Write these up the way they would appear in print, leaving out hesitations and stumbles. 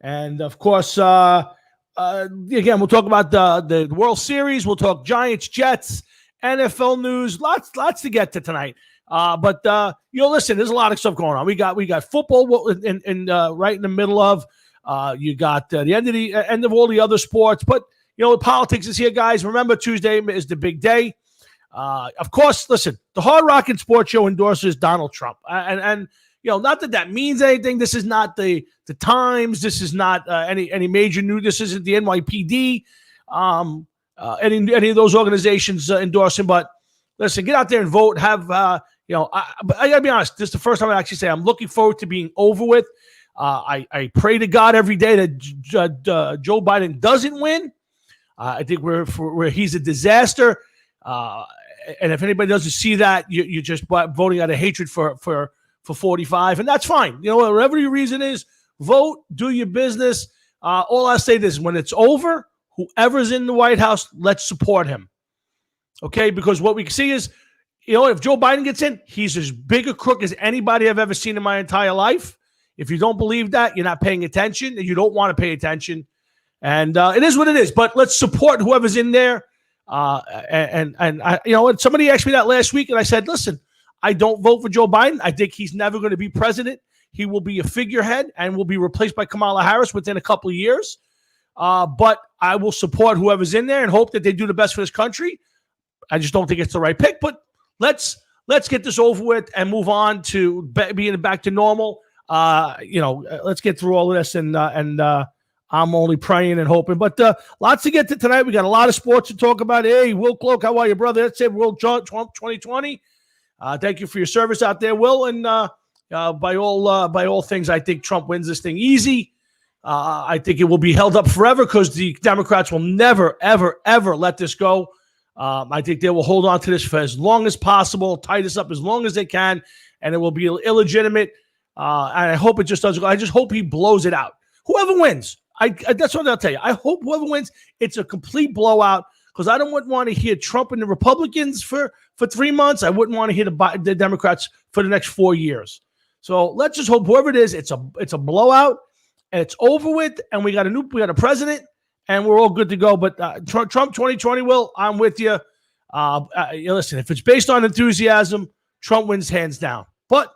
And, of course, again, we'll talk about the World Series. We'll talk Giants, Jets, NFL news. Lots to get to tonight. But listen, there's a lot of stuff going on. We got football in right in the middle of. You got the end of all the other sports. But, politics is here, guys. Remember, Tuesday is the big day. Of course, listen, the Hard Rock and Sports Show endorses Donald Trump. And not that means anything. This is not the Times. This is not any major news. This isn't the NYPD. Any of those organizations endorsing. But listen, get out there and vote. Have I gotta be honest. This is the first time I actually say I'm looking forward to being over with. I pray to God every day that Joe Biden doesn't win. I think he's a disaster. And if anybody doesn't see that, you're just voting out of hatred for 45, and that's fine. Whatever your reason is, vote, do your business. All I say is when it's over, whoever's in the White House, let's support him. Okay, because what we see is, if Joe Biden gets in, he's as big a crook as anybody I've ever seen in my entire life. If you don't believe that, you're not paying attention, and you don't want to pay attention. And it is what it is. But let's support whoever's in there. And somebody asked me that last week, and I said, listen, I don't vote for Joe Biden. I think he's never going to be president. He will be a figurehead and will be replaced by Kamala Harris within a couple of years. But I will support whoever's in there and hope that they do the best for this country. I just don't think it's the right pick. But let's get this over with and move on to being back to normal. Let's get through all of this, and I'm only praying and hoping. But lots to get to tonight. We got a lot of sports to talk about. Hey, Will Cloak, how are you, brother? That's it, Will Trump 2020. Thank you for your service out there, Will. And by all things, I think Trump wins this thing easy. I think it will be held up forever because the Democrats will never, ever, ever let this go. I think they will hold on to this for as long as possible, tie this up as long as they can, and it will be illegitimate. And I hope it just doesn't go. I just hope he blows it out. Whoever wins, that's what I'll tell you. I hope whoever wins, it's a complete blowout. Because I don't want to hear Trump and the Republicans for 3 months. I wouldn't want to hear the Democrats for the next 4 years. So let's just hope whoever it is, it's a blowout and it's over with. And we got a president, and we're all good to go. But Trump 2020, Will, I'm with you. Listen, if it's based on enthusiasm, Trump wins hands down. But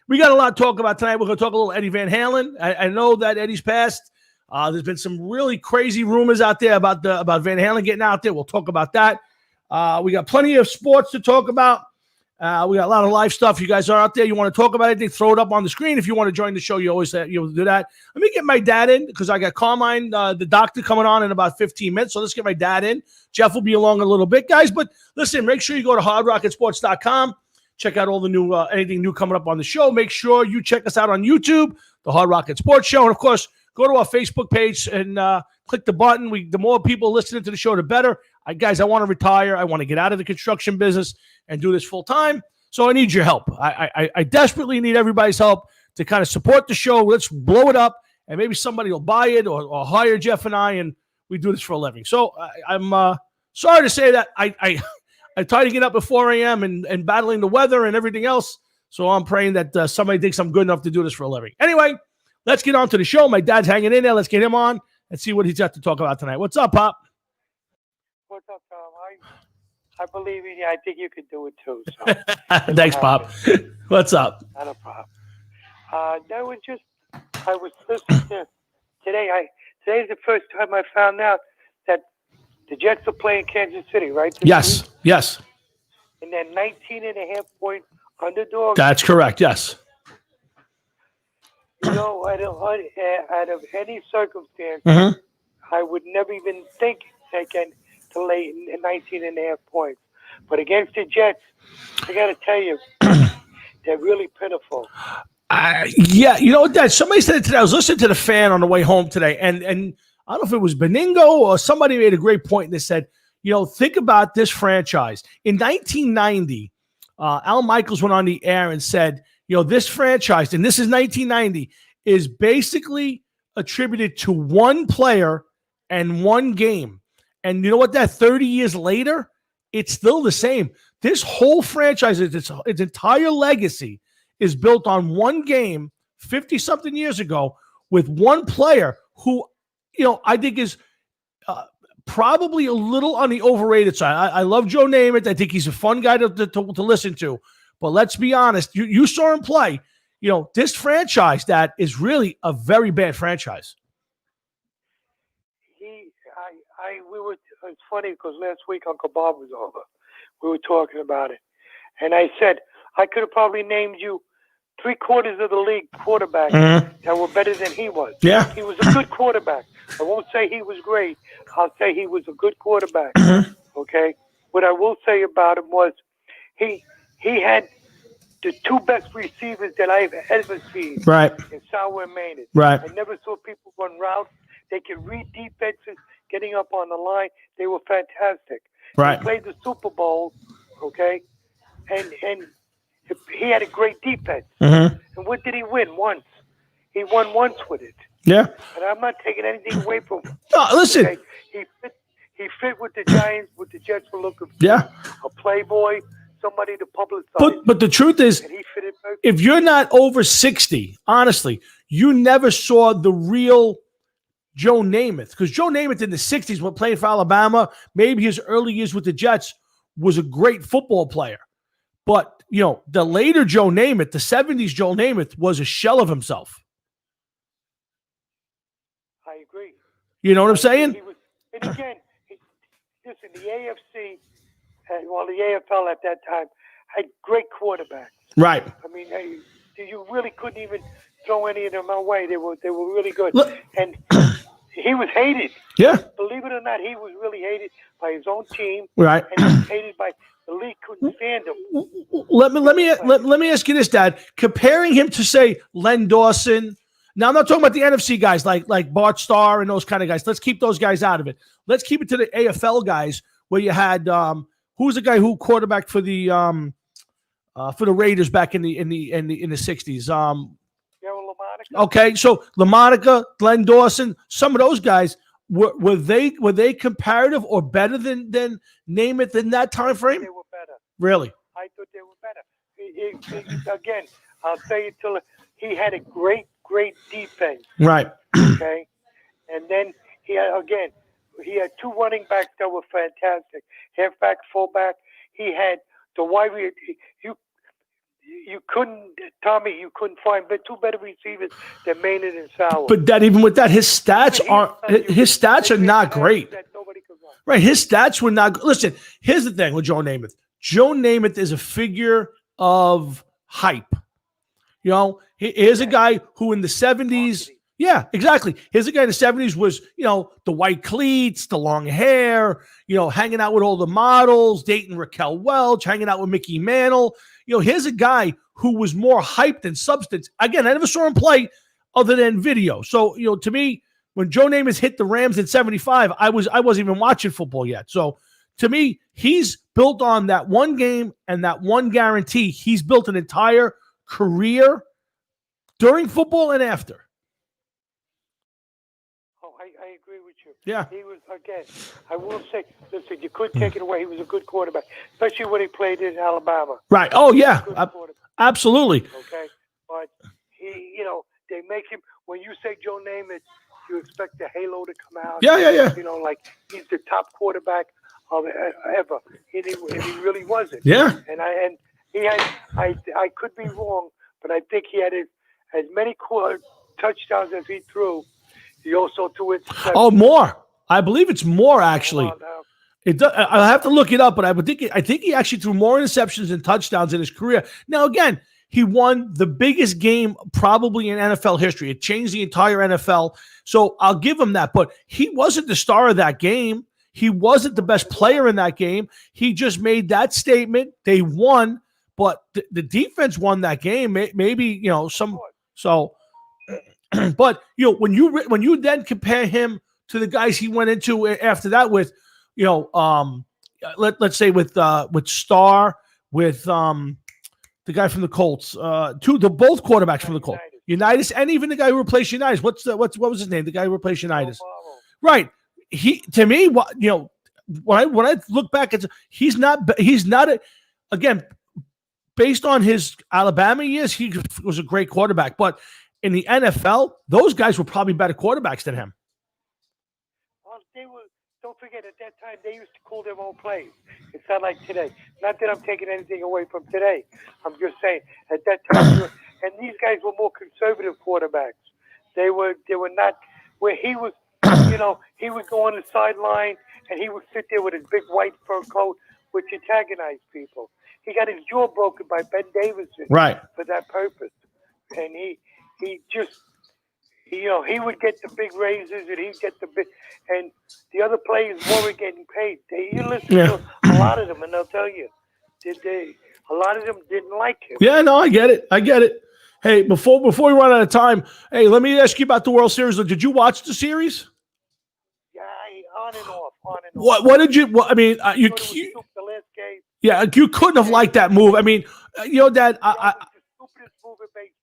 we got a lot to talk about tonight. We're going to talk a little Eddie Van Halen. I know that Eddie's passed. There's been some really crazy rumors out there about Van Halen getting out there. We'll talk about that. We got plenty of sports to talk about. We got a lot of live stuff. You guys are out there. You want to talk about anything, throw it up on the screen. If you want to join the show, you'll do that. Let me get my dad in because I got Carmine, the doctor, coming on in about 15 minutes. So let's get my dad in. Jeff will be along a little bit, guys. But listen, make sure you go to hardrocketsports.com. Check out all the new anything new coming up on the show. Make sure you check us out on YouTube, the Hard Rocket Sports Show. And, of course, go to our Facebook page and click the button. The more people listening to the show, the better. Guys, I want to retire. I want to get out of the construction business and do this full time. So I need your help. I desperately need everybody's help to kind of support the show. Let's blow it up, and maybe somebody will buy it or hire Jeff and I, and we do this for a living. So I'm sorry to say that I try to get up at 4 a.m. and battling the weather and everything else. So I'm praying that somebody thinks I'm good enough to do this for a living. Anyway, let's get on to the show. My dad's hanging in there. Let's get him on and see what he's got to talk about tonight. What's up, Pop? What's up, Tom? I believe in you. I think you could do it too. So. Thanks, Pop. What's up? Not a problem. I was listening to today. Today's the first time I found out that the Jets are playing Kansas City, right? Yes. Week? Yes. And they're 19.5-point underdog. That's correct. Yes. Out of any circumstance, I would never even think taking to lay 19.5 points. But against the Jets, I got to tell you, they're really pitiful. Yeah, you know what, Dad? Somebody said it today. I was listening to the fan on the way home today, and I don't know if it was Beningo or somebody made a great point, and they said, think about this franchise. In 1990, Al Michaels went on the air and said, this franchise, and this is 1990, is basically attributed to one player and one game. And you know what? That 30 years later, it's still the same. This whole franchise, its entire legacy is built on one game 50-something years ago with one player who, I think is probably a little on the overrated side. I love Joe Namath. I think he's a fun guy to listen to. But let's be honest. You saw him play. This franchise that is really a very bad franchise. It's funny because last week Uncle Bob was over. We were talking about it. And I said, I could have probably named you 3/4 of the league quarterbacks that were better than he was. Yeah. He was a good quarterback. I won't say he was great. I'll say he was a good quarterback. Okay? What I will say about him was he had the two best receivers that I've ever seen. Right. In Sauer and Maynard. Right. I never saw people run routes. They could read defenses, getting up on the line. They were fantastic. Right. He played the Super Bowl, okay? And he had a great defense. And what did he win? Once. He won once with it. Yeah. And I'm not taking anything away from him. No, listen. Okay? He fit with the Giants, what the Jets were looking for. Yeah. A playboy, somebody to publicize. But the truth is, and he fit it perfectly. if you're not over 60, honestly, you never saw the real Joe Namath. Because Joe Namath in the 60s, when playing for Alabama, maybe his early years with the Jets, was a great football player. But, the later Joe Namath, the 70s Joe Namath, was a shell of himself. I agree. You know what I'm saying? And again, listen, the AFC, the AFL at that time, had great quarterbacks. Right. I mean, you really couldn't even throw any of them away. They were really good. Look. And he was hated. Yeah. Believe it or not, he was really hated by his own team. Right. And he was hated by the league. Couldn't stand him. Let me ask you this, Dad. Comparing him to, say, Len Dawson. Now, I'm not talking about the NFC guys like Bart Starr and those kind of guys. Let's keep those guys out of it. Let's keep it to the AFL guys, where you had who's the guy who quarterbacked for the Raiders back in the 60s. Okay, so LaMonica, Glenn Dawson, some of those guys, were they comparative or better than Namath in that time frame? They were better. Really? I thought they were better. Again, I'll tell you till he had a great defense. Right. Okay, and then he had two running backs that were fantastic. Halfback, fullback. He had the wide. You couldn't find two better receivers than Maynard and Sauer. But even with that, his stats are not great. Right, his stats were not. Listen, here's the thing with Joe Namath. Joe Namath is a figure of hype. Here's a guy who in the 70s. Yeah, exactly. Here's a guy in the 70s was, the white cleats, the long hair, hanging out with all the models, dating Raquel Welch, hanging out with Mickey Mantle. Here's a guy who was more hype than substance. Again, I never saw him play other than video. So, to me, when Joe Namath hit the Rams in 75, I wasn't even watching football yet. So, to me, he's built on that one game and that one guarantee. He's built an entire career during football and after. I agree with you. Yeah. He was, again, I will say, listen, you couldn't take it away. He was a good quarterback, especially when he played in Alabama. Right. Oh, yeah. Absolutely. Okay. But he, they make him, when you say Joe Namath, you expect the halo to come out. Yeah. Like he's the top quarterback of ever. And he really wasn't. Yeah. And he had, I could be wrong, but I think he had as many touchdowns as he threw. He also threw it. Oh, more. I believe it's more, actually. I'll have to look it up, but I think he actually threw more interceptions and touchdowns in his career. Now, again, he won the biggest game probably in NFL history. It changed the entire NFL. So I'll give him that. But he wasn't the star of that game. He wasn't the best player in that game. He just made that statement. They won, but the defense won that game. Maybe, some. So, but, when you then compare him to the guys he went into after that with, let's say with Starr, with the guy from the Colts, both quarterbacks from the Colts, Unitas, and even the guy who replaced Unitas. What was his name? The guy who replaced Unitas. Right. To me, when I look back, he's not again, based on his Alabama years, he was a great quarterback, but in the NFL, those guys were probably better quarterbacks than him. Well, they were. Don't forget, at that time, they used to call their own plays. It's not like today. Not that I'm taking anything away from today. I'm just saying, at that time, and these guys were more conservative quarterbacks. They were not where he was. He would go on the sideline and he would sit there with his big white fur coat, which antagonized people. He got his jaw broken by Ben Davidson, right, for that purpose, and he just. He would get the big raises, and he'd get the big, and the other players weren't getting paid. You listen to a lot of them, and they'll tell you, a lot of them didn't like him. Yeah, no, I get it. Hey, before we run out of time, hey, let me ask you about the World Series. Did you watch the series? Yeah, on and off. What did you? I mean, you. The last game. Yeah, you couldn't have liked that move. I mean, Dad,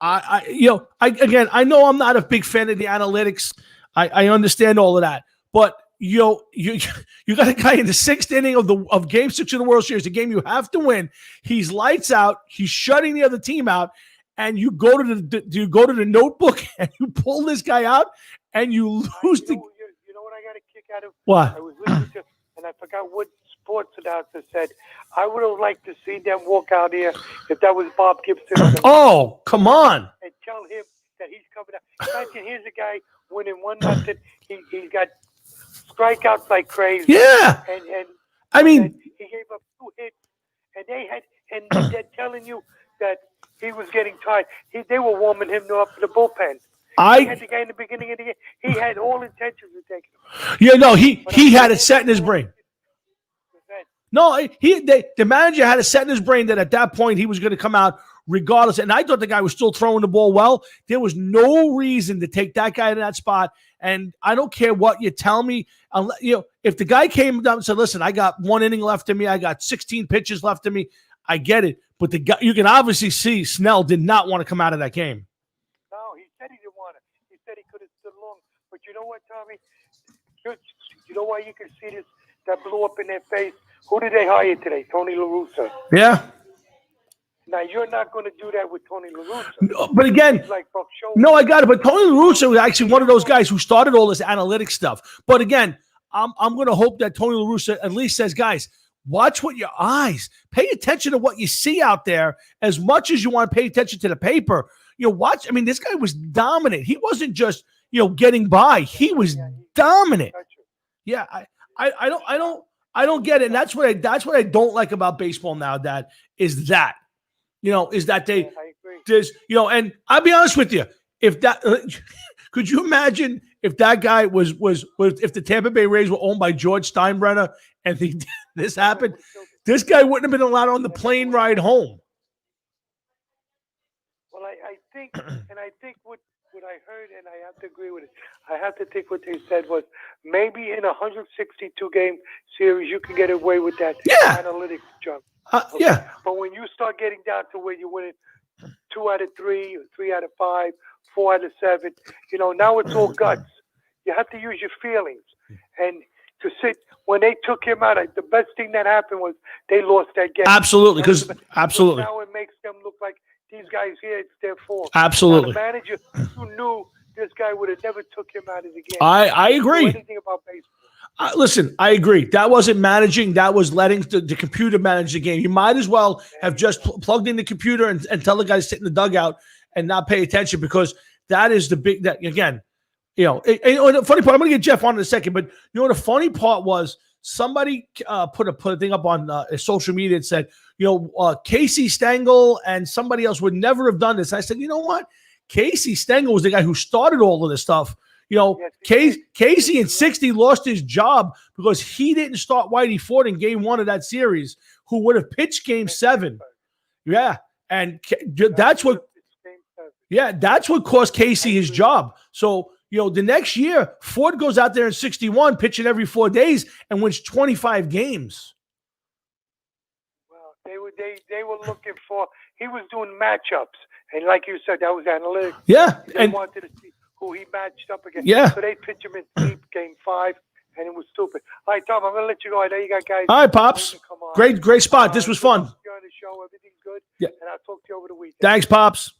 I know I'm not a big fan of the analytics. I understand all of that, but you got a guy in the 6th inning of Game 6 of the World Series, a game you have to win. He's lights out. He's shutting the other team out, and you go to the notebook and you pull this guy out, and you lose the. You know what I got a kick out of? What? I was listening to, and I forgot what sports announcer said. I would have liked to see them walk out here if that was Bob Gibson. Oh, come on! And tell him that he's coming out. Imagine here's a guy winning 1-0. He's got strikeouts like crazy. Yeah. And I mean, he gave up 2 hits, and they're telling you that he was getting tired. They were warming him up for the bullpen. He had the guy in the beginning of the game. He had all intentions of taking him. Yeah, no, he had it set in his brain. No, the manager had it set in his brain that at that point he was going to come out regardless. And I thought the guy was still throwing the ball well. There was no reason to take that guy in that spot. And I don't care what you tell me. If the guy came down and said, "Listen, I got 1 inning left in me. I got 16 pitches left in me," I get it. But the guy, you can obviously see Snell did not want to come out of that game. No, he said he didn't want it. He said he could have stood long. But you know what, Tommy? You know why you can see this that blew up in their face? Who did they hire today? Tony La Russa. Yeah. Now, you're not going to do that with Tony La Russa. No, but again, no, I got it. But Tony La Russa was actually one of those guys who started all this analytic stuff. But again, I'm going to hope that Tony La Russa at least says, guys, watch what your eyes. Pay attention to what you see out there as much as you want to pay attention to the paper. Watch. I mean, this guy was dominant. He wasn't just, getting by. He was dominant. Yeah, I don't get it. And that's what I don't like about baseball now, Dad, is that there's, and I'll be honest with you, could you imagine if that guy was if the Tampa Bay Rays were owned by George Steinbrenner and this happened, this guy wouldn't have been allowed on the plane ride home. Well, I think what I heard, and I have to agree with it, I have to think what they said was maybe in a 162-game series you can get away with that analytics junk. Yeah. But when you start getting down to where you're winning 2 out of 3, 3 out of 5, 4 out of 7, now it's all guts. You have to use your feelings. And to sit, when they took him out, the best thing that happened was they lost that game. Absolutely, absolutely. Now it makes them look like these guys here, it's their fault. Absolutely. Now, the manager who knew this guy would have never took him out of the game. I agree. Anything about baseball. Listen, I agree. That wasn't managing. That was letting the computer manage the game. You might as well have just plugged in the computer and tell the guy to sit in the dugout and not pay attention, because that is the big, that again, the funny part, I'm going to get Jeff on in a second, but the funny part was somebody put a thing up on social media and said, Casey Stengel and somebody else would never have done this. I said, you know what? Casey Stengel was the guy who started all of this stuff. Casey in 60 lost his job because he didn't start Whitey Ford in game 1 of that series, who would have pitched game 7. Yeah. And that's what cost Casey his job. So, the next year, Ford goes out there in 61, pitching every 4 days, and wins 25 games. Well, they were looking for, he was doing matchups. And like you said, that was analytics. Yeah. They wanted to see who he matched up against. Yeah. So they pitch him in deep game 5, and it was stupid. All right, Tom, I'm going to let you go. I know you got guys. All right, Pops. Great spot. This was fun. You're on the show. Everything's good. Yeah. And I'll talk to you over the weekend. Thanks, Pops.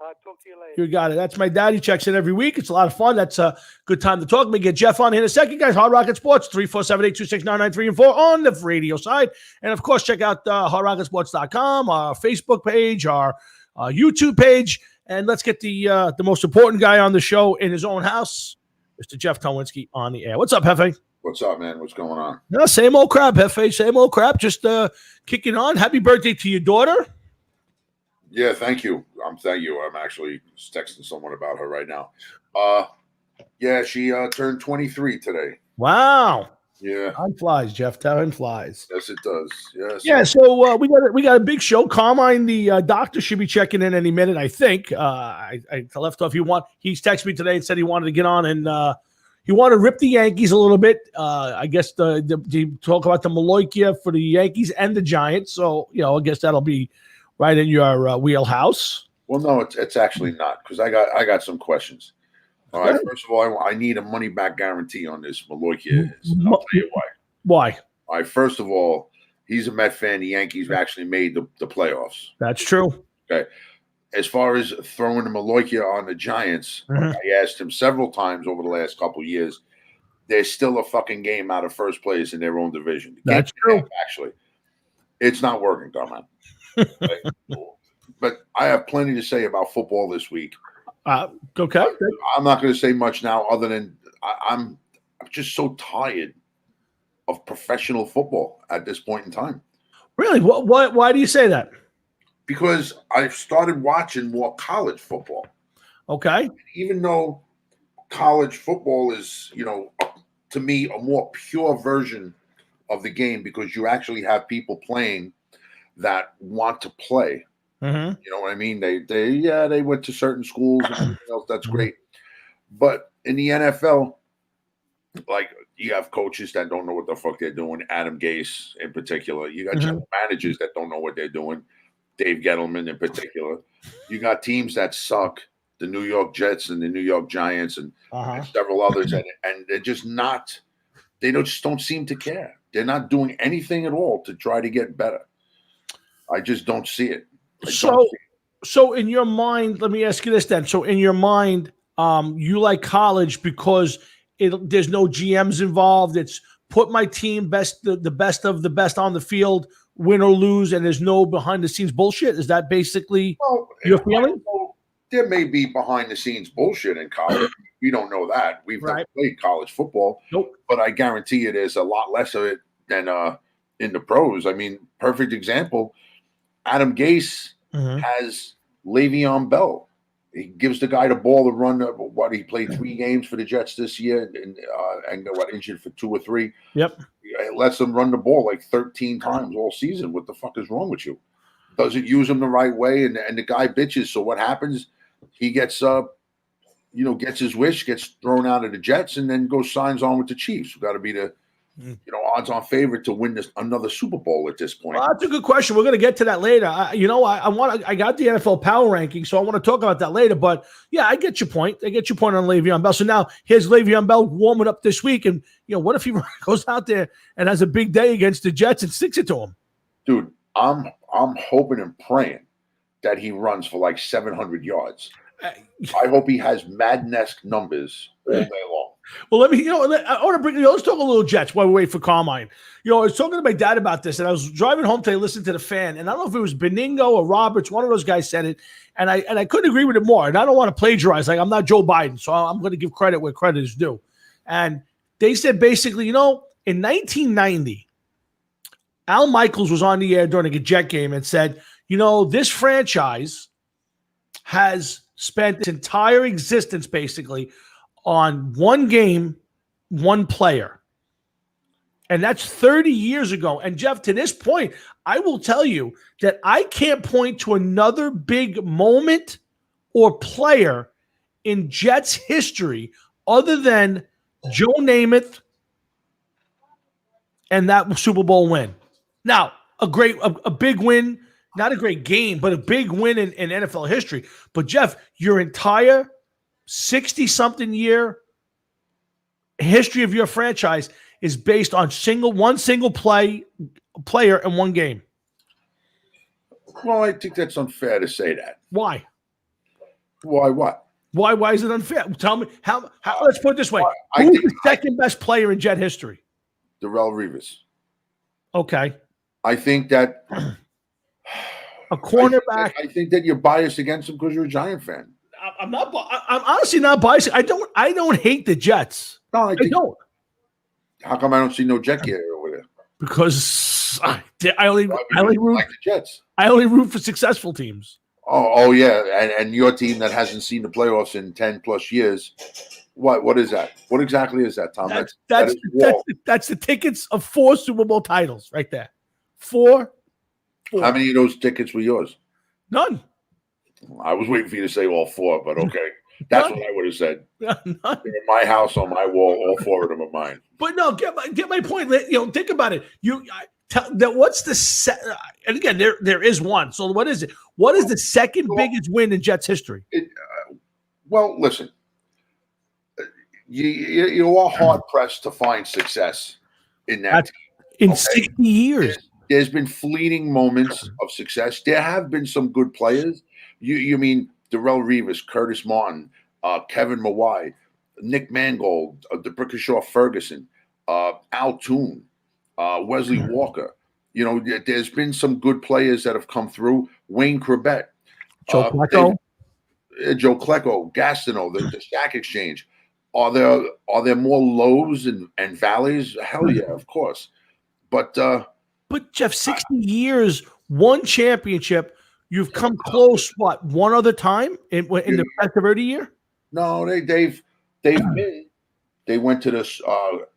I'll talk to you later. You got it. That's my dad. He checks in every week. It's a lot of fun. That's a good time to talk. We get Jeff on here in a second, guys. Hard Rocket Sports, 347-826-9993 and 4 on the radio side. And, of course, check out hardrocketsports.com, our Facebook page, our YouTube page. And let's get the most important guy on the show in his own house, Mr. Jeff Towinski, on the air. What's up, Hefe? What's up, man? What's going on? No, same old crap, Hefe. Same old crap. Just kicking on. Happy birthday to your daughter. Yeah, thank you. Thank you. I'm actually texting someone about her right now. Yeah, she turned 23 today. Wow. Yeah. Time flies, Jeff. Time flies. Yes, it does. Yes. Yeah, so we got a big show. Carmine, the doctor, should be checking in any minute, I think. I left off. He's texted me today and said he wanted to get on and he wanted to rip the Yankees a little bit. I guess the talk about the Maloikia for the Yankees and the Giants. So, I guess that'll be right in your wheelhouse. Well, no, it's actually not, because I got some questions. All right. First of all, I need a money back guarantee on this Maloikia. I'll tell you why. Why? All right. First of all, he's a Met fan. The Yankees actually made the playoffs. That's true. Okay. As far as throwing the Maloikia on the Giants, I asked him several times over the last couple of years. They're still a fucking game out of first place in their own division. That's true. Actually, it's not working, Carmine. Okay? But I have plenty to say about football this week. Okay. I'm not going to say much now, other than I'm just so tired of professional football at this point in time. Really? Why do you say that? Because I've started watching more college football. Okay. Even though college football is, to me, a more pure version of the game, because you actually have people playing that want to play. Mm-hmm. You know what I mean? They went to certain schools and everything else. That's great. But in the NFL, like, you have coaches that don't know what the fuck they're doing. Adam Gase in particular. You got general managers that don't know what they're doing. Dave Gettleman in particular. You got teams that suck. The New York Jets and the New York Giants and several others. And they're just not – they just don't seem to care. They're not doing anything at all to try to get better. I just don't see it. So in your mind, let me ask you this then. So in your mind, you like college because there's no GMs involved. It's put my team the best of the best on the field, win or lose, and there's no behind the scenes bullshit. Is that basically your feeling? There may be behind the scenes bullshit in college. We don't know that. We've never played college football. Nope. But I guarantee you there's a lot less of it than in the pros. I mean, perfect example. Adam Gase has Le'Veon Bell. He gives the guy the ball to run. He played 3 games for the Jets this year and got injured for 2 or 3. Yep. It lets them run the ball like 13 times all season. What the fuck is wrong with you? Doesn't use him the right way, and the guy bitches. So what happens? He gets gets his wish, gets thrown out of the Jets, and then goes signs on with the Chiefs. Who got to be the odds-on favorite to win another Super Bowl at this point. Well, that's a good question. We're going to get to that later. I got the NFL power ranking, so I want to talk about that later. But yeah, I get your point. I get your point on Le'Veon Bell. So now here's Le'Veon Bell warming up this week, and what if he goes out there and has a big day against the Jets and sticks it to him? Dude, I'm hoping and praying that he runs for like 700 yards. I hope he has Madden-esque numbers all day long. Well, I want to let's talk a little Jets while we wait for Carmine. I was talking to my dad about this, and I was driving home today, listening to the fan, and I don't know if it was Beningo or Roberts, one of those guys said it, and I couldn't agree with it more. And I don't want to plagiarize, like I'm not Joe Biden, so I'm going to give credit where credit is due. And they said basically, in 1990, Al Michaels was on the air during a Jet game and said, this franchise has spent its entire existence basically on one game, one player. And that's 30 years ago. And Jeff, to this point, I will tell you that I can't point to another big moment or player in Jets history other than Joe Namath and that Super Bowl win. Now, a big win, not a great game, but a big win in NFL history. But Jeff, your entire 60-something year history of your franchise is based on one single player in one game. Well, I think that's unfair to say that. Why? Why? What? Why is it unfair? Tell me how. Let's put it this way: I who's think the second best player in Jet history? Darrell Revis. Okay, I think that a cornerback. I think that you're biased against him because you're a Giant fan. I'm not. I'm honestly not biased. I don't hate the Jets. No, I don't. How come I don't see no Jet gear over there? Because I only root like the Jets. I only root for successful teams. Oh yeah, and your team that hasn't seen the playoffs in 10 plus years. What is that? What exactly is that, Tom? That's the tickets of 4 Super Bowl titles right there. 4. How many of those tickets were yours? None. I was waiting for you to say all 4, but okay. That's what I would have said. None. They're in my house on my wall. All 4 of them are mine. But no, get my point. Think about it. What's the and again there is one. So what is it? What is the second biggest win in Jets history? Well, listen, you are hard pressed to find success in that team. In 60 years. There's been fleeting moments of success. There have been some good players. You mean Darrell Revis, Curtis Martin, Kevin Mawai, Nick Mangold, DeBrickashaw Ferguson, Al Toon, Wesley Walker. There's been some good players that have come through. Wayne Corbett, Joe Klecko, Gastineau, the Stack Exchange. Are there more lows and valleys? Hell yeah, of course. But Jeff, 60 years, 1 championship. You've come close. What, one other time in the Testaverde year? No, they've been. They went to this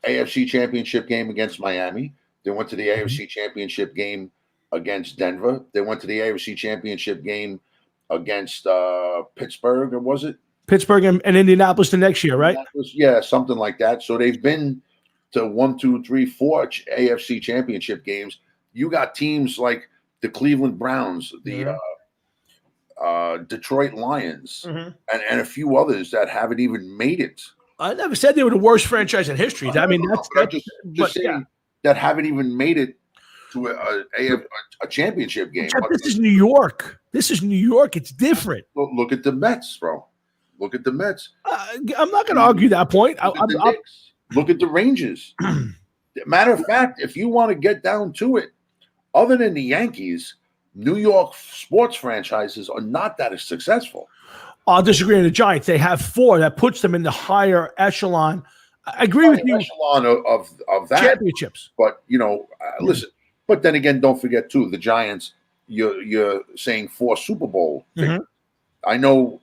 AFC Championship game against Miami. They went to the AFC Championship game against Denver. They went to the AFC Championship game against Pittsburgh, or was it? Pittsburgh and Indianapolis the next year, right? Yeah, something like that. So they've been to 1, 2, 3, 4 AFC Championship games. You got teams like the Cleveland Browns, the Detroit Lions, and a few others that haven't even made it. I never said they were the worst franchise in history. I mean, that's just saying that haven't even made it to a championship game. But this is New York. This is New York. It's different. Look at the Mets, bro. Look at the Mets. I'm not going to argue that point. Look at the Rangers. Matter of fact, if you want to get down to it, other than the Yankees, New York sports franchises are not that successful. I'll disagree with the Giants. They have 4 that puts them in the higher echelon. I agree with you. Echelon of that championships. But listen. But then again, don't forget too the Giants. You're saying 4 Super Bowl. I know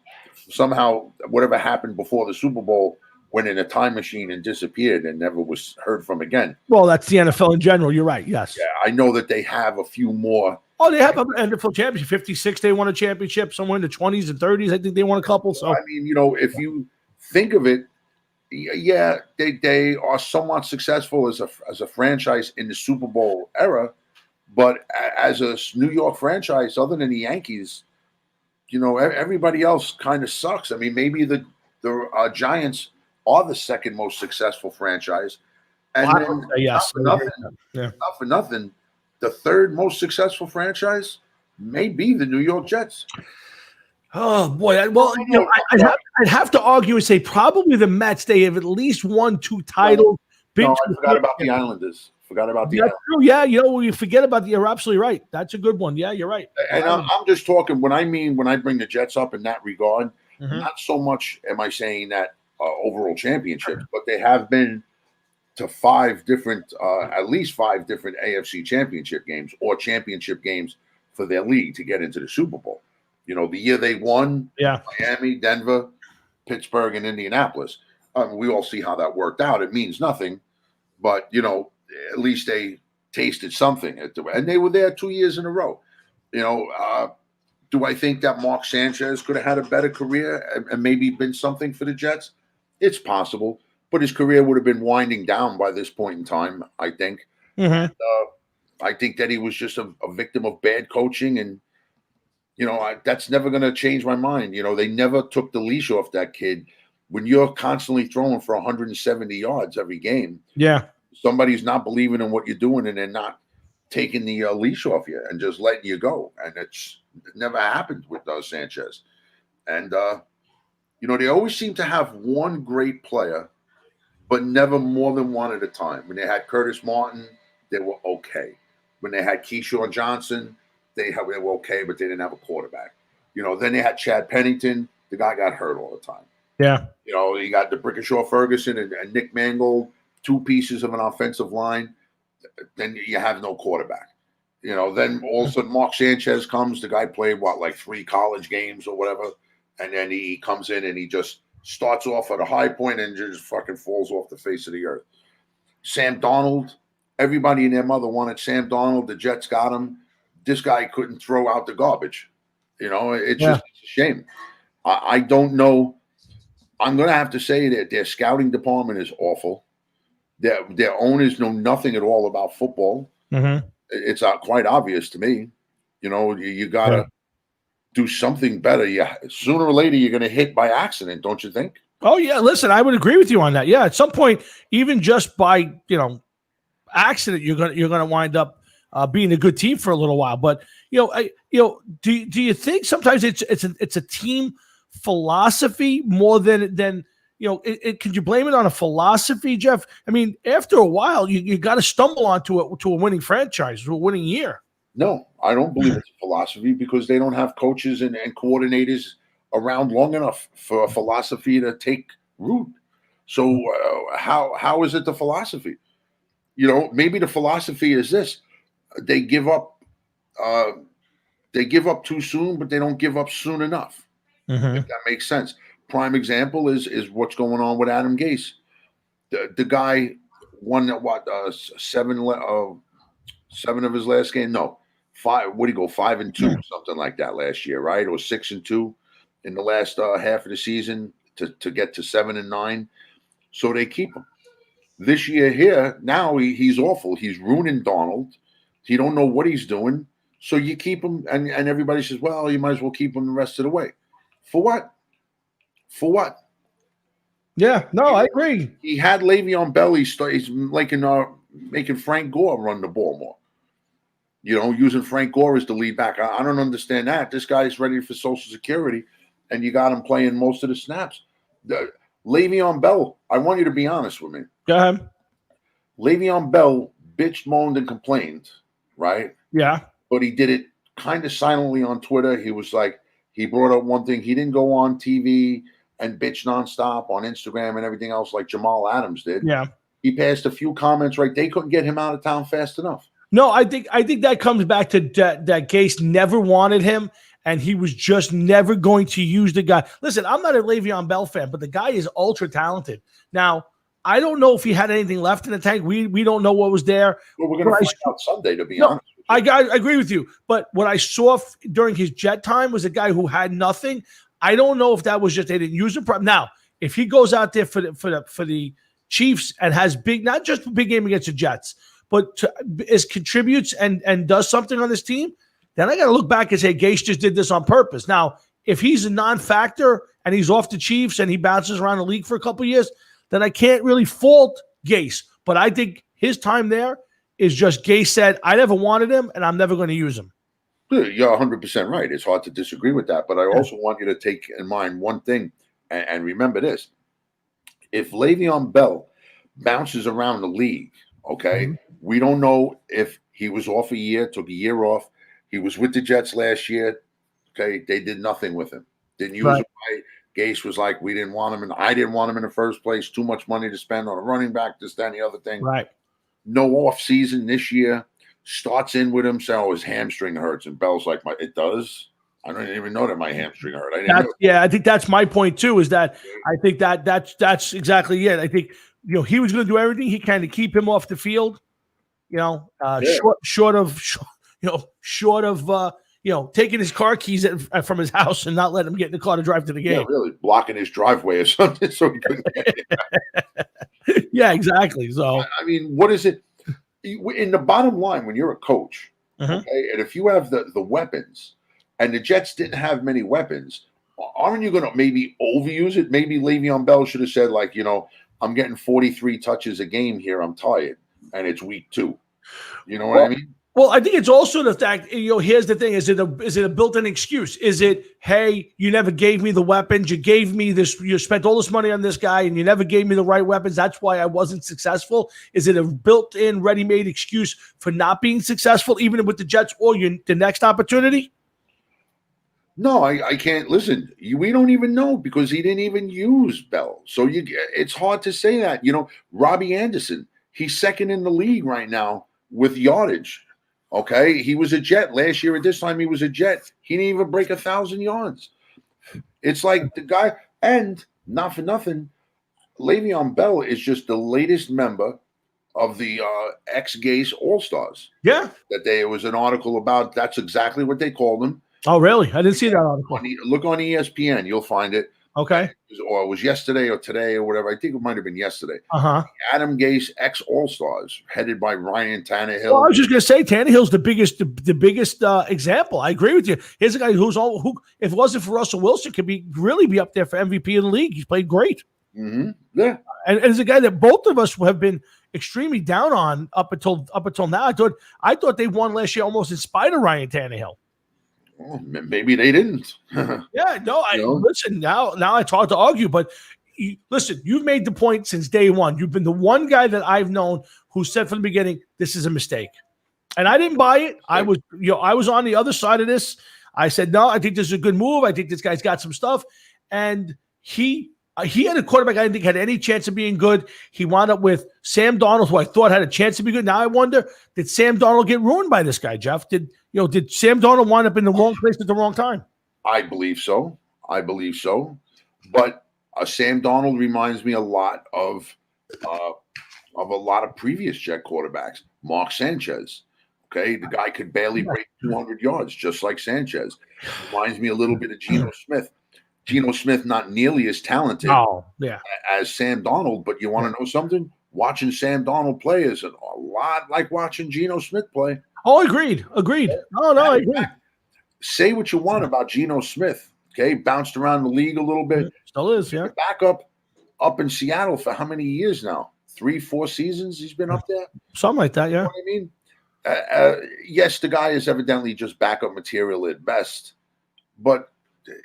somehow whatever happened before the Super Bowl went in a time machine and disappeared and never was heard from again. Well, that's the NFL in general. You're right. Yes. Yeah, I know that they have a few more. Oh, they have an NFL championship. 56, they won a championship. Somewhere in the 20s and 30s, I think they won a couple. So I mean, if you think of it, yeah, they are somewhat successful as a franchise in the Super Bowl era, but as a New York franchise, other than the Yankees, everybody else kind of sucks. I mean, maybe the Giants are the second most successful franchise, and then yes, not for nothing. The third most successful franchise may be the New York Jets. Oh boy! Well, I'd have to argue and say probably the Mets. They have at least won 2 titles. No, I forgot about the Islanders. That's true. Yeah, you forget about you're absolutely right. That's a good one. Yeah, you're right. And I'm just talking when I bring the Jets up in that regard. Not so much am I saying that overall championships, but they have been to 5 different, at least 5 different AFC championship games or championship games for their league to get into the Super Bowl. The year they won, Miami, Denver, Pittsburgh, and Indianapolis. We all see how that worked out. It means nothing, but at least they tasted something, and they were there 2 years in a row. Do I think that Mark Sanchez could have had a better career and maybe been something for the Jets? It's possible. But his career would have been winding down by this point in time, I think. And, I think that he was just a victim of bad coaching. And, that's never going to change my mind. They never took the leash off that kid. When you're constantly throwing for 170 yards every game, somebody's not believing in what you're doing and they're not taking the leash off you and just letting you go. And it never happened with Sanchez. And You know, they always seem to have one great player, but never more than one at a time. When they had Curtis Martin, they were okay. When they had Keyshawn Johnson, they were okay, but they didn't have a quarterback. You know, then they had Chad Pennington. The guy got hurt all the time. Yeah. You know, you got the Brickashaw Ferguson and Nick Mangold, two pieces of an offensive line. Then you have no quarterback. You know, then all of a sudden Mark Sanchez comes. The guy played, like 3 college games or whatever. And then he comes in and he just starts off at a high point and just fucking falls off the face of the earth. Sam Darnold, everybody and their mother wanted Sam Darnold. The Jets got him. This guy couldn't throw out the garbage. You know, it's just a shame. I don't know. I'm going to have to say that their scouting department is awful. Their owners know nothing at all about football. Mm-hmm. It's quite obvious to me. You know, you got to do something better. Yeah, sooner or later, you're going to hit by accident, don't you think? Oh, yeah. Listen, I would agree with you on that. Yeah, at some point, even just by, accident, you're gonna wind up being a good team for a little while. But, do you think sometimes it's a team philosophy more than can you blame it on a philosophy, Jeff? I mean, after a while, you got to stumble onto a winning franchise, to a winning year. No, I don't believe it's a philosophy because they don't have coaches and coordinators around long enough for a philosophy to take root. So how is it the philosophy? You know, maybe the philosophy is this: they give up too soon, but they don't give up soon enough. Mm-hmm. If that makes sense. Prime example is what's going on with Adam Gase. The guy won 7 of his last game. No, 5. What did he go 5-2, something like that last year, right? Or 6-2 in the last half of the season to get to 7-9. So they keep him. This year here, now he's awful. He's ruining Donald. He don't know what he's doing. So you keep him, and everybody says, well, you might as well keep him the rest of the way. For what? For what? Yeah, no, I agree. He had Le'Veon Bell. He's making Frank Gore run the ball more. You know, using Frank Gore as the lead back. I don't understand that. This guy's ready for Social Security, and you got him playing most of the snaps. Le'Veon Bell, I want you to be honest with me. Go ahead. Le'Veon Bell bitched, moaned, and complained, right? Yeah. But he did it kind of silently on Twitter. He was like, he brought up one thing. He didn't go on TV and bitch nonstop on Instagram and everything else like Jamal Adams did. Yeah. He passed a few comments right. They couldn't get him out of town fast enough. No, I think that comes back to that Gase never wanted him, and he was just never going to use the guy. Listen, I'm not a Le'Veon Bell fan, but the guy is ultra talented. Now, I don't know if he had anything left in the tank. We don't know what was there. Well, we're going to find out Sunday, to be honest. I agree with you. But what I saw during his Jet time was a guy who had nothing. I don't know if that was just they didn't use him. Now, if he goes out there for the Chiefs and has not just a big game against the Jets, but contributes and does something on this team, then I got to look back and say Gase just did this on purpose. Now, if he's a non-factor and he's off the Chiefs and he bounces around the league for a couple of years, then I can't really fault Gase. But I think his time there is just Gase said, I never wanted him and I'm never going to use him. You're 100% right. It's hard to disagree with that. But I also want you to take in mind one thing and remember this. If Le'Veon Bell bounces around the league, okay, we don't know if he was off a year, took a year off. He was with the Jets last year. Okay, they did nothing with him. Didn't use him right. Gase was like, we didn't want him, and I didn't want him in the first place. Too much money to spend on a running back, this, that, and the other thing. Right. No off season this year. Starts in with him, so his hamstring hurts, and Bell's like, it does. I don't even know that my hamstring hurt. I think that's my point too. Is that I think that's exactly it. I think he was going to do everything he can to keep him off the field. Short of taking his car keys from his house and not letting him get in the car to drive to the game. Yeah, really blocking his driveway or something so he couldn't get it. Yeah, exactly. So I mean, what is it? In the bottom line, when you're a coach, okay, and if you have the weapons, and the Jets didn't have many weapons, aren't you going to maybe overuse it? Maybe Le'Veon Bell should have said, like, I'm getting 43 touches a game here. I'm tired, and it's week 2. You know what I mean? Well, I think it's also the fact, here's the thing. Is it a built-in excuse? Is it, hey, you never gave me the weapons. You gave me this, you spent all this money on this guy and you never gave me the right weapons. That's why I wasn't successful. Is it a built-in, ready-made excuse for not being successful, even with the Jets or the next opportunity? No, I can't. Listen, we don't even know because he didn't even use Bell. So it's hard to say that. Robbie Anderson, he's second in the league right now with yardage. Okay, he was a Jet last year. At this time, he was a Jet. He didn't even break 1,000 yards. It's like the guy, and not for nothing, Le'Veon Bell is just the latest member of the ex-Gase All-Stars. Yeah, It was an article about. That's exactly what they called him. Oh, really? I didn't see that article. Look on ESPN, you'll find it. Okay. Or it was yesterday or today or whatever. I think it might have been yesterday. Adam Gase, ex-All-Stars, headed by Ryan Tannehill. Well, I was just going to say, Tannehill's the biggest example. I agree with you. Here's a guy who, if it wasn't for Russell Wilson, could really be up there for MVP of the league. He's played great. Mm-hmm. Yeah. And it's a guy that both of us have been extremely down on up until now. I thought they won last year almost in spite of Ryan Tannehill. Well, maybe they didn't. Yeah, no. Listen. Now it's hard to argue, but listen. You've made the point since day one. You've been the one guy that I've known who said from the beginning, "This is a mistake," and I didn't buy it. I was on the other side of this. I said, "No, I think this is a good move. I think this guy's got some stuff," and he had a quarterback I didn't think had any chance of being good. He wound up with Sam Darnold, who I thought had a chance to be good. Now I wonder, did Sam Darnold get ruined by this guy, Jeff? Did Sam Darnold wind up in the wrong place at the wrong time? I believe so. But Sam Darnold reminds me a lot of a lot of previous Jet quarterbacks. Mark Sanchez. Okay, the guy could barely break 200 yards, just like Sanchez. Reminds me a little bit of Geno Smith. Geno Smith not nearly as talented as Sam Darnold, but you want to know something? Watching Sam Darnold play is a lot like watching Geno Smith play. Oh, agreed. No, I agree. Say what you want about Geno Smith. Okay, bounced around the league a little bit. Still is, yeah. Back up in Seattle for how many years now? 3-4 seasons he's been up there? Something like that, yeah. You know what I mean? Yes, the guy is evidently just backup material at best, but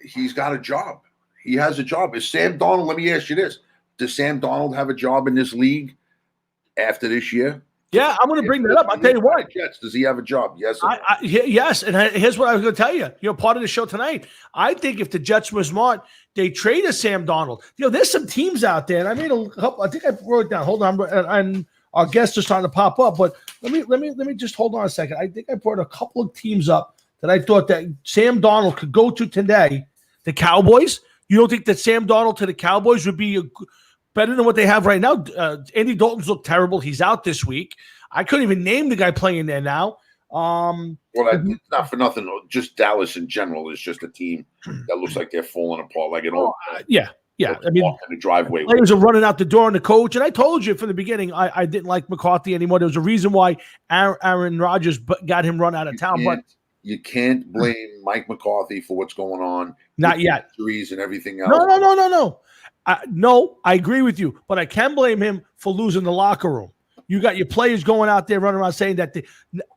he's got a job. He has a job. Is Sam Darnold, let me ask you this. Does Sam Darnold have a job in this league after this year? Yeah, I'm going to bring that up. I'll tell you what. Jets, does he have a job? Yes. Yes, and here's what I was going to tell you. Part of the show tonight. I think if the Jets were smart, they traded Sam Darnold. There's some teams out there, and I made a couple. I think I wrote it down. Hold on, and our guests are starting to pop up. But let me just hold on a second. I think I brought a couple of teams up that I thought that Sam Darnold could go to today. The Cowboys. You don't think that Sam Darnold to the Cowboys would be better than what they have right now? Andy Dalton's looked terrible. He's out this week. I couldn't even name the guy playing there now. Well, that's not for nothing. Just Dallas in general is just a team that looks like they're falling apart. Like yeah. I mean, in the driveway. Players are running out the door on the coach. And I told you from the beginning, I didn't like McCarthy anymore. There was a reason why Aaron Rodgers got him run out of town. But you can't blame Mike McCarthy for what's going on. Not yet. Injuries and everything else. No. No, I agree with you. But I can blame him for losing the locker room. You got your players going out there running around saying that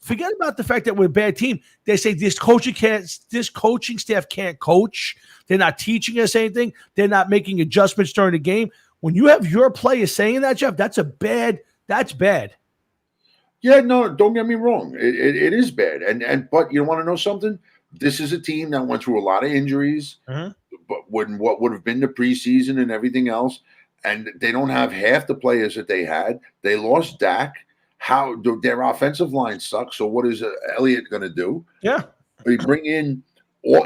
forget about the fact that we're a bad team. They say this coaching staff can't coach. They're not teaching us anything. They're not making adjustments during the game. When you have your players saying that, Jeff, that's bad. Yeah, no, don't get me wrong. It is bad. But you want to know something? This is a team that went through a lot of injuries, but what would have been the preseason and everything else. And they don't have half the players that they had. They lost Dak. Their offensive line sucks. So what is Elliott going to do? Yeah. They bring in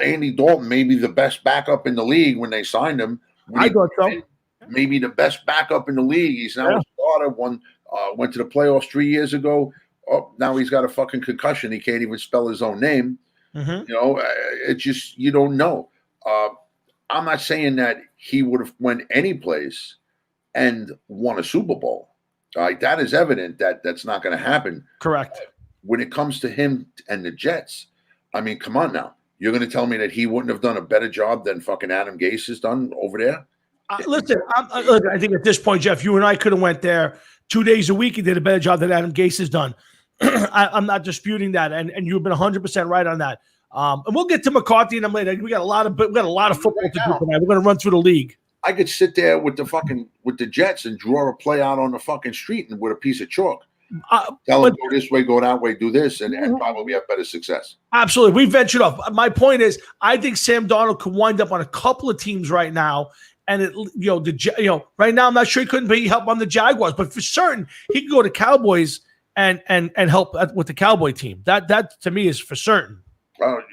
Andy Dalton, maybe the best backup in the league when they signed him. I thought so. Maybe the best backup in the league. He's now a starter. Went to the playoffs 3 years ago. Oh, now he's got a fucking concussion. He can't even spell his own name. It's just, you don't know. I'm not saying that he would have went any place and won a Super Bowl. All right, that is evident that's not going to happen. Correct. When it comes to him and the Jets, I mean, come on now. You're going to tell me that he wouldn't have done a better job than fucking Adam Gase has done over there? Listen, I think at this point, Jeff, you and I could have went there 2 days a week and did a better job than Adam Gase has done. I'm not disputing that, and you've been 100% right on that. And we'll get to McCarthy and them later. We got a lot of football to do tonight. We're going to run through the league. I could sit there with the Jets and draw a play out on the fucking street and with a piece of chalk. Tell them go this way, go that way, do this, and probably have better success. Absolutely. We ventured off. My point is, I think Sam Darnold could wind up on a couple of teams right now. And right now I'm not sure he couldn't be help on the Jaguars, but for certain he could go to Cowboys and help with the Cowboy team. That to me is for certain.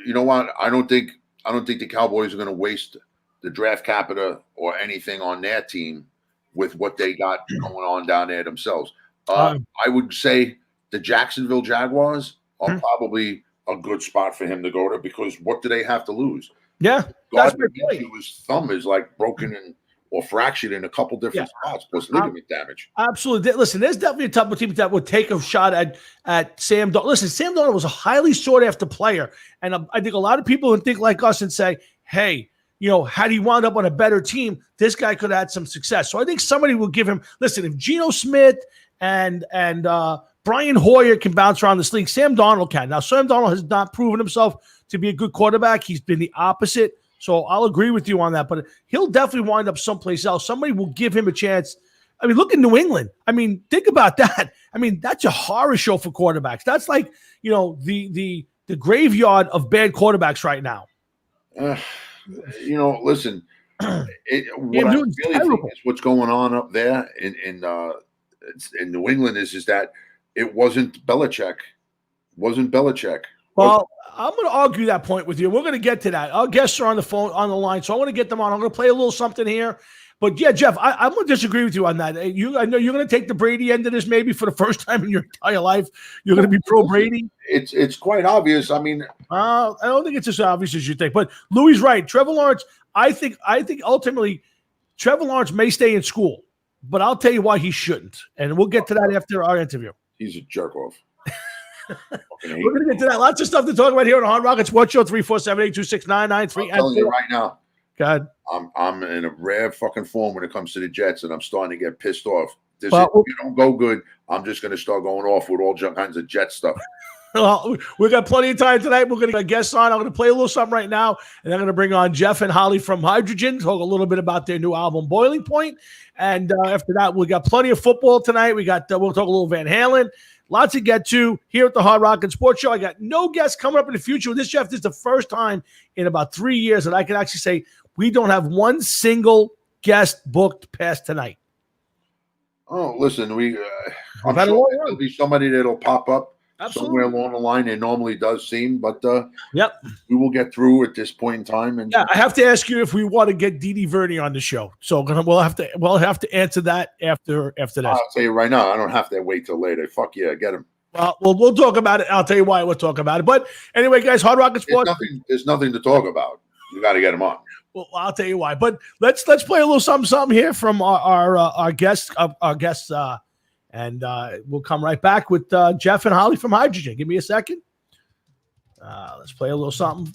You know what? I don't think the Cowboys are going to waste the draft capital or anything on their team with what they got going on down there themselves. I would say the Jacksonville Jaguars are probably a good spot for him to go to, because what do they have to lose? Yeah, that's my point. His thumb is like broken or fractured in a couple different spots, plus ligament damage. Absolutely. Listen, there's definitely a couple of teams that would take a shot at Sam Darnold. Listen, Sam Darnold was a highly sought after player, and I think a lot of people would think like us and say, "Hey, had he wound up on a better team, this guy could have had some success." So I think somebody will give him. Listen, if Geno Smith and Brian Hoyer can bounce around this league, Sam Darnold can. Now, Sam Darnold has not proven himself to be a good quarterback. He's been the opposite. So I'll agree with you on that. But he'll definitely wind up someplace else. Somebody will give him a chance. I mean, look at New England. I mean, think about that. I mean, that's a horror show for quarterbacks. That's like, the graveyard of bad quarterbacks right now. Listen, what I really think is what's going on up there in New England is that it wasn't Belichick. Well, I'm going to argue that point with you. We're going to get to that. Our guests are on the line, so I want to get them on. I'm going to play a little something here. But yeah, Jeff, I'm going to disagree with you on that. I know you're going to take the Brady end of this maybe for the first time in your entire life. You're going to be pro Brady. It's quite obvious. I mean, I don't think it's as obvious as you think. But Louis is right. Trevor Lawrence. I think ultimately Trevor Lawrence may stay in school, but I'll tell you why he shouldn't, and we'll get to that after our interview. He's a jerk off. We're going to get to that. Lots of stuff to talk about here on the Hard Rocket Sports Show. 347-826-9993. I'm telling you right now. God, I'm in a rare fucking form when it comes to the Jets, and I'm starting to get pissed off. If you don't go good, I'm just going to start going off with all kinds of Jet stuff. Well, we've got plenty of time tonight. We're going to get guests on. I'm going to play a little something right now, and I'm going to bring on Jeff and Holly from Hydrogyn, talk a little bit about their new album, Boiling Point. And after that, we got plenty of football tonight. We'll talk a little Van Halen. Lots to get to here at the Hard Rock and Sports Show. I got no guests coming up in the future with this, Jeff. This is the first time in about 3 years that I can actually say we don't have one single guest booked past tonight. Oh, listen, I'm sure there'll be somebody that'll pop up. Absolutely. Somewhere along the line. It normally does seem, but yep, we will get through at this point in time. And I have to ask you if we want to get Didi Verney on the show. So we'll have to answer that after this. I'll tell you right now, I don't have to wait till later. Fuck yeah, get him. Well, we'll talk about it. I'll tell you why we'll talk about it. But anyway, guys, Hard Rocket Sports. There's nothing to talk about. You got to get him on. Well, I'll tell you why. But let's play a little something here from our guests. And we'll come right back with Jeff and Holly from Hydrogyn. Give me a second. Let's play a little something.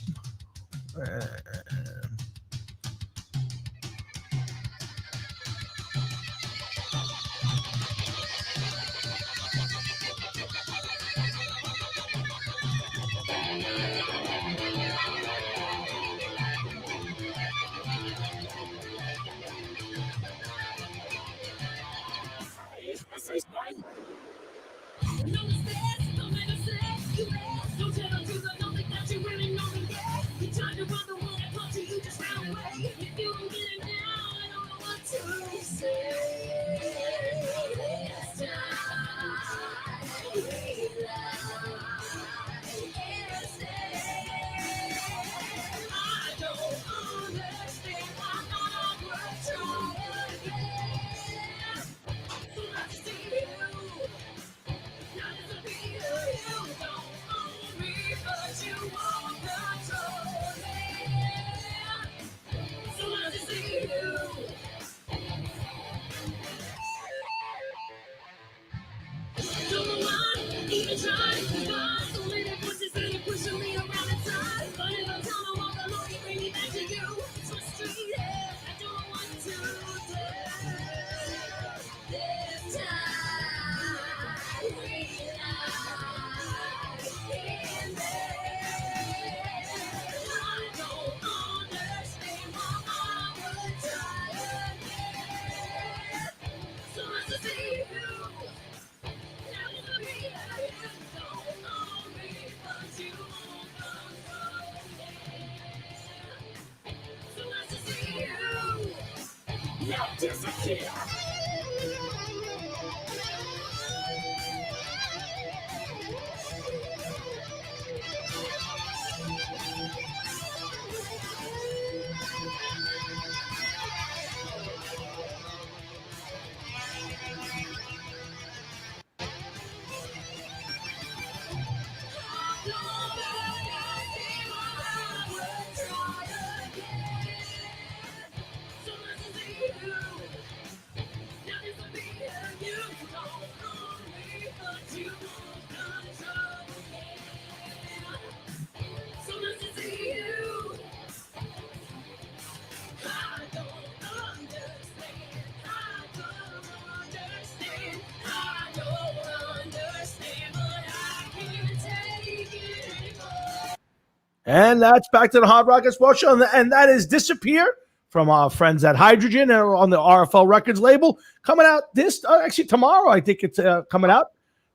And that's back to the Hard Rock Sports Show. And that is Disappear from our friends at Hydrogyn and on the RFL Records label. Coming out actually tomorrow, I think it's coming out.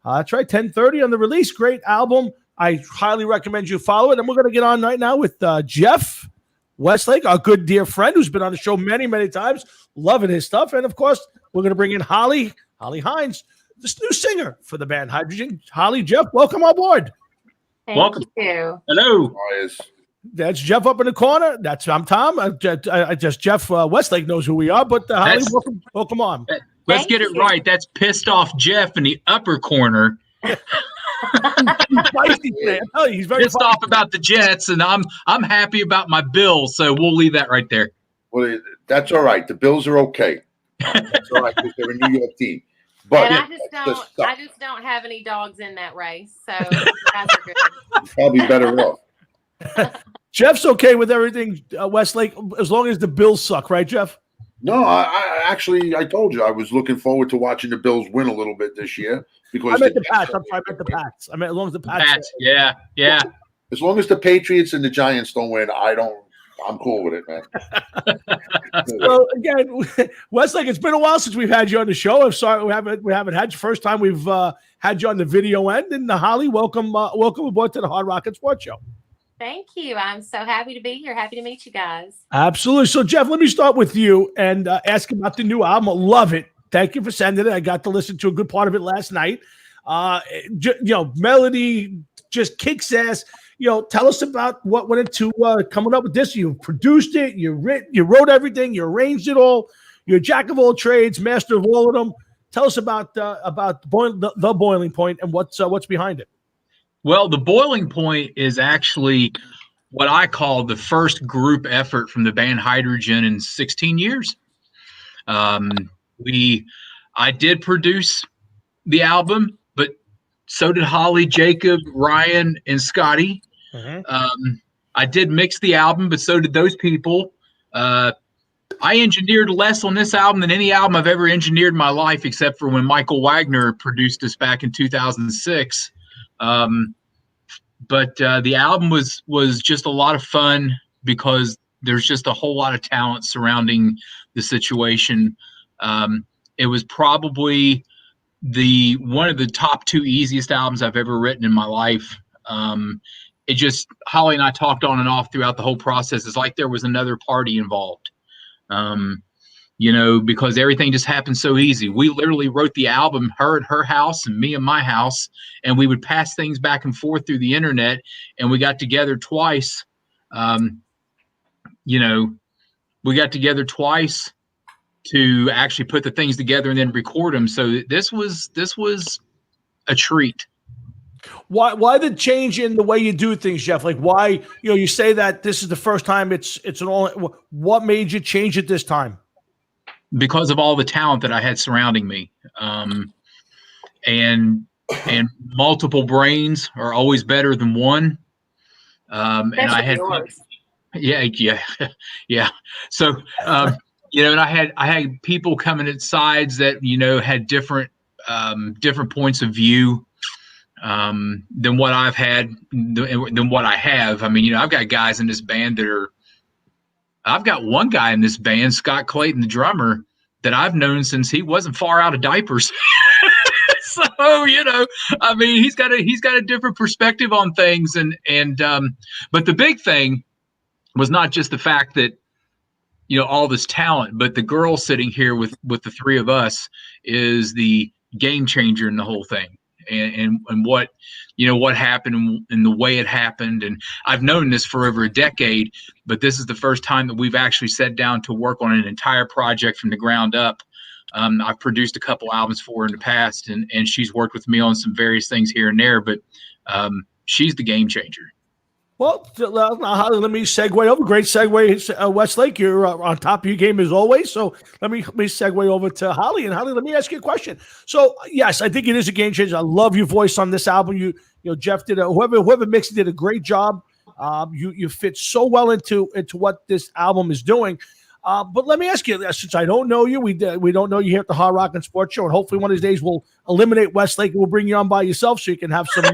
That's right, 10:30 on the release. Great album. I highly recommend you follow it. And we're going to get on right now with Jeff Westlake, our good dear friend who's been on the show many, many times, loving his stuff. And, of course, we're going to bring in Holly Hines, this new singer for the band Hydrogyn. Holly, Jeff, welcome aboard. Welcome. You. Hello. That's Jeff up in the corner. I'm Tom. I just Jeff Westlake knows who we are, but Holly, welcome on. Let's get it right. That's pissed off Jeff in the upper corner. He's very pissed off about the Jets, and I'm happy about my Bills. So we'll leave that right there. Well, that's all right. The Bills are okay. That's all right because they're a New York team. But and I just don't have any dogs in that race, so you guys are good. Probably better off. Jeff's okay with everything, Westlake, as long as the Bills suck, right, Jeff? No, I told you I was looking forward to watching the Bills win a little bit this year because I meant the Pats. I meant the Pats. I meant as long as the Pats. Yeah. As long as the Patriots and the Giants don't win, I'm cool with it, man. So again, Westlake, it's been a while since we've had you on the show. I'm sorry we haven't had you. First time we've had you on the video end. And Holly, welcome aboard to the Hard Rock Sports Show. Thank you. I'm so happy to be here. Happy to meet you guys. Absolutely. So Jeff, let me start with you and ask about the new album. I love it. Thank you for sending it. I got to listen to a good part of it last night. Melody just kicks ass. Tell us about what went into coming up with this. You produced it, you wrote everything, you arranged it all. You're a jack of all trades, master of all of them. Tell us about the boiling point and what's behind it. Well, the boiling point is actually what I call the first group effort from the band Hydrogyn in 16 years. I did produce the album, but so did Holly, Jacob, Ryan, and Scotty. Mm-hmm. I did mix the album, but so did those people. I engineered less on this album than any album I've ever engineered in my life, except for when Michael Wagner produced us back in 2006. But the album was just a lot of fun because there's just a whole lot of talent surrounding the situation. It was probably one of the top two easiest albums I've ever written in my life. Holly and I talked on and off throughout the whole process. It's like there was another party involved, because everything just happened so easy. We literally wrote the album, her at her house and me in my house, and we would pass things back and forth through the internet, and we got together twice. We got together twice to actually put the things together and then record them. So this was a treat. Why the change in the way you do things, Jeff? Like why, you say that this is the first time it's an all. What made you change it this time? Because of all the talent that I had surrounding me, and multiple brains are always better than one. And I had, yeah. So, and I had people coming at sides that had different points of view than what I've had, than what I have. I mean, I've got guys in this band I've got one guy in this band, Scott Clayton, the drummer, that I've known since he wasn't far out of diapers. So, I mean, he's got a different perspective on things. But the big thing was not just the fact that, all this talent, but the girl sitting here with the three of us is the game changer in the whole thing. And what what happened and the way it happened. And I've known this for over a decade, but this is the first time that we've actually sat down to work on an entire project from the ground up. I've produced a couple albums for her in the past, and she's worked with me on some various things here and there, but she's the game changer. Well, Holly, let me segue over. Great segue, Westlake. You're on top of your game as always. So let me segue over to Holly. And Holly, let me ask you a question. So yes, I think it is a game changer. I love your voice on this album. Jeff did whoever mixed it did a great job. You fit so well into what this album is doing. But let me ask you, since I don't know you, we don't know you here at the Hard Rock and Sports Show, and hopefully one of these days we'll eliminate Westlake and we'll bring you on by yourself so you can have some.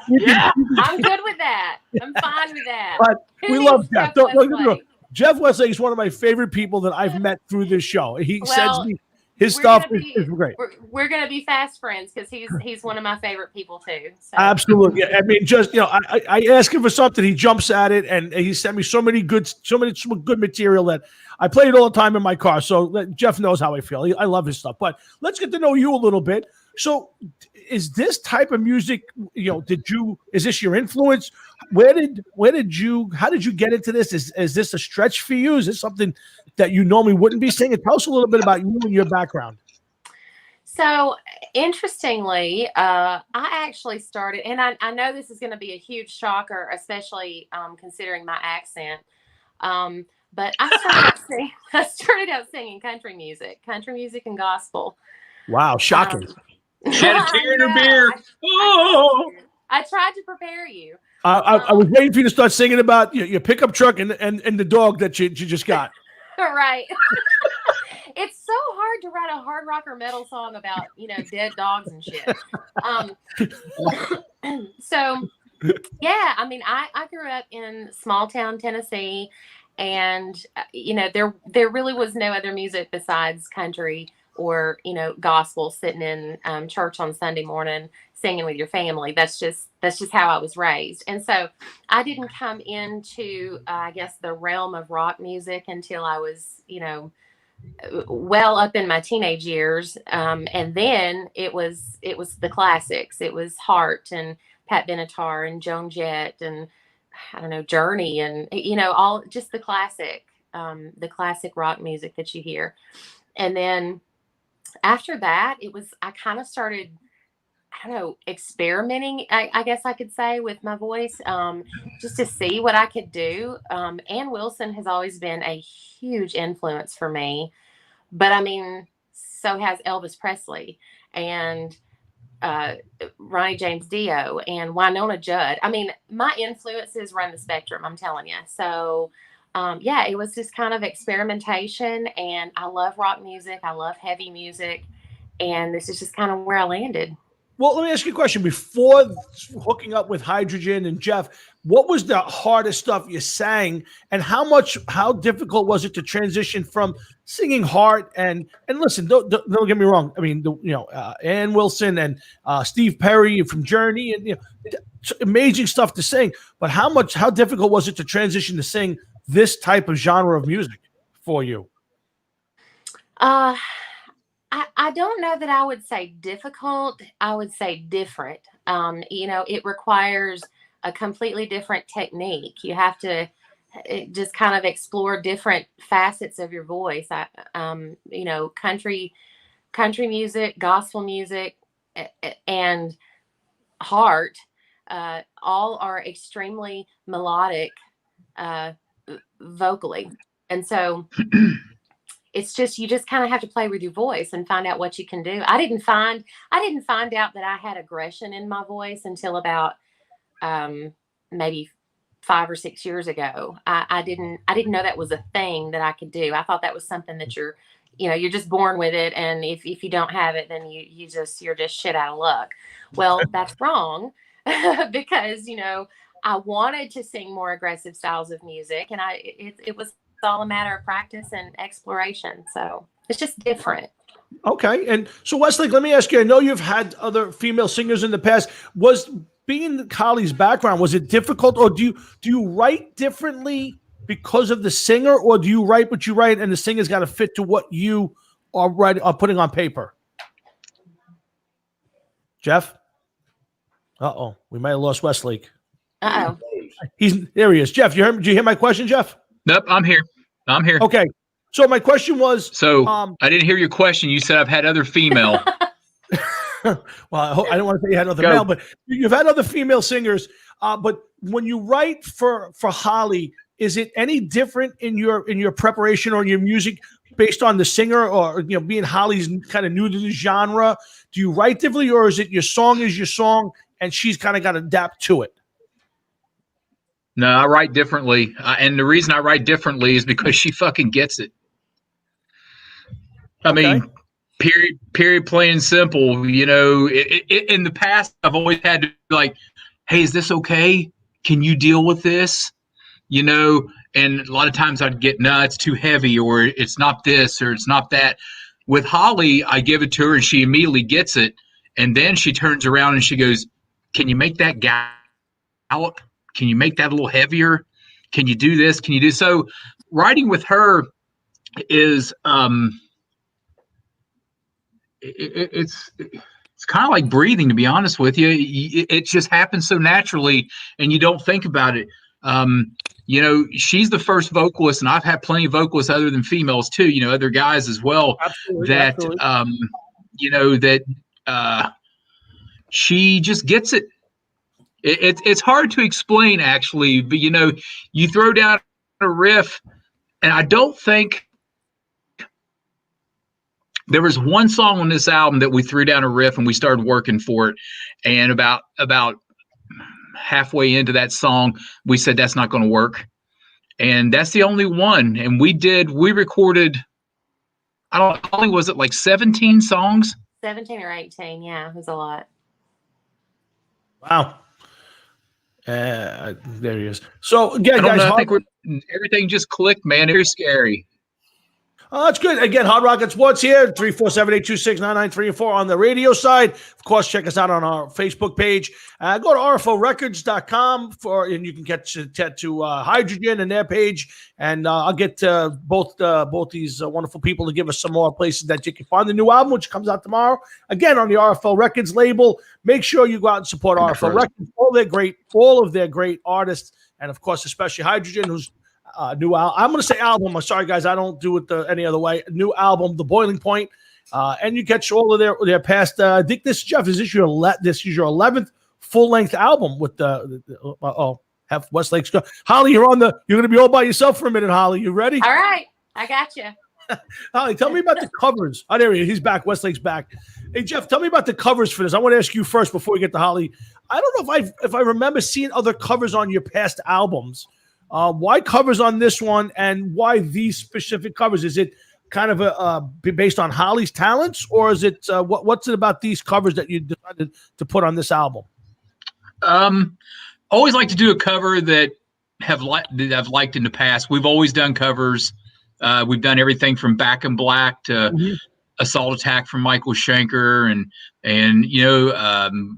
Yeah, I'm good with that. I'm fine with that. But we love Jeff. Don't get me wrong. Jeff Westlake is one of my favorite people that I've met through this show. He sends me his stuff is great. We're going to be fast friends because he's one of my favorite people too. So. Absolutely. Yeah. I mean, just I ask him for something, he jumps at it, and he sent me so much good material that I play it all the time in my car. So Jeff knows how I feel. I love his stuff. But let's get to know you a little bit. So, is this type of music? Is this your influence? How did you get into this? Is this a stretch for you? Is this something that you normally wouldn't be singing? Tell us a little bit about you and your background. So, interestingly, I actually started, and I know this is going to be a huge shocker, especially considering my accent. But I started out singing country music and gospel. Wow, shocking. She had a tear in her beer. I tried to prepare you. I was waiting for you to start singing about your pickup truck and the dog that you just got. Right. It's so hard to write a hard rock or metal song about, dead dogs and shit. So, yeah, I mean, I grew up in small town Tennessee, and, there really was no other music besides country or, gospel, sitting in church on Sunday morning, singing with your family. That's just how I was raised. And so I didn't come into, I guess, the realm of rock music until I was, well up in my teenage years. And then it was the classics. It was Heart and Pat Benatar and Joan Jett and I don't know, Journey and, all just the classic rock music that you hear. And then after that, I kind of started, I don't know, experimenting, I guess I could say, with my voice, just to see what I could do. Ann Wilson has always been a huge influence for me, but I mean, so has Elvis Presley and Ronnie James Dio and Winona Judd. I mean, my influences run the spectrum, I'm telling you. So, yeah, it was just kind of experimentation, and I love rock music. I love heavy music, and this is just kind of where I landed. Well, let me ask you a question. Before hooking up with Hydrogyn and Jeff, what was the hardest stuff you sang, and how difficult was it to transition from singing Heart and listen, don't get me wrong. I mean, Ann Wilson and Steve Perry from Journey, and amazing stuff to sing. But how difficult was it to transition to sing this type of genre of music for you? I don't know that I would say difficult. I would say different. It requires a completely different technique. You have to just kind of explore different facets of your voice. Country music, gospel music, and Heart, all are extremely melodic vocally. And so it's just, you just kind of have to play with your voice and find out what you can do. I didn't find out that I had aggression in my voice until about maybe 5 or 6 years ago. I didn't know that was a thing that I could do. I thought that was something that you're just born with it, and if you don't have it, then you're just shit out of luck. Well, that's wrong, because I wanted to sing more aggressive styles of music, and it was all a matter of practice and exploration. So it's just different. Okay. And so Westlake, let me ask you, I know you've had other female singers in the past. Was being Holly's background, was it difficult, or do you write differently because of the singer, or do you write what you write and the singer's got to fit to what you are putting on paper? Jeff? Uh-oh. We might have lost Westlake. Uh-oh. There he is. Jeff, did you hear my question, Jeff? Nope, I'm here. Okay. So my question was... So I didn't hear your question. You said I've had other female. Well, I didn't want to say you had other male, but you've had other female singers. But when you write for Holly, is it any different in your preparation or your music based on the singer, or being Holly's kind of new to the genre? Do you write differently, or is it your song is your song and she's kind of got to adapt to it? No, I write differently, and the reason I write differently is because she fucking gets it. I mean, period, plain and simple. In the past, I've always had to be like, hey, is this okay? Can you deal with this? And a lot of times I'd get, no, it's too heavy, or it's not this, or it's not that. With Holly, I give it to her and she immediately gets it. And then she turns around and she goes, can you make that gallop? Can you make that a little heavier? Can you do this? Can you do so? Writing with her is it's kind of like breathing, to be honest with you. It just happens so naturally and you don't think about it. She's the first vocalist, and I've had plenty of vocalists other than females too, other guys as well. Absolutely. She just gets it. It's hard to explain, actually, but you throw down a riff, and I don't think there was one song on this album that we threw down a riff and we started working for it, and about halfway into that song, we said that's not going to work, and that's the only one. And we recorded, I think was it like 17 songs? 17 or 18, yeah, it was a lot. Wow. There he is. So again, guys, I think everything just clicked, man. It was scary. Oh, that's good. Again, Hard Rocket Sports here, 347-826-9934 on the radio side. Of course, check us out on our Facebook page. Go to rforecords.com and you can get to Hydrogyn and their page. And I'll get both these wonderful people to give us some more places that you can find the new album, which comes out tomorrow. Again, on the RFL Records label. Make sure you go out and support RFL Records. All of their great artists. And, of course, especially Hydrogyn, who's new album. I'm going to say album. I'm sorry, guys. I don't do it any other way. New album, The Boiling Point. And you catch all of their past. I think this, Jeff, is this your 11th full-length album with have Westlake's go. Holly, you're going to be all by yourself for a minute, Holly. You ready? All right. I got you. Holly, tell me about the covers. Oh, there he is. He's back. Westlake's back. Hey, Jeff, tell me about the covers for this. I want to ask you first before we get to Holly. I don't know if I remember seeing other covers on your past albums. Why covers on this one, and why these specific covers? Is it kind of based on Holly's talents, or is it what's it about these covers that you decided to put on this album? Always like to do a cover that I've liked in the past. We've always done covers. We've done everything from Back in Black to Assault Attack from Michael Schenker, and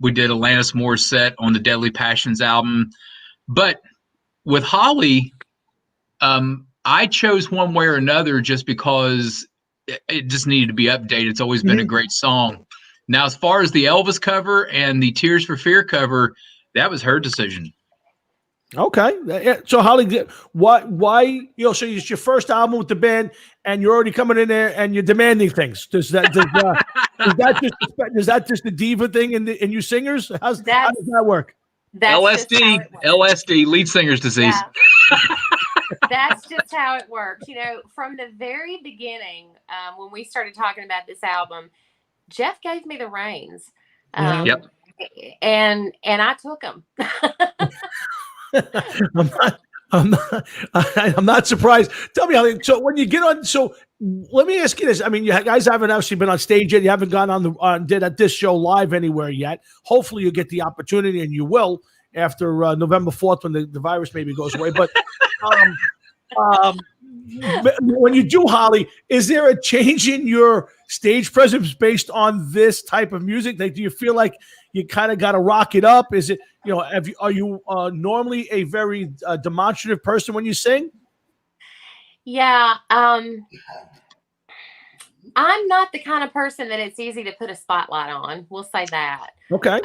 we did Alanis Morissette on the Deadly Passions album, but with Holly, I chose one way or another just because it just needed to be updated. It's always been a great song. Now, as far as the Elvis cover and the Tears for Fear cover, that was her decision. Okay. So Holly, why, so it's your first album with the band and you're already coming in there and you're demanding things. Is that just the diva thing in you singers? How does that work? LSD, lead singer's disease. Yeah. That's just how it works. From the very beginning, when we started talking about this album, Jeff gave me the reins. Yep. And I took them. I'm not surprised. Tell me, Holly, so when you get on, so let me ask you this. I mean, you guys haven't actually been on stage yet. You haven't gone did this show live anywhere yet. Hopefully you'll get the opportunity, and you will after November 4th when the virus maybe goes away. But when you do, Holly, is there a change in your stage presence based on this type of music? Like, do you feel like you kind of got to rock it up? Is it, are you normally a very demonstrative person when you sing? Yeah. I'm not the kind of person that it's easy to put a spotlight on. We'll say that. Okay.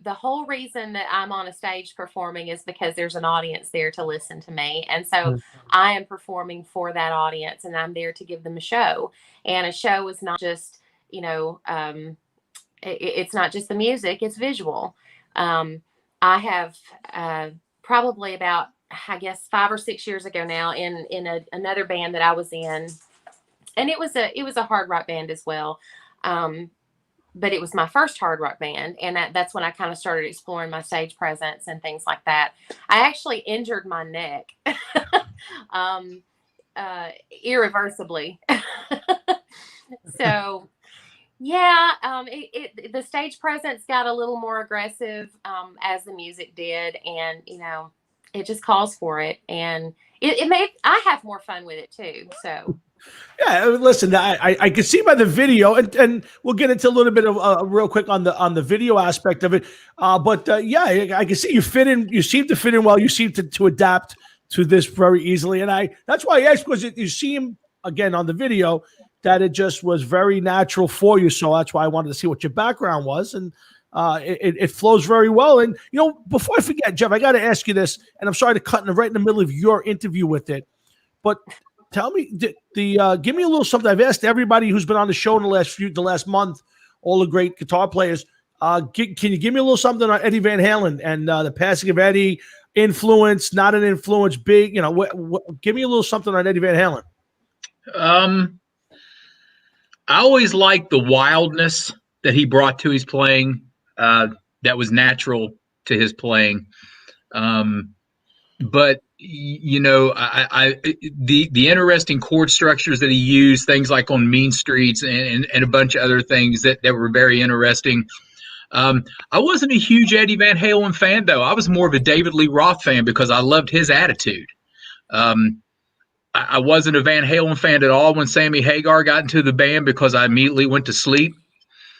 The whole reason that I'm on a stage performing is because there's an audience there to listen to me. And so I am performing for that audience, and I'm there to give them a show. And a show is not just, it's not just the music, it's visual. I have probably about, I guess, 5 or 6 years ago now in another band that I was in. And it was a hard rock band as well. But it was my first hard rock band. And that's when I kind of started exploring my stage presence and things like that. I actually injured my neck irreversibly. So, yeah, the stage presence got a little more aggressive as the music did. And, it just calls for it. And I have more fun with it too. So. Yeah, listen, I can see by the video, and we'll get into a little bit of real quick on the video aspect of it. Yeah, I can see you fit in. You seem to fit in well. You seem to adapt to this very easily, and that's why I asked, because you seem again on the video that it just was very natural for you. So that's why I wanted to see what your background was, and it flows very well. And before I forget, Jeff, I got to ask you this, and I'm sorry to cut right in the middle of your interview with it, but. Tell me, give me a little something. I've asked everybody who's been on the show in the last month, all the great guitar players. Can you give me a little something on Eddie Van Halen and the passing of Eddie? Influence, not an influence, big. Give me a little something on Eddie Van Halen. I always liked the wildness that he brought to his playing. That was natural to his playing. But the interesting chord structures that he used, things like on Mean Streets and a bunch of other things that were very interesting. I wasn't a huge Eddie Van Halen fan, though. I was more of a David Lee Roth fan because I loved his attitude. I wasn't a Van Halen fan at all when Sammy Hagar got into the band because I immediately went to sleep.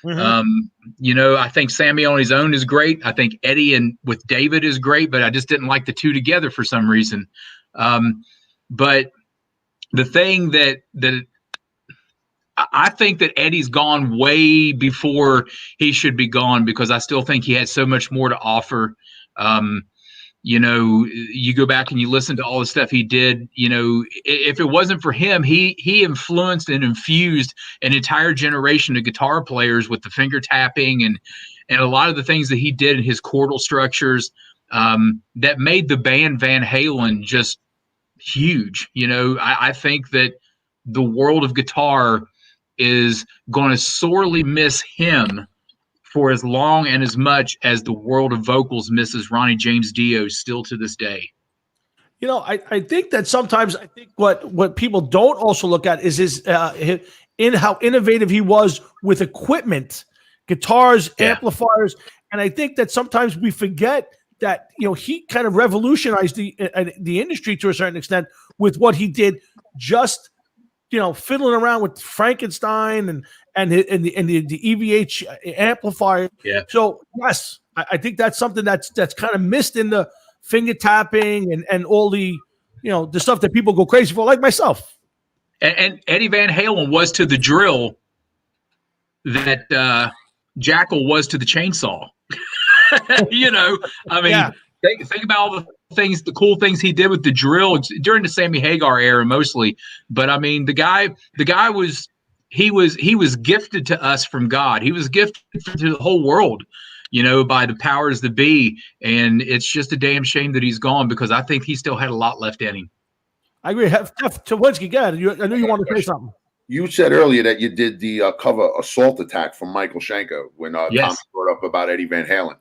I think Sammy on his own is great. I think Eddie and with David is great, but I just didn't like the two together for some reason. But the thing that I think that Eddie's gone way before he should be gone, because I still think he had so much more to offer. You go back and you listen to all the stuff he did, if it wasn't for him, he influenced and infused an entire generation of guitar players with the finger tapping and a lot of the things that he did in his chordal structures that made the band Van Halen just huge. I think that the world of guitar is going to sorely miss him for as long and as much as the world of vocals misses Ronnie James Dio still to this day. I think that sometimes what people don't also look at is his in how innovative he was with equipment, guitars, amplifiers, and I think that sometimes we forget that he kind of revolutionized the industry to a certain extent with what he did, just fiddling around with Frankenstein and the EVH amplifier. Yeah. So yes, I think that's something that's kind of missed in the finger tapping and all the the stuff that people go crazy for, like myself. And Eddie Van Halen was to the drill that Jackal was to the chainsaw. Think about all the things, the cool things he did with the drill during the Sammy Hagar era, mostly. But I mean, the guy was gifted to us from God. He was gifted to the whole world, by the powers that be. And it's just a damn shame that he's gone, because I think he still had a lot left in him. I agree. Tawinski, go ahead. I knew you wanted to say something. You said earlier that you did the cover Assault Attack from Michael Schenker when Yes. Tom brought up about Eddie Van Halen.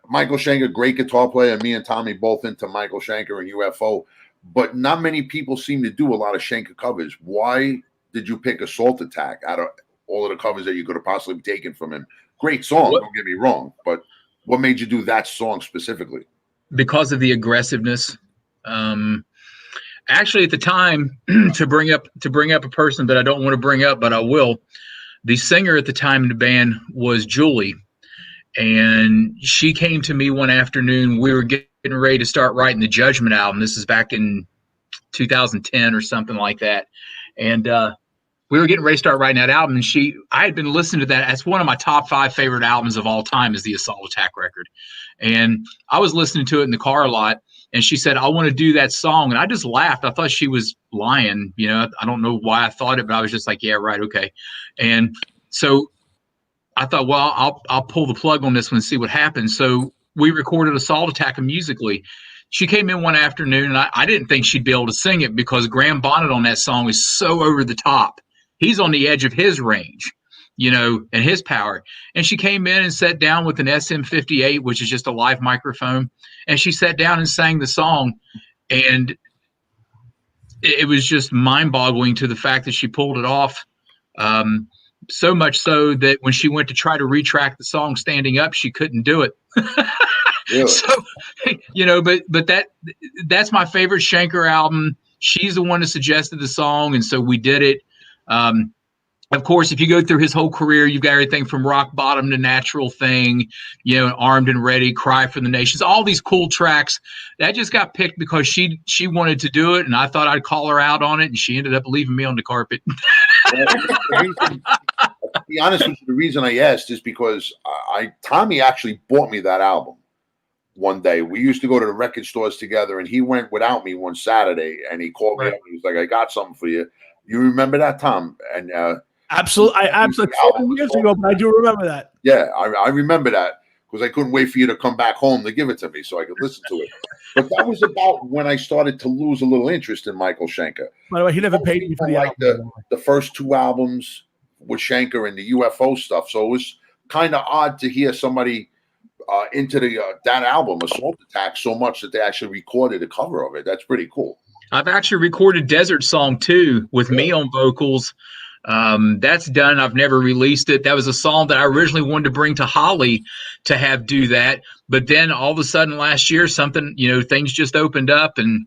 Michael Schenker, great guitar player. Me and Tommy both into Michael Schenker and UFO, but not many people seem to do a lot of Schenker covers. Why did you pick Assault Attack out of all of the covers that you could have possibly taken from him? Great song, don't get me wrong, but what made you do that song specifically? Because of the aggressiveness. Actually, at the time, to bring up a person that I don't want to bring up, but I will. The singer at the time in the band was Julie. And she came to me one afternoon. We were getting getting ready to start writing the Judgment album. This is back in 2010 or something like that. And we were getting ready to start writing that album, and I had been listening to that. That's one of my top 5 favorite albums of all time, is the Assault Attack record. And I was listening to it in the car a lot, and she said, I want to do that song. And I just laughed. I thought she was lying. You know, I don't know why I thought it, but I was just like, yeah, right. Okay. And so I thought, well, I'll pull the plug on this one and see what happens. So we recorded Assault Attack musically. She came in one afternoon, and I didn't think she'd be able to sing it because Graham Bonnet on that song is so over the top. He's on the edge of his range, you know, and his power. And she came in and sat down with an SM58, which is just a live microphone. And she sat down and sang the song. And it was just mind-boggling to the fact that she pulled it off. So much so that when she went to try to retract the song standing up, she couldn't do it. Really? So, you know, but that's my favorite Schenker album. She's the one that suggested the song, and so we did it. Of course, if you go through his whole career, you've got everything from Rock Bottom to Natural Thing, you know, Armed and Ready, Cry for the Nations, all these cool tracks. That just got picked because she wanted to do it, and I thought I'd call her out on it, and she ended up leaving me on the carpet. To be honest with you, the reason I asked is because Tommy actually bought me that album one day. We used to go to the record stores together, and he went without me one Saturday, and he called me up and he was like, I got something for you. You remember that, Tom? And absolutely. I absolutely 7 years ago, but I do remember that. Yeah, I remember that because I couldn't wait for you to come back home to give it to me so I could listen to it. But that was about when I started to lose a little interest in Michael Schenker. By the way, he never paid me for the album. The first 2 albums with Schenker and the UFO stuff. So it was kind of odd to hear somebody into that album, Assault Attack, so much that they actually recorded a cover of it. That's pretty cool. I've actually recorded Desert Song too with me on vocals. That's done. I've never released it. That was a song that I originally wanted to bring to Holly to have do that. But then all of a sudden last year, something, you know, things just opened up, and,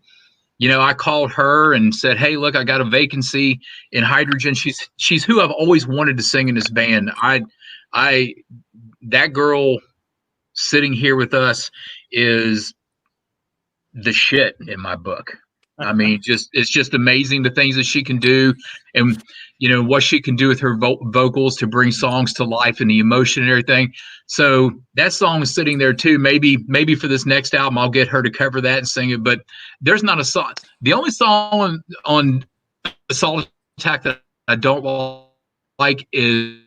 you know, I called her and said, hey, look, I got a vacancy in Hydrogyn. She's who I've always wanted to sing in this band. That girl sitting here with us is the shit in my book. I mean, it's just amazing the things that she can do, and, you know, what she can do with her vocals to bring songs to life and the emotion and everything. So that song is sitting there too. Maybe for this next album, I'll get her to cover that and sing it. But there's not a song. The only song on Assault Attack that I don't like is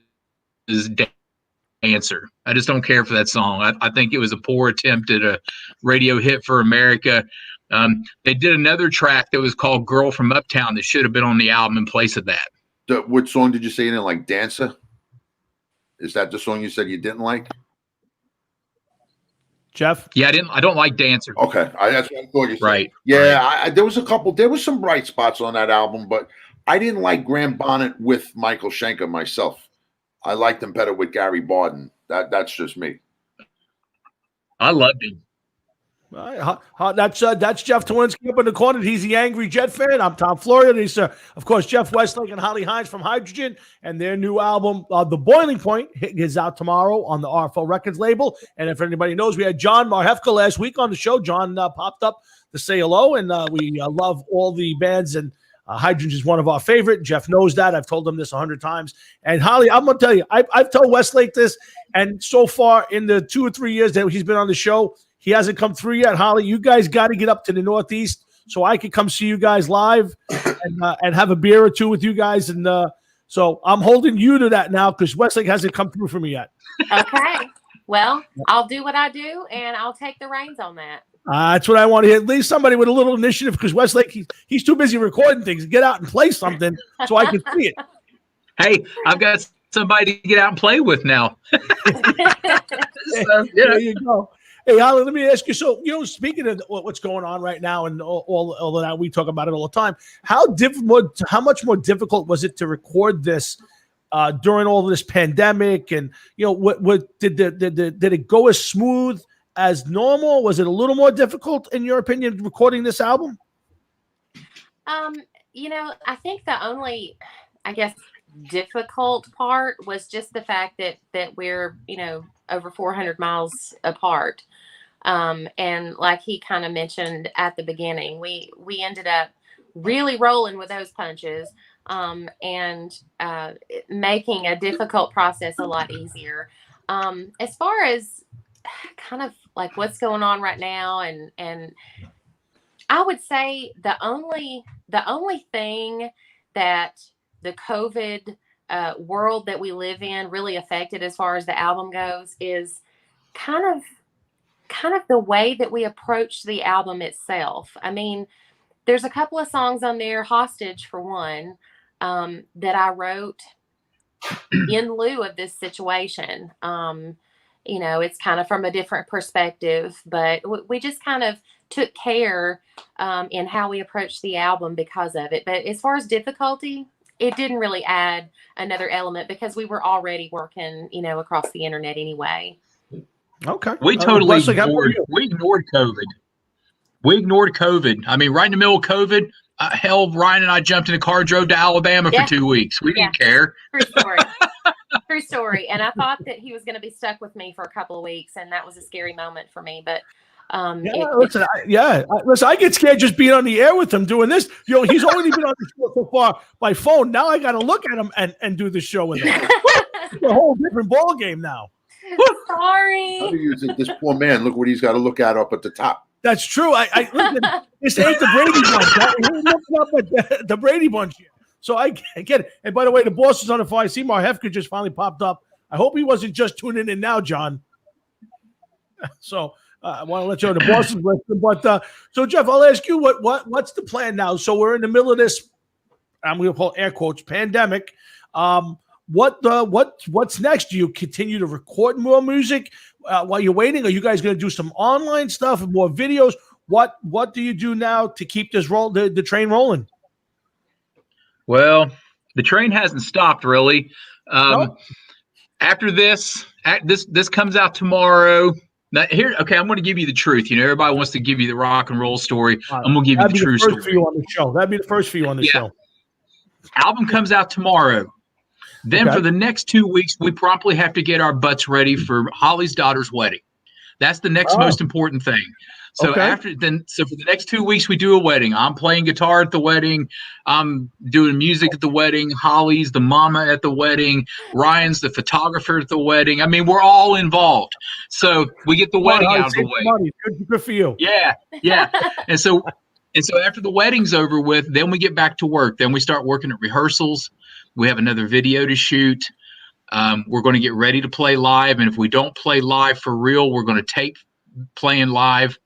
Dancer. I just don't care for that song. I think it was a poor attempt at a radio hit for America. They did another track that was called Girl from Uptown that should have been on the album in place of that. What song did you say you didn't like? Dancer? Is that the song you said you didn't like? Jeff? Yeah, I don't like Dancer. Okay. That's what I thought you said. Right. Yeah, right. There was some bright spots on that album, but I didn't like Graham Bonnet with Michael Schenker myself. I liked him better with Gary Barden. That's just me. I loved him. That's Jeff Tawinski up in the corner. He's the Angry Jet fan. I'm Tom Florian. He's, of course, Jeff Westlake and Holly Hines from Hydrogyn, and their new album, The Boiling Point, is out tomorrow on the RFO Records label. And if anybody knows, we had John Marhefka last week on the show. John popped up to say hello, and we love all the bands, and Hydrogyn is one of our favorite. Jeff knows that. I've told him this 100 times. And Holly, I'm going to tell you, I've told Westlake this, and so far in the 2 or 3 years that he's been on the show, he hasn't come through yet. Holly, you guys got to get up to the Northeast so I can come see you guys live and have a beer or two with you guys. And so I'm holding you to that now because Westlake hasn't come through for me yet. Okay. Well, I'll do what I do, and I'll take the reins on that. That's what I want to hear. At least somebody with a little initiative, because Westlake, he's too busy recording things. Get out and play something so I can see it. Hey, I've got somebody to get out and play with now. There you go. Hey, Holly, let me ask you. So, you know, speaking of what's going on right now and all of that, we talk about it all the time. How much more difficult was it to record this during all this pandemic? And, you know, what did it go as smooth as normal? Was it a little more difficult, in your opinion, recording this album? You know, I think the only, I guess, difficult part was just the fact that we're, you know, over 400 miles apart. And like he kind of mentioned at the beginning, we ended up really rolling with those punches, and making a difficult process a lot easier. As far as kind of like what's going on right now, and I would say the only thing that the COVID world that we live in really affected as far as the album goes is kind of the way that we approach the album itself. I mean, there's a couple of songs on there, Hostage for one, that I wrote in lieu of this situation. It's kind of from a different perspective, but we just kind of took care in how we approached the album because of it. But as far as difficulty, it didn't really add another element because we were already working, across the internet anyway. Okay. We totally ignored COVID. We ignored COVID. I mean, right in the middle of COVID, hell, Ryan and I jumped in a car, drove to Alabama for 2 weeks. We didn't care. True story. True story. And I thought that he was going to be stuck with me for a couple of weeks, and that was a scary moment for me. But listen, I get scared just being on the air with him doing this. He's only been on the show so far by phone. Now I got to look at him and do the show with him. It's a whole different ball game now. Sorry. How do you think this poor man? Look what he's got to look at up at the top. That's true. I listen, this ain't the Brady Bunch. He's looking up at the Brady Bunch here. So I get it. And by the way, the boss is on the phone. I see Mark Hefker just finally popped up. I hope he wasn't just tuning in now, John. So I want to let you know the boss is listening. But so Jeff, I'll ask you what's the plan now? So we're in the middle of this, I'm going to call air quotes, pandemic. What's next? Do you continue to record more music while you're waiting? Are you guys going to do some online stuff and more videos? What do you do now to keep this the train rolling? Well, the train hasn't stopped really. Nope. After this comes out tomorrow. Now, I'm going to give you the truth. Everybody wants to give you the rock and roll story. I'm going to give you the true story. For you on the show. That'd be the first for you on the show. Album comes out tomorrow. Then for the next 2 weeks, we promptly have to get our butts ready for Holly's daughter's wedding. That's the next most important thing. So for the next 2 weeks, we do a wedding. I'm playing guitar at the wedding. I'm doing music at the wedding. Holly's the mama at the wedding. Ryan's the photographer at the wedding. I mean, we're all involved. So we get the wedding out of the way. Money. Good for you. Yeah. And so after the wedding's over with, then we get back to work. Then we start working at rehearsals. We have another video to shoot. We're going to get ready to play live. And if we don't play live for real, we're going to tape playing live.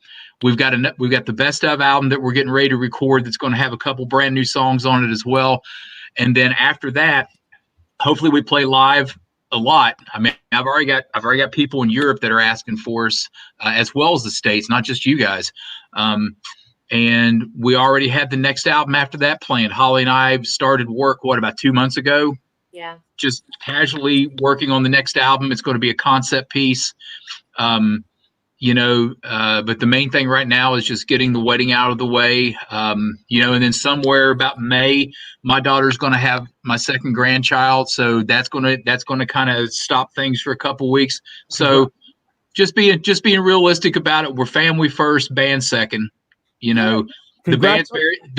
We've got the best of album that we're getting ready to record. That's going to have a couple brand new songs on it as well. And then after that, hopefully we play live a lot. I mean, I've already got people in Europe that are asking for us, as well as the States, not just you guys. And we already had the next album after that planned. Holly and I started work, about 2 months ago? Yeah. Just casually working on the next album. It's going to be a concept piece. But the main thing right now is just getting the wedding out of the way. And then somewhere about May, my daughter's going to have my second grandchild. So that's going to kind of stop things for a couple weeks. So just being realistic about it. We're family first, band second. The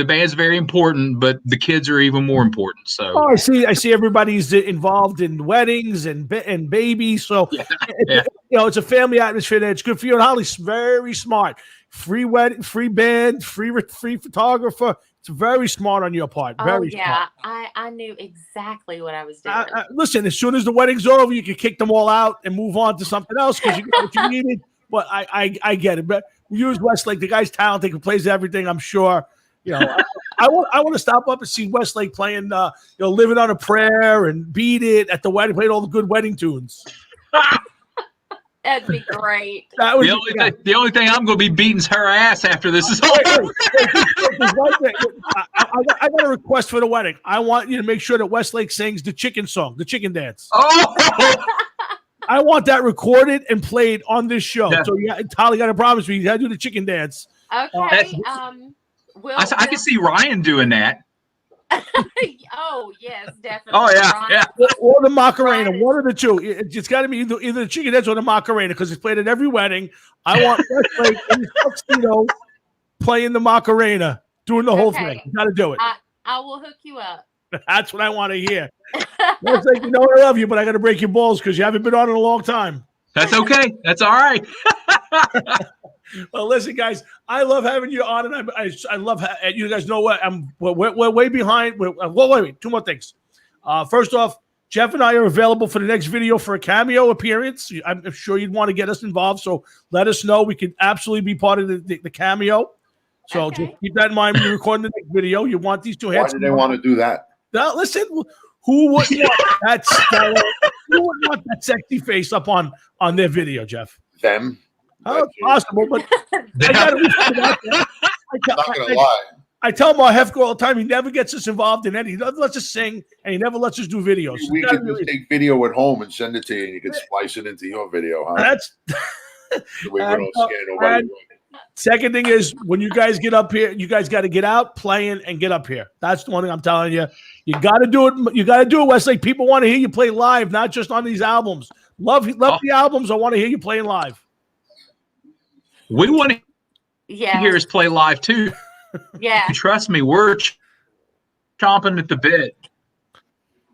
band's very important, but the kids are even more important. So I see everybody's involved in weddings and babies. So it's a family atmosphere there. It's good for you. And Holly's very smart. Free wedding, free band, free photographer. It's very smart on your part. Very smart. I knew exactly what I was doing. Listen, as soon as the wedding's over, you can kick them all out and move on to something else because you got what you needed. But I get it. But we use Westlake. The guy's talented. He plays everything. I'm sure. I want to stop up and see Westlake playing. Living on a Prayer and Beat It at the wedding. Played all the good wedding tunes. That'd be great. The only thing I'm going to be beating's her ass after this is over. I got a request for the wedding. I want you to make sure that Westlake sings the chicken song, the chicken dance. Oh. I want that recorded and played on this show. Yeah. So Holly got to promise me you got to do the chicken dance. Okay. I can see Ryan doing that. Oh yes, definitely. Oh, yeah, Brian. yeah. Or the Macarena, Brian is- one of the two. It's got to be either the chicken heads or the Macarena because it's played at every wedding. I want Westlake in his tuxedo playing the Macarena, doing the whole Okay. thing. You got to do it. I will hook you up. That's what I want to hear. Westlake, you know I love you, but I got to break your balls because you haven't been on in a long time. That's okay. That's all right. Well, listen, guys, I love having you on, and I love you guys know what we're way behind. Wait, two more things. First off, Jeff and I are available for the next video for a cameo appearance. I'm sure you'd want to get us involved, so let us know. We could absolutely be part of the cameo. So Okay. just keep that in mind when you're recording the next video. You want these two Why handsome. do they want to do that? Now, listen, who wouldn't want that stellar, who wouldn't want that sexy face up on their video, Jeff? Them. Oh, it's possible, but I gotta respect that. I'm not gonna lie. I tell Mar Hefko all the time, he never gets us involved in anything. He never lets us sing, and he never lets us do videos. So We gotta could be- just take video at home and send it to you, and you could splice it into your video. Huh? That's The way we don't scare nobody. and- second thing is when you guys get up here, you guys got to get out playing and get up here. That's the one thing I'm telling you. You got to do it. You got to do it, Westlake. People want to hear you play live, not just on these albums. Love the albums. I want to hear you playing live. We want to Yeah. hear us play live too. Yeah. Trust me, we're chomping at the bit.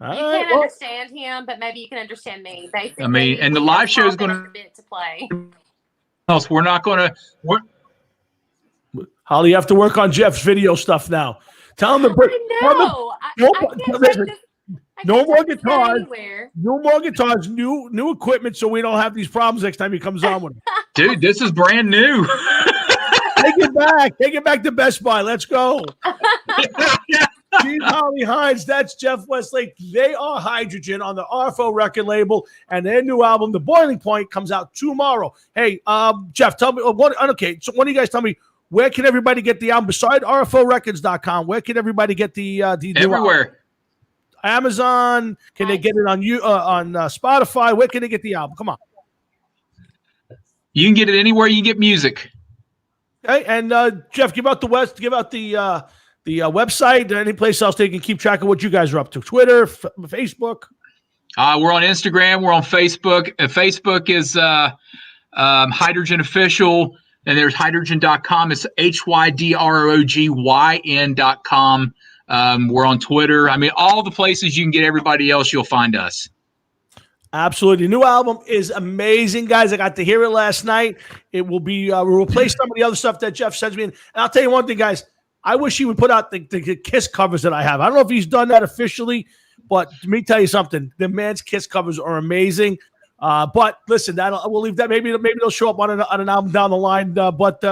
All You right, can't well, understand him, but maybe you can understand me. Basically, I mean, and the we live have show is chomping gonna- at the bit to play. Else, we're not going to. Holly, you have to work on Jeff's video stuff now. Tell him to bring. I tell him to- know. no, I can't listen, take this- I no can't more take this guy guitars. anywhere. No more guitars, new equipment, so we don't have these problems next time he comes on with them. Dude, this is brand new. Take it back to Best Buy. Let's go. She's Holly Hines. That's Jeff Westlake. They are Hydrogyn on the RFO record label, and their new album, The Boiling Point, comes out tomorrow. Hey, Jeff, tell me what. Okay, so one of you guys tell me where can everybody get the album beside RFORecords.com? Where can everybody get the new album? Everywhere. Amazon? Can they get it on Spotify? Where can they get the album? Come on. You can get it anywhere you get music. Hey, and Jeff, give out the website. Any place else they can keep track of what you guys are up to? Twitter, Facebook. We're on Instagram. We're on Facebook. Facebook is Hydrogyn Official. And there's hydrogyn.com. It's HYDROGYN.com. We're on Twitter. I mean, all the places you can get everybody else, you'll find us. Absolutely. The new album is amazing, guys. I got to hear it last night. It will be we'll replace some of the other stuff that Jeff sends me. And I'll tell you one thing, guys. I wish he would put out the Kiss covers that I have. I don't know if he's done that officially, but let me tell you something. The man's Kiss covers are amazing. But listen, we'll leave that. Maybe they'll show up on an album down the line. But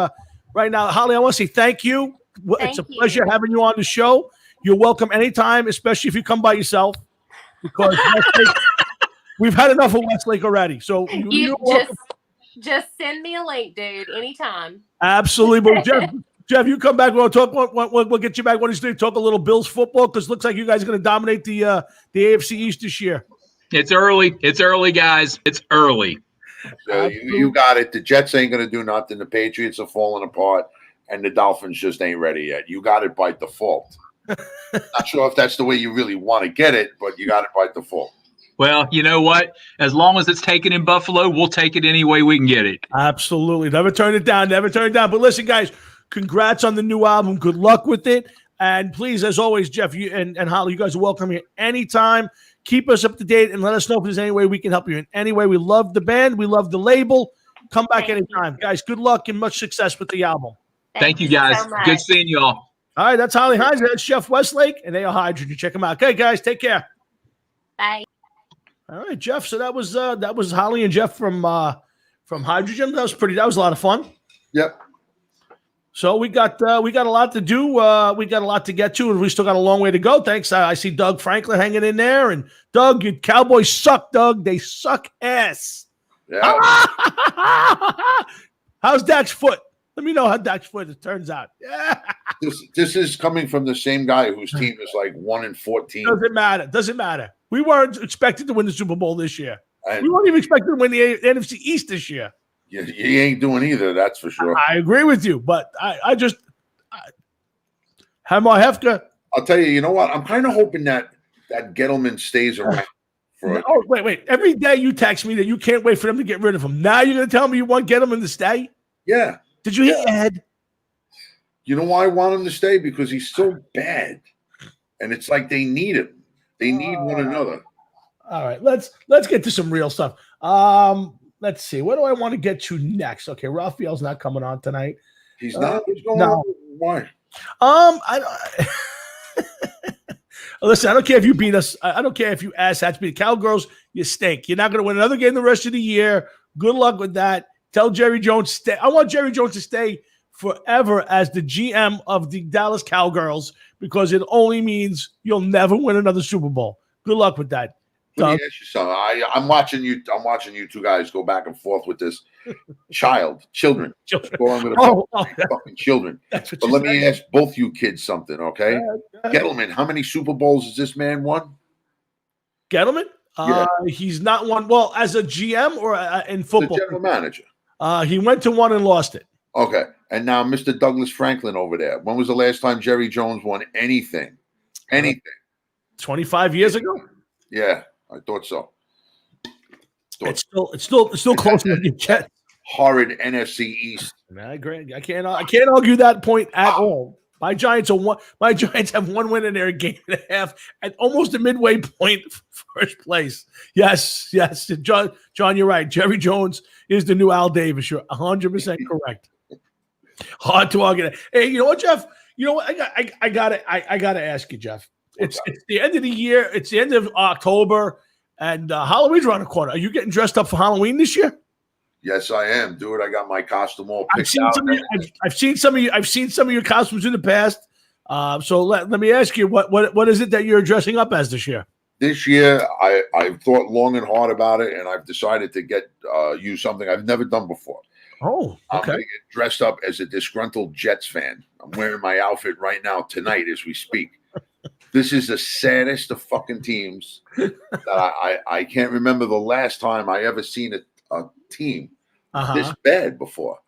right now, Holly, I want to say thank you. It's a pleasure having you on the show. You're welcome anytime, especially if you come by yourself, because we've had enough of Westlake already. So You just send me a link, dude. Anytime. absolutely. But Jeff, you come back. We'll talk. We'll get you back when he's doing talk a little Bills football because it looks like you guys are going to dominate the AFC East this year. It's early. It's early, guys. It's early. So you got it. The Jets ain't going to do nothing. The Patriots are falling apart, and the Dolphins just ain't ready yet. You got it by default. Not sure if that's the way you really want to get it, but you got it by default. Well, you know what? As long as it's taken in Buffalo, we'll take it any way we can get it. Absolutely. Never turn it down. Never turn it down. But listen, guys, congrats on the new album. Good luck with it. And please, as always, Jeff, you and Holly, you guys are welcome here anytime. Keep us up to date and let us know if there's any way we can help you in any way. We love the band. We love the label. Come back anytime. Guys, good luck and much success with the album. Thank you, guys. so much. Good seeing you all. All right, that's Holly Hines. That's Jeff Westlake, and they are Hydrogyn. Check them out. Okay, guys, take care. Bye. All right, Jeff. So that was Holly and Jeff from Hydrogyn. That was a lot of fun. Yep. So we got a lot to do. We got a lot to get to, and we still got a long way to go. Thanks. I see Doug Franklin hanging in there, and Doug, your Cowboys suck. Doug, they suck ass. Yeah. How's Dak's foot? Let me know how Dak's foot turns out. Yeah. This is coming from the same guy whose team is like 1-14. Doesn't matter. We weren't expected to win the Super Bowl this year. And We weren't even expected to win the NFC East this year. you ain't doing either, that's for sure. I agree with you, but I just Hamar Hefka. I'll tell you. You know what? I'm kind of hoping that Gettleman stays around. Oh, wait. Every day you text me that you can't wait for them to get rid of him. Now you're going to tell me you want Gettleman to stay? Yeah. Did you hit your head? You know why I want him to stay? Because he's so bad. And it's like they need him. They need one another. All right. Let's get to some real stuff. Let's see. What do I want to get to next? Okay, Raphael's not coming on tonight. He's not? What's going on? Why? Listen, I don't care if you beat us. I don't care if you asshats beat Cowgirls. You stink. You're not going to win another game the rest of the year. Good luck with that. Tell Jerry Jones stay. I want Jerry Jones to stay forever as the GM of the Dallas Cowgirls because it only means you'll never win another Super Bowl. Good luck with that. Let me ask you something. I'm watching you. I'm watching you two guys go back and forth with this children. Fucking children. But let me ask both you kids something, okay? Gettleman, how many Super Bowls has this man won? Gettleman? He's not won. Well, as a GM or in football? The general manager. He went to one and lost it. Okay. And now Mr. Douglas Franklin over there. When was the last time Jerry Jones won anything? Anything? 25 years ago? Yeah. I thought so. It's still close to the Jets. Horrid NFC East. Man, I agree. I can't argue that point at all. My Giants have one win in their game and a half at almost the midway point, first place. Yes, John, you're right. Jerry Jones is the new Al Davis. You're 100% correct. Hard to argue that. Hey, you know what, Jeff? You know what? I gotta ask you, Jeff. It's the end of the year. It's the end of October, and Halloween's around the corner. Are you getting dressed up for Halloween this year? Yes, I am, dude. I got my costume all picked out. I've seen some of your costumes in the past. So let me ask you, what is it that you're dressing up as this year? This year, I've thought long and hard about it, and I've decided to get use something I've never done before. Oh, okay. I'm going to get dressed up as a disgruntled Jets fan. I'm wearing my outfit right now tonight as we speak. This is the saddest of fucking teams that I can't remember the last time I ever seen a team this bad before.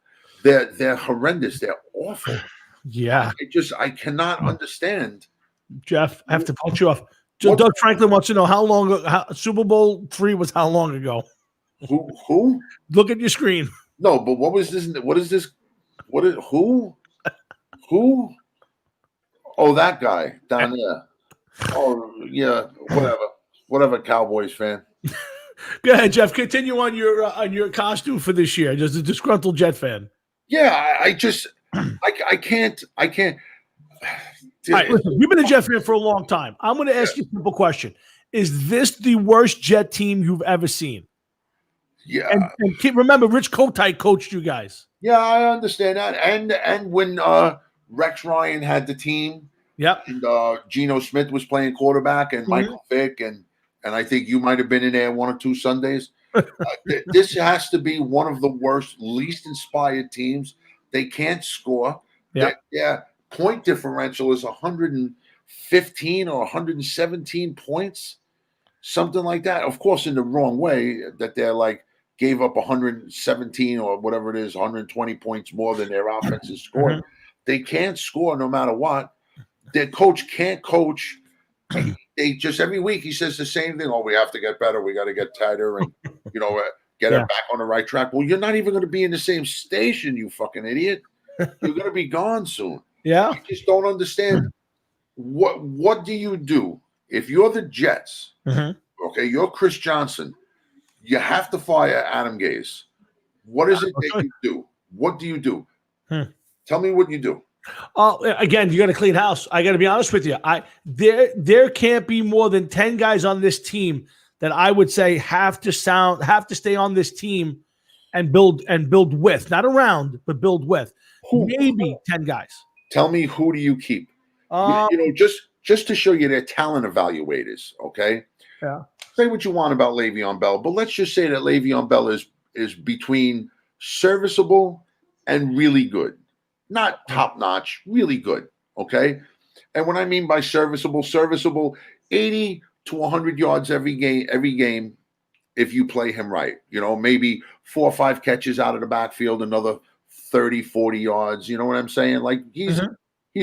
They're horrendous. They're awful. Yeah. I cannot understand. Jeff, I have to punch you off. Doug Franklin wants to know how Super Bowl III was how long ago? Who? Look at your screen. No, but what was this? What is this? Who? Oh, that guy down there. Oh, yeah, whatever, Cowboys fan. Go ahead, Jeff. Continue on your costume for this year. Just a disgruntled Jet fan. Yeah, I can't. All right, listen, you've been a Jet fan for a long time. I'm going to ask you a simple question: is this the worst Jet team you've ever seen? Yeah, and remember, Rich Kotite coached you guys. Yeah, I understand that. And when Rex Ryan had the team. Yep. And Geno Smith was playing quarterback, and Michael Vick, and I think you might have been in there one or two Sundays. This has to be one of the worst, least inspired teams. They can't score. Yeah. Point differential is 115 or 117 points, something like that. Of course, in the wrong way, that they're like gave up 117 or whatever it is, 120 points more than their offense has scored. They can't score no matter what. Their coach can't coach. They just every week he says the same thing. Oh, we have to get better. We got to get tighter and get it back on the right track. Well, you're not even going to be in the same station, you fucking idiot. You're going to be gone soon. Yeah. I just don't understand. What do you do if you're the Jets? Okay, you're Chris Johnson. You have to fire Adam Gase. What is it that you do? What do you do? Tell me what you do. Again, you got to clean house. I got to be honest with you. There can't be more than 10 guys on this team that I would say have to stay on this team and build with, not around, but build with. Maybe 10 guys. Tell me, who do you keep? Just to show you their talent evaluators. Okay. Yeah. Say what you want about Le'Veon Bell, but let's just say that Le'Veon Bell is between serviceable and really good. Not top-notch, really good, okay? And what I mean by serviceable, 80 to 100 yards every game if you play him right. Maybe 4 or 5 catches out of the backfield, another 30, 40 yards. You know what I'm saying? Like, he's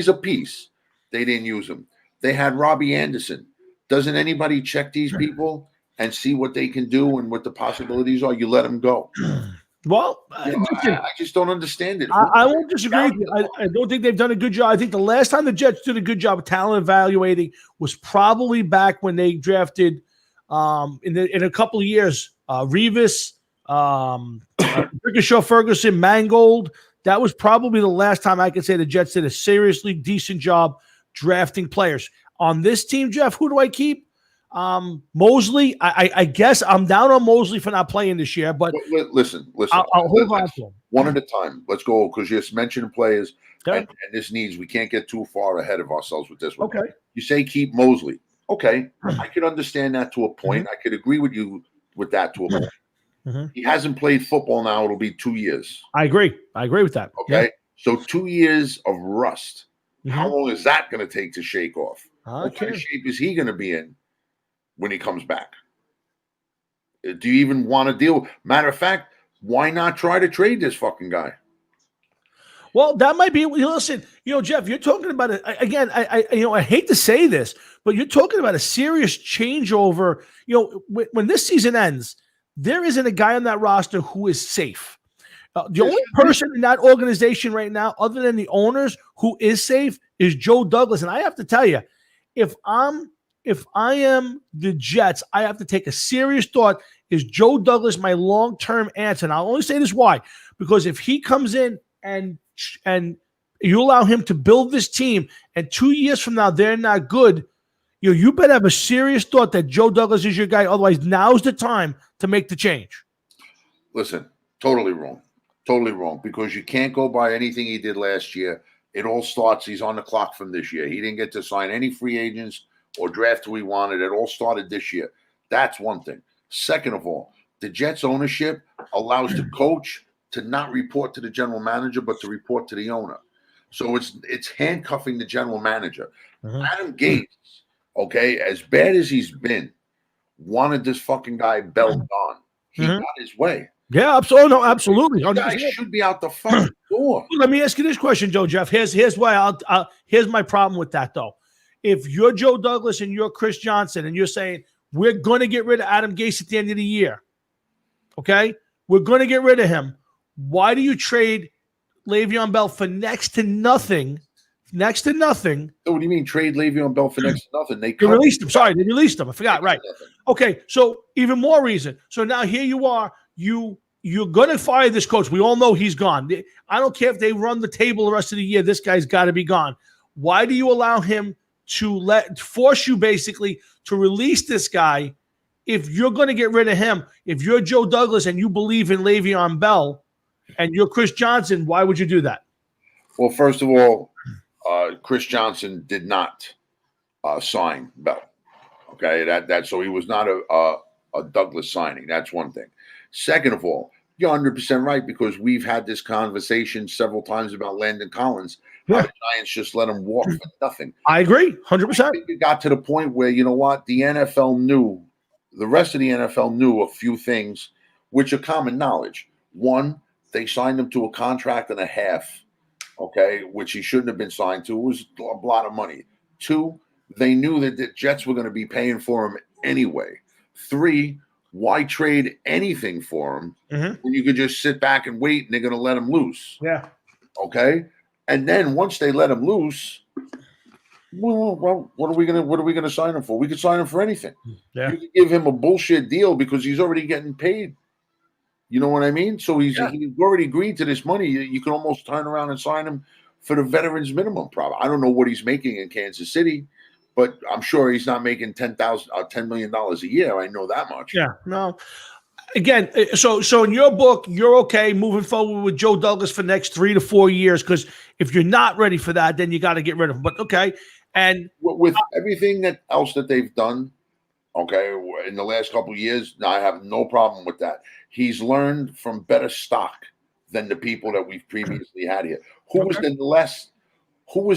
a piece. They didn't use him. They had Robbie Anderson. Doesn't anybody check these people and see what they can do and what the possibilities are? You let them go. Well, listen, I just don't understand it. I won't disagree with you. I don't think they've done a good job. I think the last time the Jets did a good job of talent evaluating was probably back when they drafted in a couple of years, Revis, Ricochet, Ferguson, Mangold. That was probably the last time I could say the Jets did a seriously decent job drafting players. On this team, Jeff, who do I keep? Mosley. I guess I'm down on Mosley for not playing this year, but listen. I'll hold on to him. One at a time. Let's go, because you just mentioned players, and this needs, we can't get too far ahead of ourselves with this one. Okay. You say keep Mosley. Okay. I could understand that to a point. I could agree with you with that to a point. He hasn't played football now. It'll be 2 years. I agree with that. Okay. Yeah. So 2 years of rust. How long is that going to take to shake off? What kind of shape is he going to be in when he comes back? Do you even want to deal? Matter of fact, why not try to trade this fucking guy? Well, that might be. Listen, Jeff, you're talking about it again. I hate to say this, but you're talking about a serious changeover. When this season ends, there isn't a guy on that roster who is safe. The only person in that organization right now, other than the owners, who is safe is Joe Douglas. And I have to tell you, if I am the Jets, I have to take a serious thought. Is Joe Douglas my long-term answer? And I'll only say this why. Because if he comes in and you allow him to build this team, and 2 years from now they're not good, you better have a serious thought that Joe Douglas is your guy. Otherwise, now's the time to make the change. Listen, totally wrong. Totally wrong, because you can't go by anything he did last year. It all starts, he's on the clock from this year. He didn't get to sign any free agents or draft who he wanted. It all started this year. That's one thing. Second of all, the Jets ownership allows the coach to not report to the general manager, but to report to the owner. So it's handcuffing the general manager. Adam Gates, okay, as bad as he's been, wanted this fucking guy Bell gone. He got his way. Yeah, absolutely. No, absolutely. You guys should be out the fucking door. Well, let me ask you this question, Joe Jeff. Here's why here's my problem with that, though. If you're Joe Douglas and you're Chris Johnson and you're saying we're going to get rid of Adam Gase at the end of the year, okay? We're going to get rid of him. Why do you trade Le'Veon Bell for next to nothing? Next to nothing. So what do you mean trade Le'Veon Bell for next to nothing? They released him. Sorry, they released him. I forgot. Right. Okay, so even more reason. So now here you are. You're going to fire this coach. We all know he's gone. I don't care if they run the table the rest of the year. This guy's got to be gone. Why do you allow him to force you basically to release this guy if you're going to get rid of him? If you're Joe Douglas and you believe in Le'Veon Bell and you're Chris Johnson, why would you do that? Well, first of all, Chris Johnson did not sign Bell. Okay, that so he was not a Douglas signing. That's one thing. Second of all, you're 100% right, because we've had this conversation several times about Landon Collins. How the Giants just let him walk for nothing. I agree, 100%. It got to the point where, you know what, the NFL knew, the rest of the NFL knew a few things which are common knowledge. One, they signed him to a contract and a half, okay, which he shouldn't have been signed to. It was a lot of money. Two, they knew that the Jets were going to be paying for him anyway. Three, why trade anything for him when you could just sit back and wait and they're going to let him loose? Yeah. Okay. And then once they let him loose, well, what are we gonna sign him for? We could sign him for anything. Yeah. You could give him a bullshit deal because he's already getting paid. You know what I mean? So he's already agreed to this money. You can almost turn around and sign him for the veterans minimum. Probably. I don't know what he's making in Kansas City, but I'm sure he's not making $10 million a year. I know that much. Yeah, no. Again, so in your book, you're okay moving forward with Joe Douglas for the next 3 to 4 years, because if you're not ready for that, then you got to get rid of him. But okay, and with everything else that they've done, okay, in the last couple of years, I have no problem with that. He's learned from better stock than the people that we've previously had here. Who was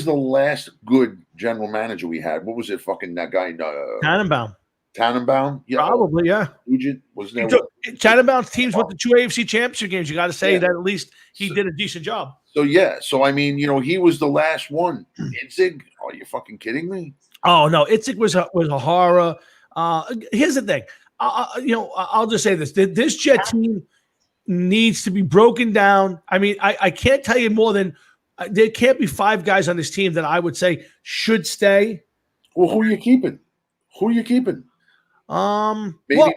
the last good general manager we had? What was it? Fucking that guy, Tannenbaum? Yeah. Probably, yeah. Was there? Tannenbaum's teams with the 2 AFC championship games. You got to say that at least he did a decent job. So, I mean, he was the last one. Itzig? Are you fucking kidding me? Oh no, Itzik was a horror. Here's the thing. I'll just say this: this Jet team needs to be broken down. I mean, I can't tell you more than there can't be 5 guys on this team that I would say should stay. Well, who are you keeping? Who are you keeping? Maybe you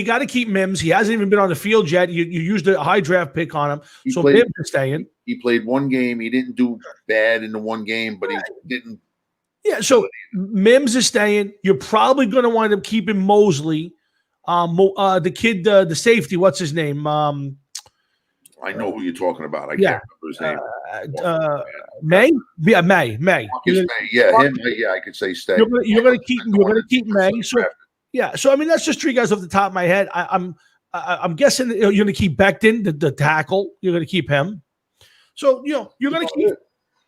got to keep Mims. He hasn't even been on the field yet. You used a high draft pick on him, so Mims is staying. He played one game. He didn't do bad in the one game, but he didn't. Yeah, so Mims is staying. You're probably going to wind up keeping Mosley. The kid, the safety, what's his name? I know who you're talking about. I can't remember his name. May? Yeah, May. Marcus May. Yeah, him. Yeah, I could say stay. You're going to keep May. So yeah. So I mean, that's just 3 guys off the top of my head. I'm guessing you're going to keep Becton, the tackle. You're going to keep him. So you're going to keep.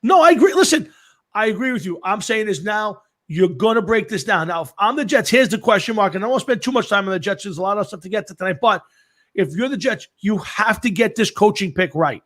No, I agree. Listen, I agree with you. I'm saying is now you're going to break this down. Now, if I'm the Jets, here's the question mark, and I won't spend too much time on the Jets. There's a lot of stuff to get to tonight, but if you're the Jets, you have to get this coaching pick right.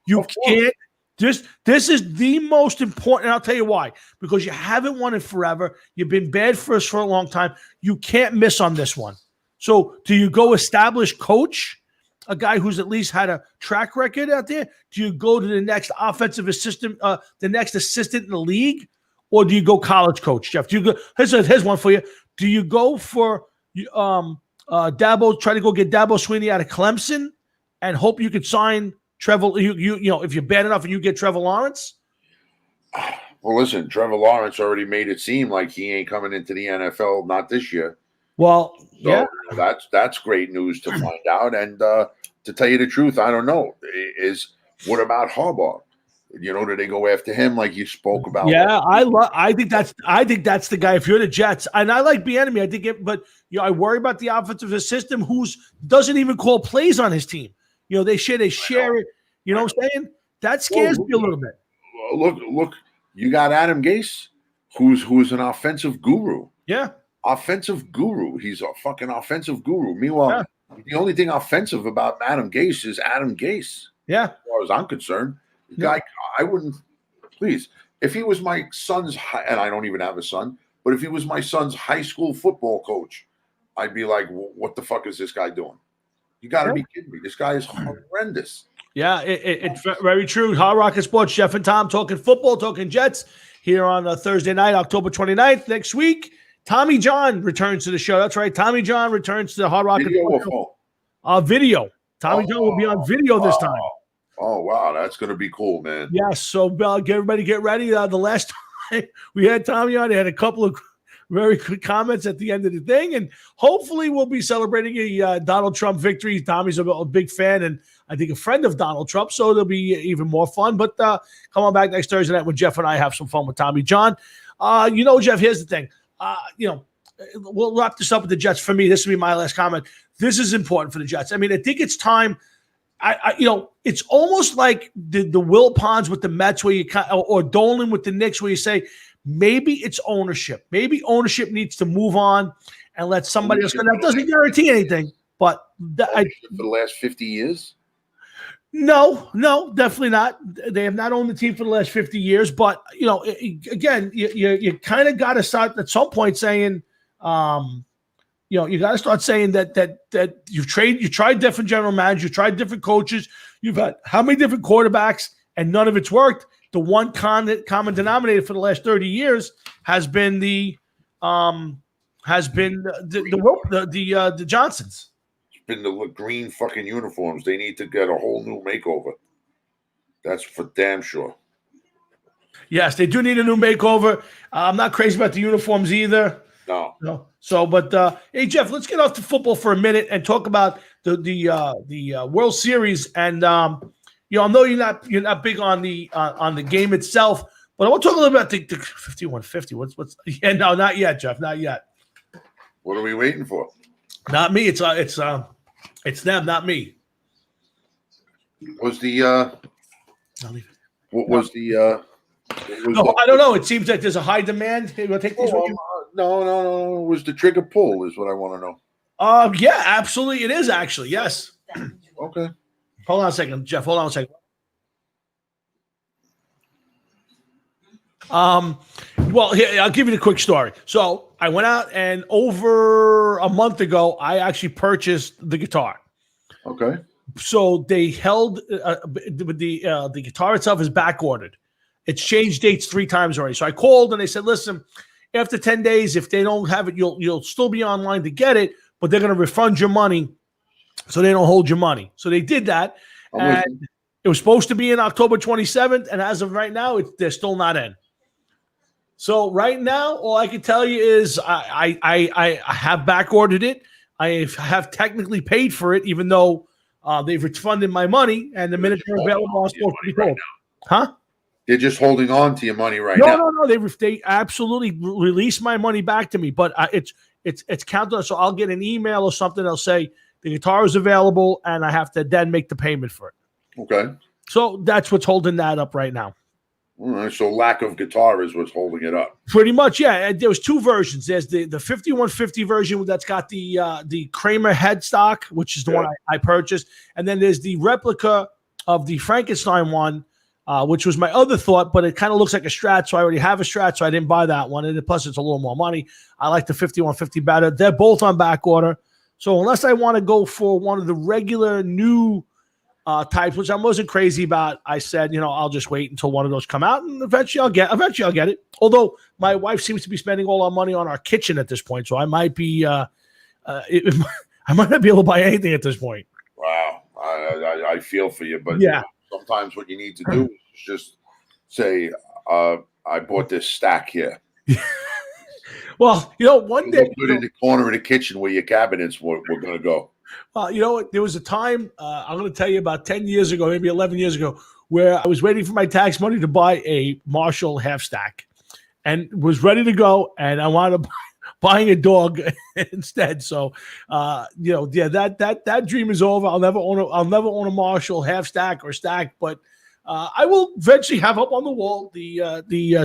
You can't. This is the most important, and I'll tell you why. Because you haven't won it forever. You've been bad for us for a long time. You can't miss on this one. So do you go establish coach, a guy who's at least had a track record out there? Do you go to the next offensive assistant, the next assistant in the league? Or do you go college coach, Jeff? Do you go? Here's one for you. Do you go for Dabo? Try to go get Dabo Sweeney out of Clemson and hope you could sign Trevor. If you're bad enough and you get Trevor Lawrence. Well, listen, Trevor Lawrence already made it seem like he ain't coming into the NFL, not this year. Well, so that's great news to find out. And to tell you the truth, I don't know. What about Harbaugh? Do they go after him like you spoke about? Yeah, I think that's the guy. If you're the Jets, and I like Bieniemy, I think I worry about the offensive system who doesn't even call plays on his team. They share it. You know what I'm saying? That scares me a little bit. Look, you got Adam Gase, who's an offensive guru. Yeah. Offensive guru. He's a fucking offensive guru. Meanwhile, the only thing offensive about Adam Gase is Adam Gase. Yeah. As far as I'm concerned. Guy, I wouldn't, please, if he was my son's, and I don't even have a son, but if he was my son's high school football coach, I'd be like, what the fuck is this guy doing? You got to be kidding me. This guy is horrendous. Yeah, it's very true. Hard Rocket Sports, Jeff and Tom talking football, talking Jets here on a Thursday night, October 29th. Next week, Tommy John returns to the show. That's right. Tommy John returns to the Hard Rocket Sports show. Video. Tommy John will be on video this time. Oh, wow. That's going to be cool, man. Yes. So, everybody get ready. The last time we had Tommy on, he had a couple of very good comments at the end of the thing. And hopefully we'll be celebrating a Donald Trump victory. Tommy's a big fan and I think a friend of Donald Trump. So it'll be even more fun. But come on back next Thursday night when Jeff and I have some fun with Tommy John. Jeff, here's the thing. We'll wrap this up with the Jets. For me, this will be my last comment. This is important for the Jets. I mean, I think it's time. It's almost like the Will Ponds with the Mets where you or Dolan with the Knicks where you say maybe it's ownership. Maybe ownership needs to move on and let somebody else go. That doesn't guarantee anything, but for the last 50 years? No, definitely not. They have not owned the team for the last 50 years, but again, you kind of got to start at some point saying, you got to start saying that you tried different general managers, you tried different coaches, you've had how many different quarterbacks, and none of it's worked. The one common denominator for the last 30 years has been the Johnsons. It's been the green fucking uniforms. They need to get a whole new makeover. That's for damn sure. Yes, they do need a new makeover. I'm not crazy about the uniforms either. No. So, but hey, Jeff, let's get off to football for a minute and talk about the World Series. And I know you're not big on the game itself, but I want to talk a little about the 5150. What's? Yeah, no, not yet, Jeff, not yet. What are we waiting for? Not me. It's them, not me. Was the what was the? I don't know. It seems like there's a high demand. Hey, we'll take these with you. No. It was the trigger pull is what I want to know. Yeah, absolutely. It is actually. Yes. Okay. Hold on a second, Jeff. Hold on a second. Well, here, I'll give you the quick story. So I went out and over a month ago, I actually purchased the guitar. Okay. So they held the guitar itself is back ordered. It's changed dates 3 times already. So I called and they said, listen, after 10 days, if they don't have it, you'll still be online to get it, but they're going to refund your money so they don't hold your money. So they did that. And it was supposed to be in October 27th. And as of right now, they're still not in. So right now, all I can tell you is I have back ordered it. I have technically paid for it, even though they've refunded my money. And the minute they're available, I'm supposed to be told. Huh? They're just holding on to your money now. No. They absolutely released my money back to me, but it's counted. So I'll get an email or something. They'll say the guitar is available, and I have to then make the payment for it. Okay. So that's what's holding that up right now. All right. So lack of guitar is what's holding it up. Pretty much, yeah. There was 2 versions. There's the 5150 version that's got the Kramer headstock, which is the one I purchased, and then there's the replica of the Frankenstein one. Which was my other thought, but it kind of looks like a Strat, so I already have a Strat, so I didn't buy that one. And plus, it's a little more money. I like the 5150 better. They're both on back order. So unless I want to go for one of the regular new types, which I wasn't crazy about, I said, I'll just wait until one of those come out, and eventually I'll get it. Although my wife seems to be spending all our money on our kitchen at this point, so I might be, I might not be able to buy anything at this point. Wow, I feel for you, but yeah. Sometimes what you need to do is just say, I bought this stack here. Well, one day put it in the corner of the kitchen where your cabinets were going to go. Well, there was a time, I'm going to tell you about 10 years ago, maybe 11 years ago, where I was waiting for my tax money to buy a Marshall half stack and was ready to go. And I wound up buying a dog instead. So, that dream is over. I'll never own a Marshall half stack or stack, but I will eventually have up on the wall the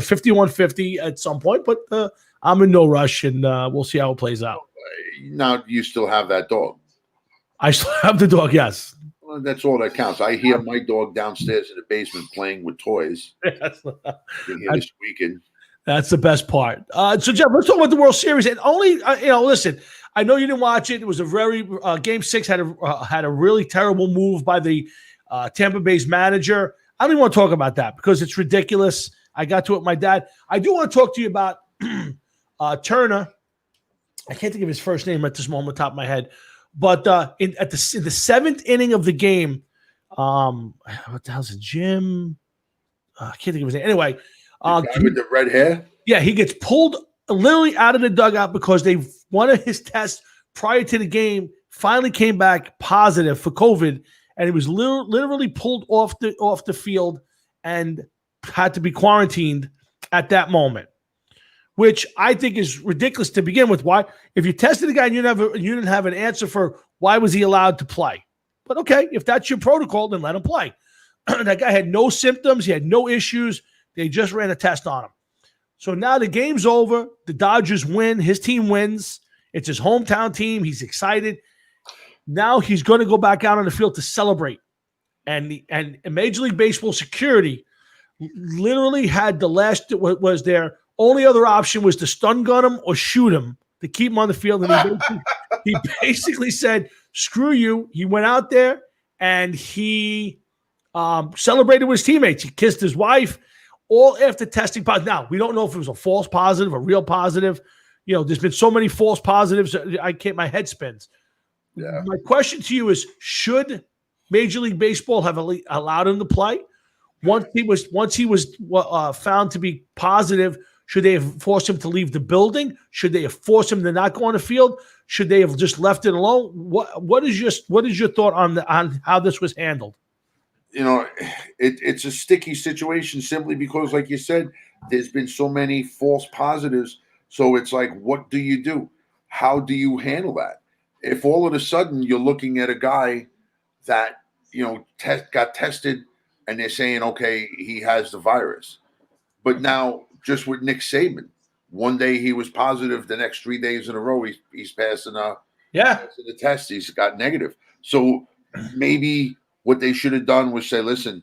5150 at some point. But I'm in no rush, and we'll see how it plays out. Now you still have that dog. I still have the dog. Yes. Well, that's all that counts. I hear my dog downstairs in the basement playing with toys. Yes. Been here this weekend. That's the best part. So, Jeff, let's talk about the World Series. And only, listen, I know you didn't watch it. It was a very Game 6 had a really terrible move by the Tampa Bay's manager. I don't even want to talk about that because it's ridiculous. I got to it with my dad. I do want to talk to you about Turner. I can't think of his first name at this moment, top of my head. But in the 7th inning of the game, what the hell's it, Jim? I can't think of his name. Anyway. With the red hair? Yeah, he gets pulled literally out of the dugout because one of his tests prior to the game finally came back positive for COVID, and he was literally pulled off the field and had to be quarantined at that moment, which I think is ridiculous to begin with. Why? If you tested the guy and you didn't have an answer for why was he allowed to play. But okay, if that's your protocol, then let him play. That guy had no symptoms. He had no issues. They just ran a test on him. So now the game's over. The Dodgers win. His team wins. It's his hometown team. He's excited. Now he's going to go back out on the field to celebrate. And Major League Baseball security literally had was their only other option was to stun gun him or shoot him to keep him on the field. And he basically said, screw you. He went out there and he celebrated with his teammates. He kissed his wife. All after testing positive. Now, we don't know if it was a false positive, a real positive. There's been so many false positives. My head spins. Yeah. My question to you is, should Major League Baseball have allowed him to play? Once he was found to be positive, should they have forced him to leave the building? Should they have forced him to not go on the field? Should they have just left it alone? What is your thought on how this was handled? It's a sticky situation simply because, like you said, there's been so many false positives. So it's like, what do you do? How do you handle that? If all of a sudden you're looking at a guy that, got tested and they're saying, okay, he has the virus. But now just with Nick Saban, one day he was positive, the next 3 days in a row, he's passing the test. He's got negative. So maybe what they should have done was say, listen,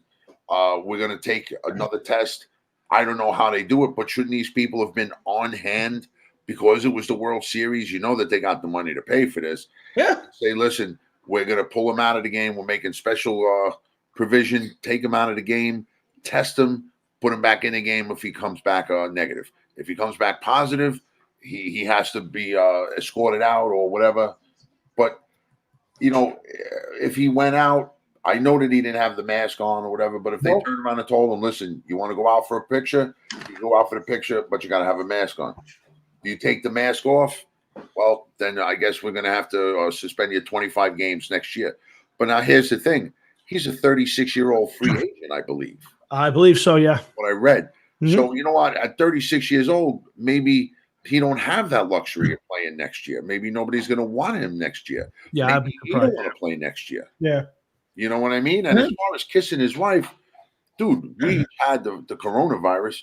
we're going to take another test. I don't know how they do it, but shouldn't these people have been on hand because it was the World Series? You know that they got the money to pay for this. Yeah. Say, listen, we're going to pull him out of the game. We're making special provision, take him out of the game, test him, put him back in the game if he comes back negative. If he comes back positive, he has to be escorted out or whatever. But, you know, if he went out, I know that he didn't have the mask on or whatever, but if they turned around and told him, listen, you want to go out for a picture, you go out for the picture, but you got to have a mask on. Do you take the mask off? Well, then I guess we're going to have to suspend you 25 games next year. But now here's the thing. He's a 36-year-old free agent, I believe. I believe so, yeah. What I read. So, you know what? At 36 years old, maybe he don't have that luxury of playing next year. Maybe nobody's going to want him next year. Yeah, maybe he don't want to play next year. Yeah. You know what I mean? And as far as kissing his wife, dude, we had the coronavirus.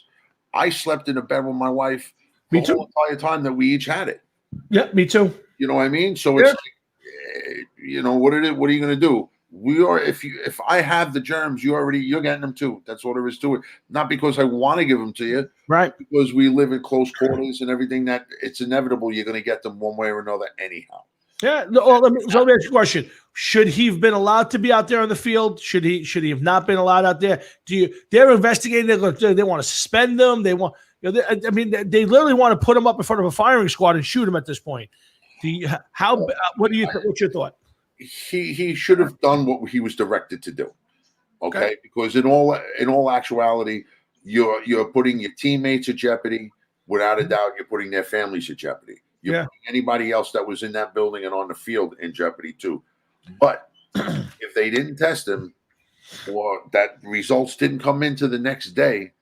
I slept in a bed with my wife the whole entire time that we each had it. Yeah, me too. You know what I mean? So it's like, you know, what are you going to do? We are if I have the germs, you're getting them too. That's all there is to it. Not because I want to give them to you, right? Because we live in close quarters and everything. That it's inevitable. You're going to get them one way or another anyhow. Yeah. Let me ask you a question. Should he have been allowed to be out there on the field? Should he have not been allowed out there? They're investigating. They want to suspend them. They want. You know, they literally want to put him up in front of a firing squad and shoot him at this point. What's your thought? He should have done what he was directed to do. Okay? Because in all actuality, you're putting your teammates at jeopardy. Without a doubt, you're putting their families at jeopardy. You're putting anybody else that was in that building and on the field in jeopardy too. But if they didn't test him, or that results didn't come into the next day,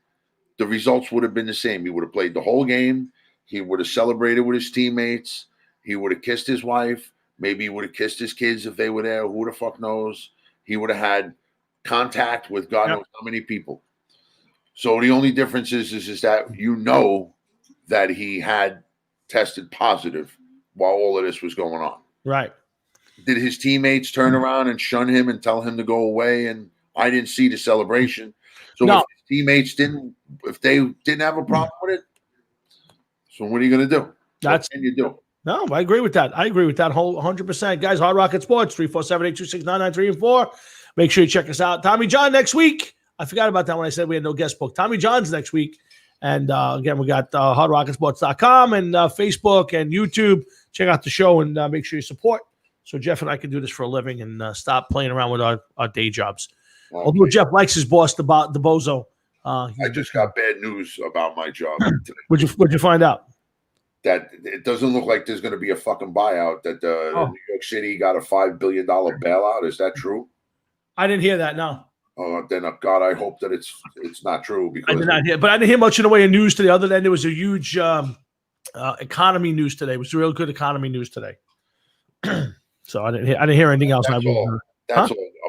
the results would have been the same. He would have played the whole game. He would have celebrated with his teammates. He would have kissed his wife. Maybe he would have kissed his kids if they were there. Who the fuck knows? He would have had contact with God knows how many people. So the only difference is that you know that he had tested positive while all of this was going on. Right. Did his teammates turn around and shun him and tell him to go away? And I didn't see the celebration. So if his teammates didn't have a problem with it, so what are you going to do? What can you do? No, I agree with that. Whole 100%. Guys, Hard Rocket Sports, 347-826-9934. Make sure you check us out. Tommy John next week. I forgot about that when I said we had no guest book. Tommy John's next week. And again, we got hardrocketsports.com and Facebook and YouTube. Check out the show and make sure you support so Jeff and I can do this for a living and stop playing around with our day jobs. Although Jeff likes his boss, the bozo. I just got bad news about my job today. What'd you find out? That it doesn't look like there's going to be a fucking buyout. That New York City got a $5 billion bailout. Is that true? I didn't hear that. No. Then God, I hope that it's not true because I did not hear. But I didn't hear much in the way of news today. Other than there was a huge economy news today. It was real good economy news today. So I didn't hear anything else. That's all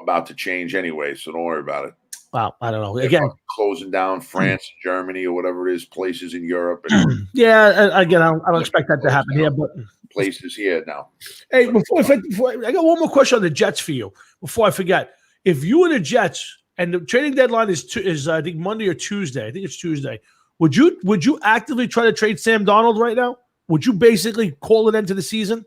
about to change anyway. So don't worry about it. Wow, I don't know. Again, closing down France, Germany, or whatever it is, places in Europe. And again, I don't expect that to happen here, but places here now. Hey, before I got one more question on the Jets for you. Before I forget, if you were the Jets and the trading deadline is I think Monday or Tuesday. I think it's Tuesday. Would you actively try to trade Sam Darnold right now? Would you basically call it into the season?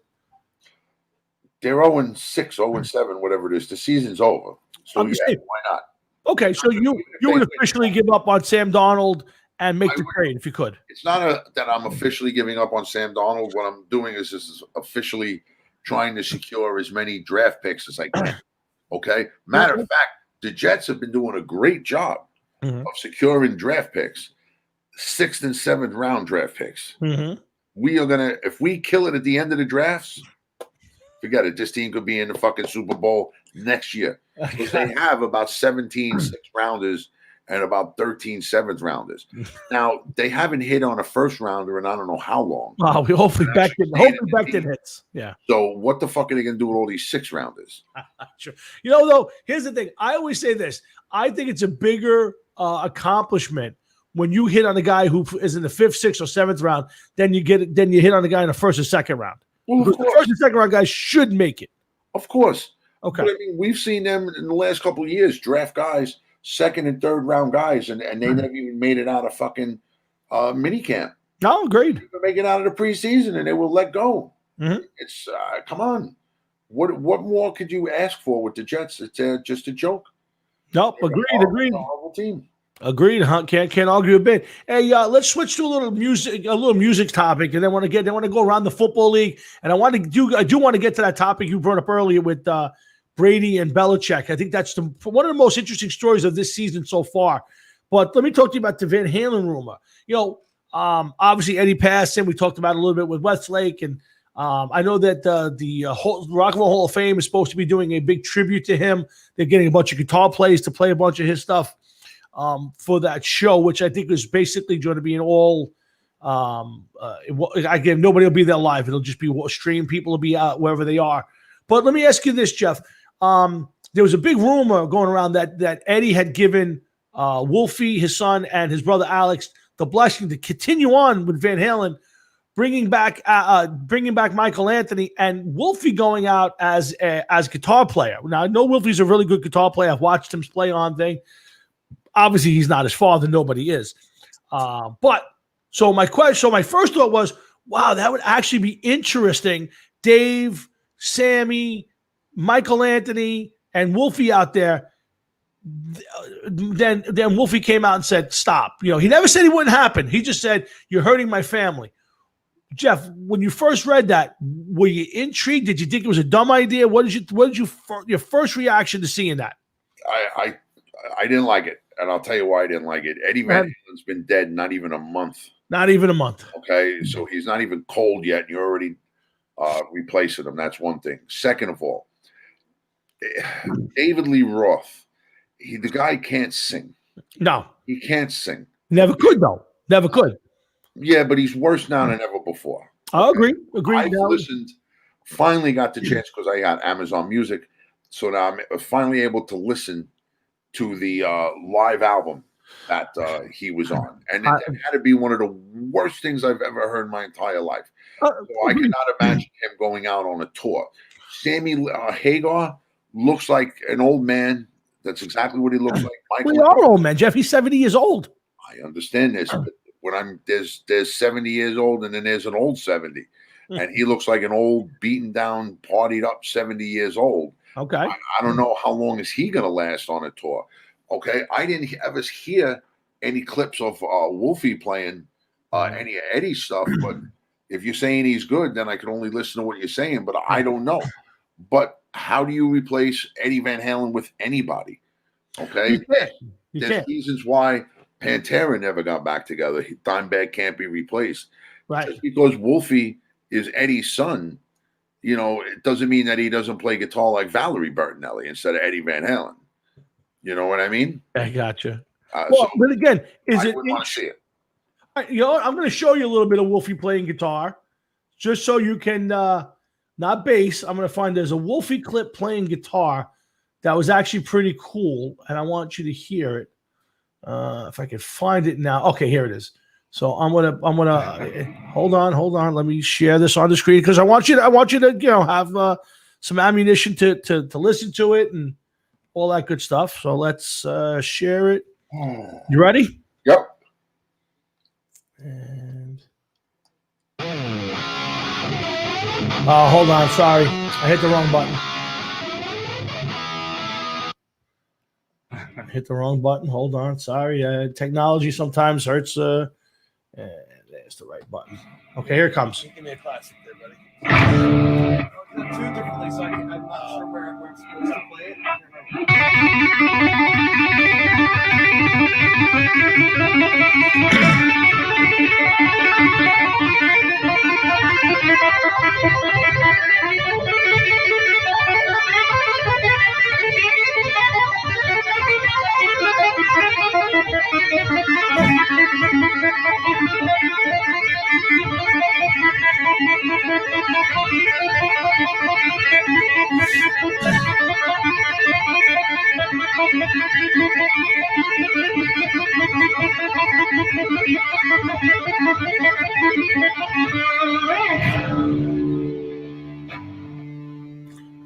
They're 0-6, 0-7, whatever it is. The season's over. So why not? Okay, so you would officially give up on Sam Darnold and make the trade if you could. It's not that I'm officially giving up on Sam Darnold. What I'm doing is officially trying to secure as many draft picks as I can. Okay? Matter of fact, the Jets have been doing a great job of securing draft picks, 6th and 7th round draft picks. We are going to, if we kill it at the end of the drafts, forget it. This team could be in the fucking Super Bowl next year. Because they have about 17 6-rounders and about 13 7th-rounders. Now, they haven't hit on a first-rounder in I don't know how long. Wow, we hopefully Becton hits. Yeah. So what the fuck are they going to do with all these 6-rounders? Sure. You know, though, here's the thing. I always say this. I think it's a bigger accomplishment when you hit on a guy who is in the 5th, 6th, or 7th round than you hit on the guy in the 1st or 2nd round. Well, the 1st and 2nd round guys should make it. Of course. Okay. But I mean, we've seen them in the last couple of years draft guys second and third round guys, and they never even made it out of fucking mini camp. No, agreed. They make it out of the preseason, and they will let go. Mhm. It's come on. What more could you ask for with the Jets? It's just a joke. Nope, They're agreed, a agreed. horrible team. Agreed, huh? Can't argue a bit. Hey, let's switch to a little music topic, and then want to go around the football league. And I do want to get to that topic you brought up earlier with Brady and Belichick. I think that's one of the most interesting stories of this season so far. But let me talk to you about the Van Halen rumor. Obviously Eddie passed, and we talked about it a little bit with Westlake, and I know that the Rock and Roll Hall of Fame is supposed to be doing a big tribute to him. They're getting a bunch of guitar players to play a bunch of his stuff for that show, which I think is basically going to be an all. Again, nobody will be there live. It'll just be stream. People will be out wherever they are. But let me ask you this, Jeff. There was a big rumor going around that Eddie had given Wolfie, his son, and his brother Alex the blessing to continue on with Van Halen, bringing back Michael Anthony, and Wolfie going out as guitar player. Now I know Wolfie's a really good guitar player. I've watched him play on thing. Obviously, he's not his father. Nobody is. So my first thought was, wow, that would actually be interesting. Dave, Sammy, Michael Anthony, and Wolfie out there. Then Wolfie came out and said, stop. He never said it wouldn't happen. He just said, you're hurting my family. Jeff, when you first read that, were you intrigued? Did you think it was a dumb idea? What did your first reaction to seeing that? I didn't like it, and I'll tell you why I didn't like it. Eddie Van Halen's been dead not even a month. Not even a month. Okay, so he's not even cold yet, and you're already replacing him. That's one thing. Second of all, David Lee Roth, the guy can't sing. No, he can't sing. Never could though. Never could. Yeah, but he's worse now than ever before. I agree. I listened. Finally got the chance because I got Amazon Music, so now I'm finally able to listen to the live album that he was on, and it had to be one of the worst things I've ever heard in my entire life. So I cannot imagine him going out on a tour. Sammy Hagar looks like an old man. That's exactly what he looks like. Michael, we are old man, Jeff. He's 70 years old. I understand this, but when there's 70 years old, and then there's an old 70, and he looks like an old, beaten down, partied up 70 years old. Okay. I don't know how long is he going to last on a tour. Okay. I didn't ever hear any clips of Wolfie playing any Eddie stuff, but if you're saying he's good, then I can only listen to what you're saying, but I don't know. But how do you replace Eddie Van Halen with anybody? Okay. There's reasons why Pantera never got back together. Dimebag can't be replaced. Right. Just because Wolfie is Eddie's son, it doesn't mean that he doesn't play guitar like Valerie Bertinelli instead of Eddie Van Halen. You know what I mean? I gotcha. So but again, I wouldn't want to see it. You know what? I'm going to show you a little bit of Wolfie playing guitar, just so you can not bass. I'm going to find there's a Wolfie clip playing guitar that was actually pretty cool, and I want you to hear it. If I could find it now. Okay, here it is. So I'm gonna hold on. Let me share this on the screen because I want you to have some ammunition to listen to it and all that good stuff. So let's share it. You ready? Yep. And hold on. Sorry, I hit the wrong button. Hit the wrong button. Hold on. Sorry. Technology sometimes hurts. And there's the right button. Okay, here it comes. Give me a classic there, buddy. Two differently, so I'm not sure where I'm supposed to play it.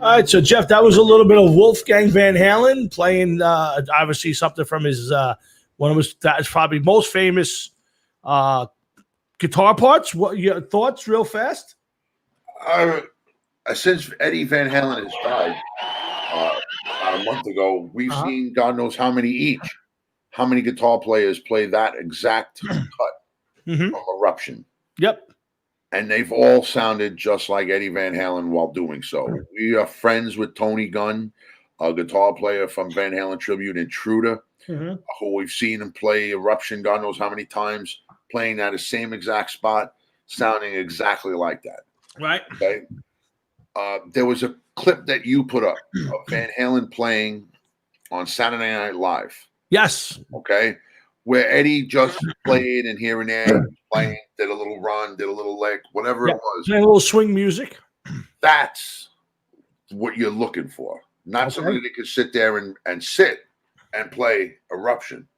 All right, so Jeff, that was a little bit of Wolfgang Van Halen playing, obviously something from his one of his that's probably most famous guitar parts. What your thoughts, real fast? Since Eddie Van Halen has died about a month ago, we've seen God knows how many each. How many guitar players play that exact cut from Eruption? Yep. And they've all sounded just like Eddie Van Halen while doing so. We are friends with Tony Gunn, a guitar player from Van Halen Tribute, Intruder, who we've seen him play Eruption God knows how many times, playing that the same exact spot, sounding exactly like that. Right. Okay. There was a clip that you put up of Van Halen playing on Saturday Night Live. Yes. Okay. Where Eddie just played and here and there, playing, did a little run, did a little lick, whatever it was. Playing a little swing music. That's what you're looking for. Not somebody that could sit there and sit and play Eruption.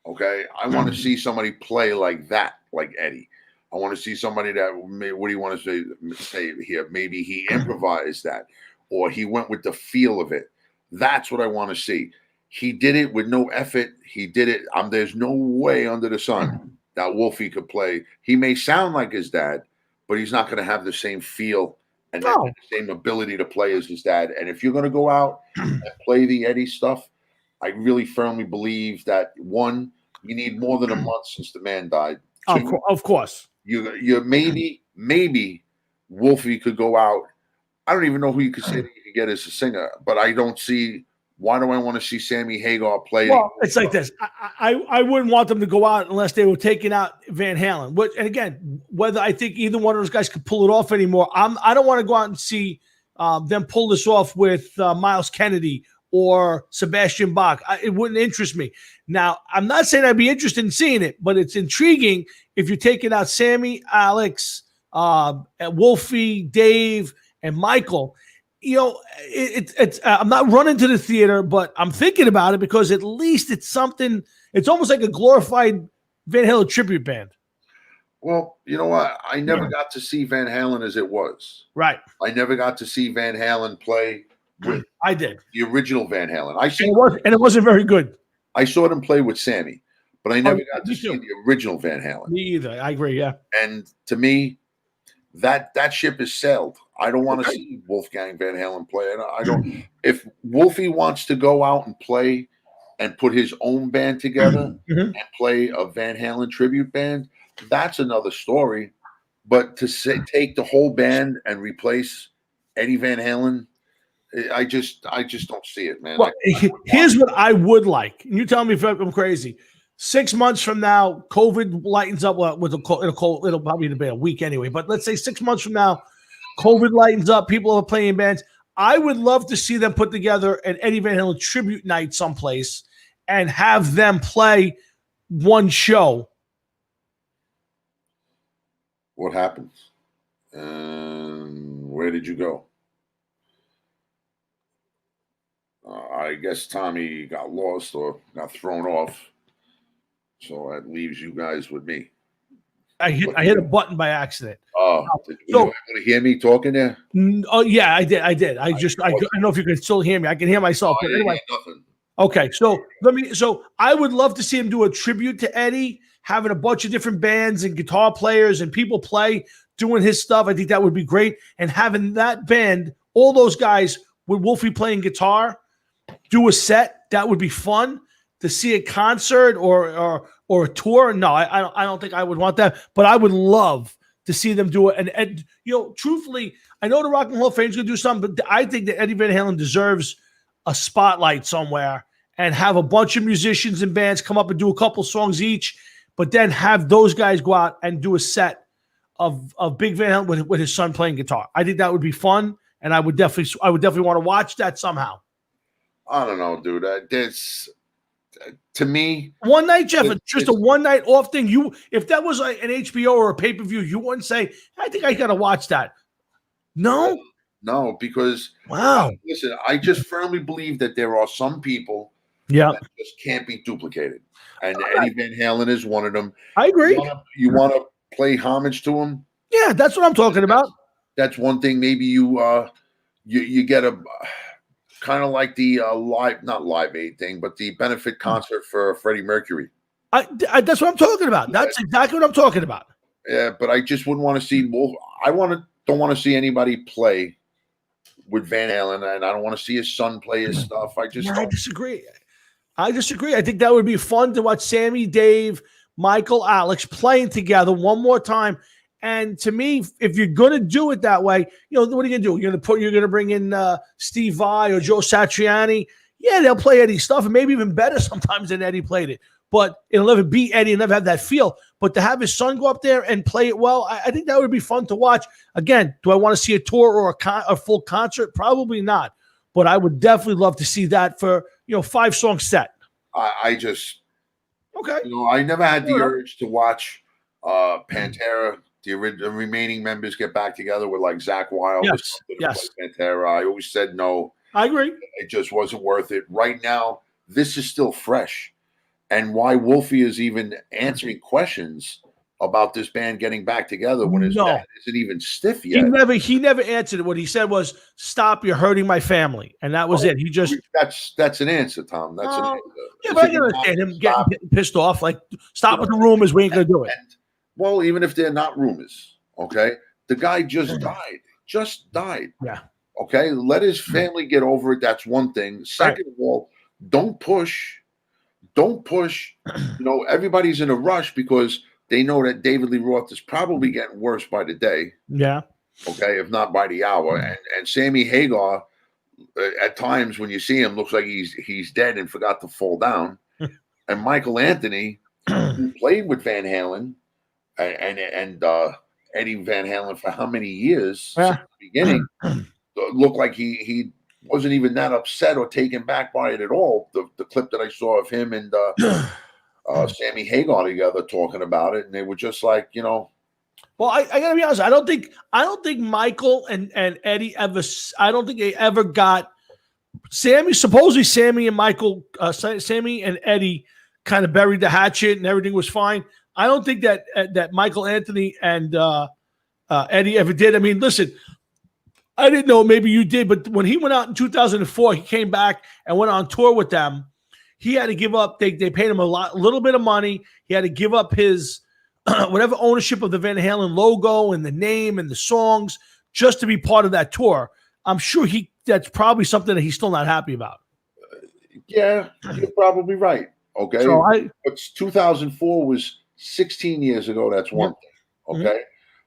Okay. I want to see somebody play like that, like Eddie. I want to see somebody that, what do you want to say here? Maybe he improvised that or he went with the feel of it. That's what I want to see. He did it with no effort. He did it. There's no way under the sun that Wolfie could play. He may sound like his dad, but he's not going to have the same feel and the same ability to play as his dad. And if you're going to go out and play the Eddie stuff, I really firmly believe that, one, you need more than a month since the man died. Two, of course. You maybe Wolfie could go out. I don't even know who you could say that you could get as a singer, but I don't see. Why do I want to see Sammy Hagar play? Well, it's like this. I wouldn't want them to go out unless they were taking out Van Halen. And again, whether I think either one of those guys could pull it off anymore, I don't want to go out and see them pull this off with Miles Kennedy or Sebastian Bach. It wouldn't interest me. Now, I'm not saying I'd be interested in seeing it, but it's intriguing if you're taking out Sammy, Alex, Wolfie, Dave, and Michael. You know, it's I'm not running to the theater, but I'm thinking about it because at least it's something. It's almost like a glorified Van Halen tribute band. Well, you know what? I never got to see Van Halen as it was. Right. I never got to see Van Halen play with. I did the original Van Halen. It wasn't very good. I saw them play with Sammy, but I never got to see the original Van Halen. Me either. I agree. Yeah. And to me, that ship has sailed. I don't want to see Wolfgang Van Halen play. I don't. If Wolfie wants to go out and play and put his own band together and play a Van Halen tribute band, that's another story. But to take the whole band and replace Eddie Van Halen, I just don't see it, man. Well, here's what I would like. You tell me if I'm crazy. 6 months from now, COVID lightens up. Well, it'll probably be a week anyway. But let's say 6 months from now, COVID lightens up. People are playing bands. I would love to see them put together an Eddie Van Halen tribute night someplace and have them play one show. What happens? Where did you go? I guess Tommy got lost or got thrown off. So that leaves you guys with me. I hit a button by accident. Oh, were you able to hear me talking there? Oh yeah, I did. I don't know if you can still hear me. I can hear myself. But anyway, nothing. Okay, so I would love to see him do a tribute to Eddie, having a bunch of different bands and guitar players and people play, doing his stuff. I think that would be great. And having that band, all those guys with Wolfie playing guitar, do a set. That would be fun. To see a concert or a tour, no, I don't think I would want that. But I would love to see them do it. And truthfully, I know the Rock and Roll Hall of Fame's going to do something, but I think that Eddie Van Halen deserves a spotlight somewhere and have a bunch of musicians and bands come up and do a couple songs each, but then have those guys go out and do a set of Big Van Halen with his son playing guitar. I think that would be fun, and I would definitely want to watch that somehow. I don't know, dude. To me, one night, Jeff, just a one night off thing. If that was like an HBO or a pay-per-view, you wouldn't say, I think I got to watch that. No, because wow. Listen, I just firmly believe that there are some people that just can't be duplicated. And Eddie Van Halen is one of them. I agree. You want to play homage to him? Yeah, that's what I'm talking about. That's one thing. Maybe you you get a kind of like the not Live Aid thing, but the benefit concert for Freddie Mercury. That's what I'm talking about. That's exactly what I'm talking about. Yeah, but I just wouldn't want to see. Well, don't want to see anybody play with Van Halen, and I don't want to see his son play his stuff. I disagree. I think that would be fun to watch Sammy, Dave, Michael, Alex playing together one more time. And to me, if you're going to do it that way, what are you going to do? You're going to bring in Steve Vai or Joe Satriani. Yeah, they'll play Eddie's stuff, and maybe even better sometimes than Eddie played it. But it'll never beat Eddie and never have that feel. But to have his son go up there and play it well, I think that would be fun to watch. Again, do I want to see a tour or a full concert? Probably not. But I would definitely love to see that for 5-song set. I just okay. I never had the urge to watch Pantera. The remaining members get back together with like Zakk Wylde. Yes. Pantera. I always said no. I agree. It just wasn't worth it. Right now, this is still fresh. And why Wolfie is even answering questions about this band getting back together when his band isn't even stiff yet. He never answered it. What he said was, "Stop! You're hurting my family," and that was it. He just that's an answer, Tom. That's an answer. Yeah, but I can understand him getting pissed off. Like, stop with the rumors. We ain't gonna do it. Well, even if they're not rumors, okay, the guy just died. Yeah. Okay, let his family get over it. That's one thing. Second of all, don't push. Everybody's in a rush because they know that David Lee Roth is probably getting worse by the day. Yeah. Okay, if not by the hour. And Sammy Hagar, at times when you see him, looks like he's dead and forgot to fall down. And Michael Anthony, who played with Van Halen and Eddie Van Halen for how many years since the beginning, looked like he wasn't even that upset or taken back by it at all. The clip that I saw of him and Sammy Hagar together talking about it, and they were just like, Well, I gotta be honest. I don't think Michael and Eddie ever. I don't think they ever got Sammy. Supposedly, Sammy and Michael, Sammy and Eddie, kind of buried the hatchet, and everything was fine. I don't think that Michael Anthony and Eddie ever did. I mean, listen. I didn't know, maybe you did, but when he went out in 2004, he came back and went on tour with them. He had to give up. They paid him a little bit of money. He had to give up his whatever ownership of the Van Halen logo and the name and the songs just to be part of that tour. I'm sure that's probably something that he's still not happy about. Yeah, you're probably right. Okay, so but 2004 was 16 years ago. That's one thing. Okay,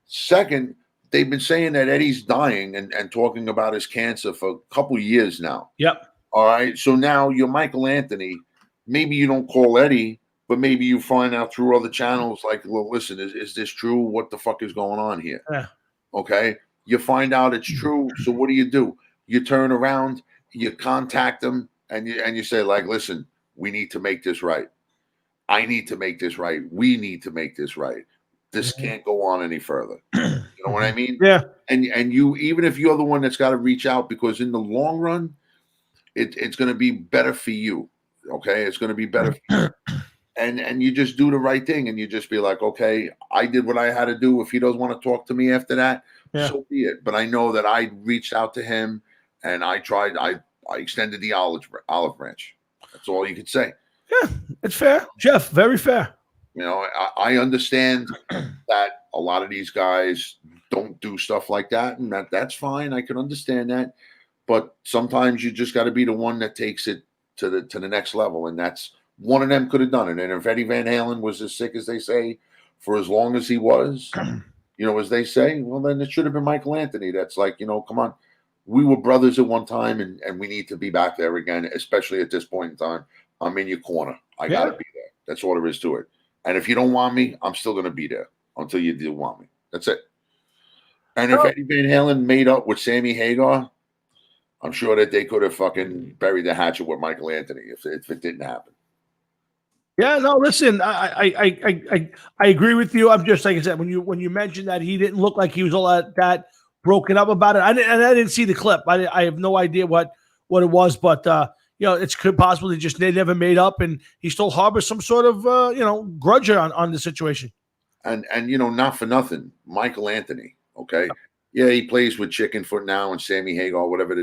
second. They've been saying that Eddie's dying and talking about his cancer for a couple years now. Yep. All right. So now you're Michael Anthony. Maybe you don't call Eddie, but maybe you find out through other channels like, well, listen, is this true? What the fuck is going on here? Yeah. Okay. You find out it's true. So what do? You turn around, you contact them, and you say, like, listen, we need to make this right. I need to make this right. We need to make this right. This can't go on any further. You know what I mean? Yeah. And you, even if you're the one that's got to reach out, because in the long run, it's going to be better for you. Okay, it's going to be better for you. And you just do the right thing, and you just be like, okay, I did what I had to do. If he doesn't want to talk to me after that, so be it. But I know that I reached out to him, and I tried. I extended the olive branch. That's all you could say. Yeah, it's fair, Jeff. Very fair. I understand that a lot of these guys don't do stuff like that, and that's fine. I can understand that, but sometimes you just got to be the one that takes it to the next level, and that's one of them could have done it. And if Eddie Van Halen was as sick as they say for as long as he was, as they say, well, then it should have been Michael Anthony. That's like, come on, we were brothers at one time, and we need to be back there again, especially at this point in time. I'm in your corner. I got to be there. That's all there is to it. And if you don't want me, I'm still going to be there until you do want me. That's it. And if Eddie Van Halen made up with Sammy Hagar, I'm sure that they could have fucking buried the hatchet with Michael Anthony if it didn't happen. Yeah, no, listen, I agree with you. I'm just, like I said, when you mentioned that he didn't look like he was all that broken up about it, I didn't see the clip. I have no idea what it was, but it's possible they never made up, and he still harbors some sort of grudge on the situation. And not for nothing, Michael Anthony, okay, Yeah, he plays with Chickenfoot now and Sammy Hagar, whatever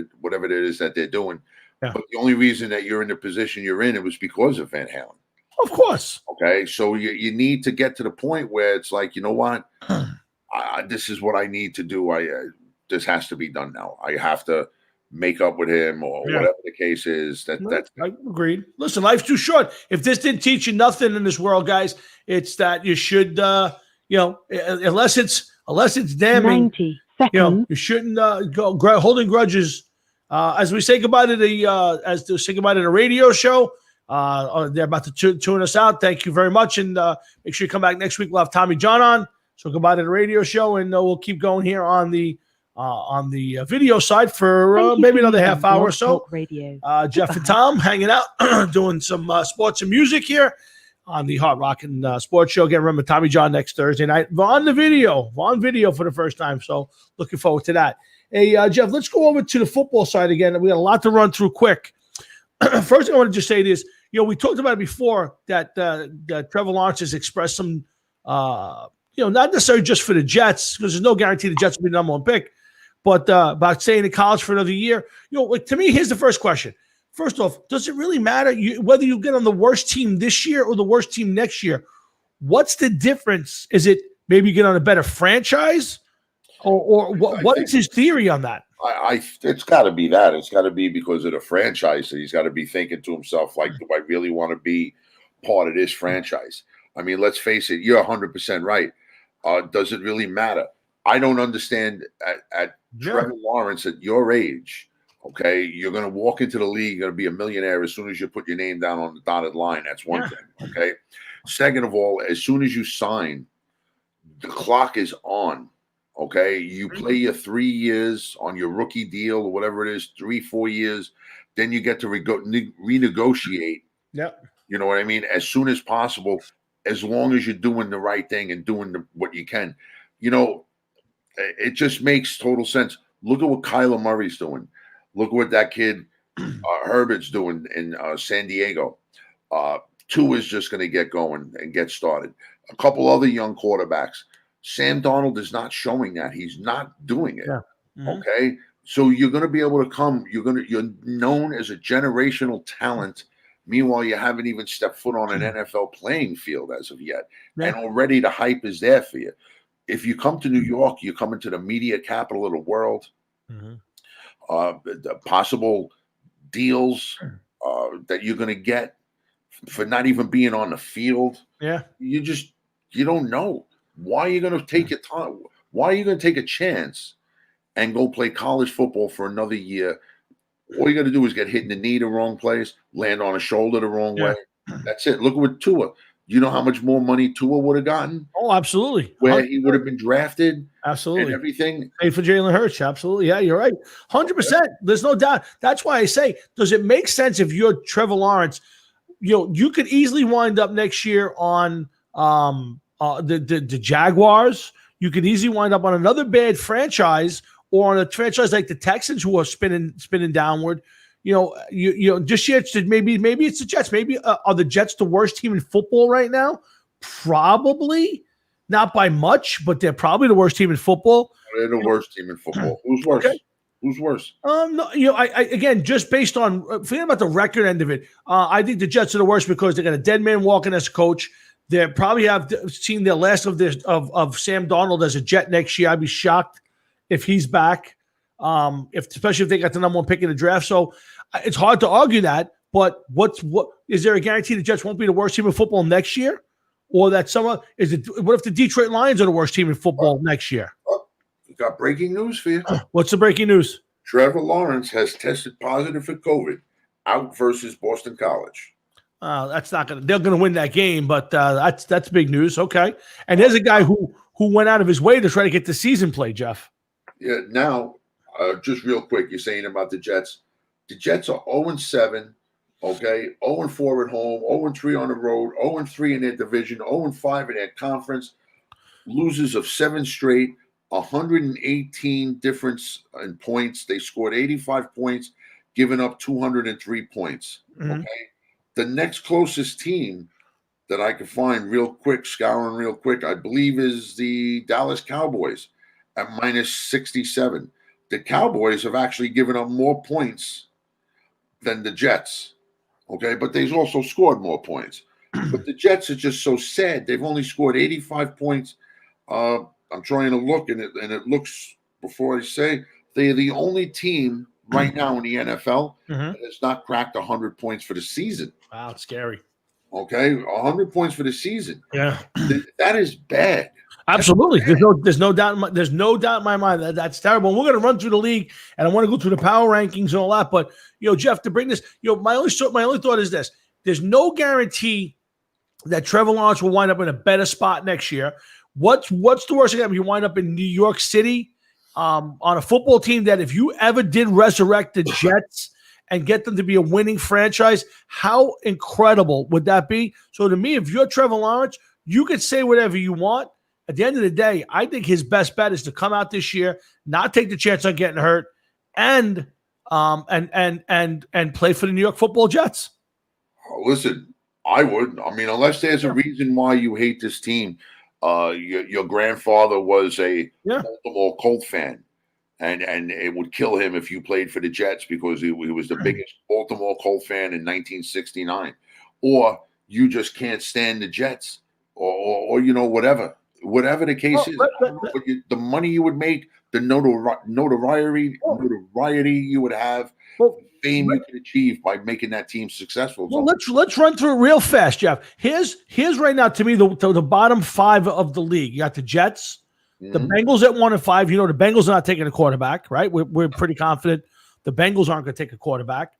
it is that they're doing. Yeah. But the only reason that you're in the position you're in, it was because of Van Halen. Of course. Okay, so you need to get to the point where it's like, you know what, this is what I need to do. This has to be done now. I have to make up with him or whatever the case is. That's I agreed. Listen, life's too short. If this didn't teach you nothing in this world, guys, it's that you should, unless it's damning, 90 seconds. you shouldn't go holding grudges. As we say goodbye to the radio show. They're about to tune us out. Thank you very much, and make sure you come back next week. We'll have Tommy John on. So goodbye to the radio show, and we'll keep going here on the video side for maybe another half hour or so. Jeff and Tom hanging out, doing some sports and music here on the Hard Rock and Sports Show. Again, remember Tommy John next Thursday night on video for the first time. So looking forward to that. Hey, Jeff, let's go over to the football side again. We got a lot to run through quick. First thing I want to just say is, we talked about it before that Trevor Lawrence has expressed some, not necessarily just for the Jets, because there's no guarantee the Jets will be the number one pick, but about staying in college for another year. To me, here's the first question. First off, does it really matter whether you get on the worst team this year or the worst team next year? What's the difference? Is it maybe you get on a better franchise, or what is his theory on that? It's got to be that. It's got to be because of the franchise. He's got to be thinking to himself, like, do I really want to be part of this franchise? I mean, let's face it. You're 100% right. Does it really matter? I don't understand at Trevor Lawrence at your age. Okay, you're going to walk into the league. You're going to be a millionaire as soon as you put your name down on the dotted line. That's one thing. Okay. Second of all, as soon as you sign, the clock is on. Okay, you play your 3 years on your rookie deal or whatever it is, 3-4 years, then you get to renegotiate. Yeah, you know what I mean? As soon as possible, as long as you're doing the right thing and doing what you can. It just makes total sense. Look at what Kyler Murray's doing. Look at what that kid Herbert's doing in San Diego. Tua is just going to get going and get started. A couple other young quarterbacks. Sam Darnold is not showing that. He's not doing it. Yeah. Mm-hmm. Okay. So you're going to be able to come. You're known as a generational talent. Meanwhile, you haven't even stepped foot on an NFL playing field as of yet. Yeah. And already the hype is there for you. If you come to New York, you come into the media capital of the world. Mm-hmm. The possible deals that you're going to get for not even being on the field. Yeah. You don't know. Why are you going to take your time? Why are you going to take a chance and go play college football for another year? All you got to do is get hit in the knee the wrong place, land on a shoulder the wrong way. That's it. Look at what Tua. You know how much more money Tua would have gotten? Oh, absolutely. Where he would have been drafted. Absolutely. And everything. Paid for Jalen Hurts. Absolutely. Yeah, you're right. 100%. There's no doubt. That's why I say, does it make sense if you're Trevor Lawrence? You could easily wind up next year on the Jaguars. You could easily wind up on another bad franchise or on a franchise like the Texans who are spinning downward. This year maybe it's the Jets. Maybe are the Jets the worst team in football right now? Probably not by much, but they're probably the worst team in football. They're the worst team in football. Who's worse? Okay. Who's worse? No, I again, just based on forget about the record end of it. I think the Jets are the worst because they got a dead man walking as coach. They probably have seen the last of Sam Darnold as a Jet next year. I'd be shocked if he's back, especially if they got the number one pick in the draft. So it's hard to argue that. But what is there a guarantee the Jets won't be the worst team in football next year, or that what if the Detroit Lions are the worst team in football next year? We got breaking news for you. What's the breaking news? Trevor Lawrence has tested positive for COVID, out versus Boston College. That's not gonna. They're gonna win that game, but that's big news. Okay, and there's a guy who went out of his way to try to get the season play, Jeff. Yeah. Now, just real quick, you're saying about the Jets. The Jets are 0-7. Okay, 0-4 at home, 0-3 on the road, 0-3 in their division, 0-5 in their conference. Losers of 7 straight, 118 difference in points. They scored 85 points, giving up 203 points. Mm-hmm. Okay. The next closest team that I could find real quick, scouring real quick, I believe is the Dallas Cowboys at minus 67. The Cowboys have actually given up more points than the Jets. Okay, but they've also scored more points. But the Jets are just so sad. They've only scored 85 points. I'm trying to look, and it looks, before I say, they are the only team right now in the NFL that has not cracked 100 points for the season. Wow, it's scary. Okay, 100 points for the season. Yeah, that is bad. absolutely. There's no doubt. There's no doubt in my mind that that's terrible. And we're going to run through the league, and I want to go through the power rankings and all that. But Jeff, to bring this, my only thought is this: there's no guarantee that Trevor Lawrence will wind up in a better spot next year. What's the worst thing if you wind up in New York City on a football team that if you ever did resurrect the Jets and get them to be a winning franchise, how incredible would that be? So to me, if you're Trevor Lawrence, you could say whatever you want. At the end of the day, I think his best bet is to come out this year, not take the chance on getting hurt, and play for the New York Football Jets. Listen, I would. I mean, unless there's a reason why you hate this team. Your grandfather was a Baltimore Colt fan, and it would kill him if you played for the Jets because he was the biggest Baltimore Colt fan in 1969. Or you just can't stand the Jets, or whatever the case is. But the money you would make, the notoriety you would have, fame you could achieve by making that team successful. Well, let's run through it real fast, Jeff. Here's right now to me the bottom 5 of the league. You got the Jets, the Bengals at 1-5. The Bengals are not taking a quarterback, right? We're pretty confident the Bengals aren't going to take a quarterback.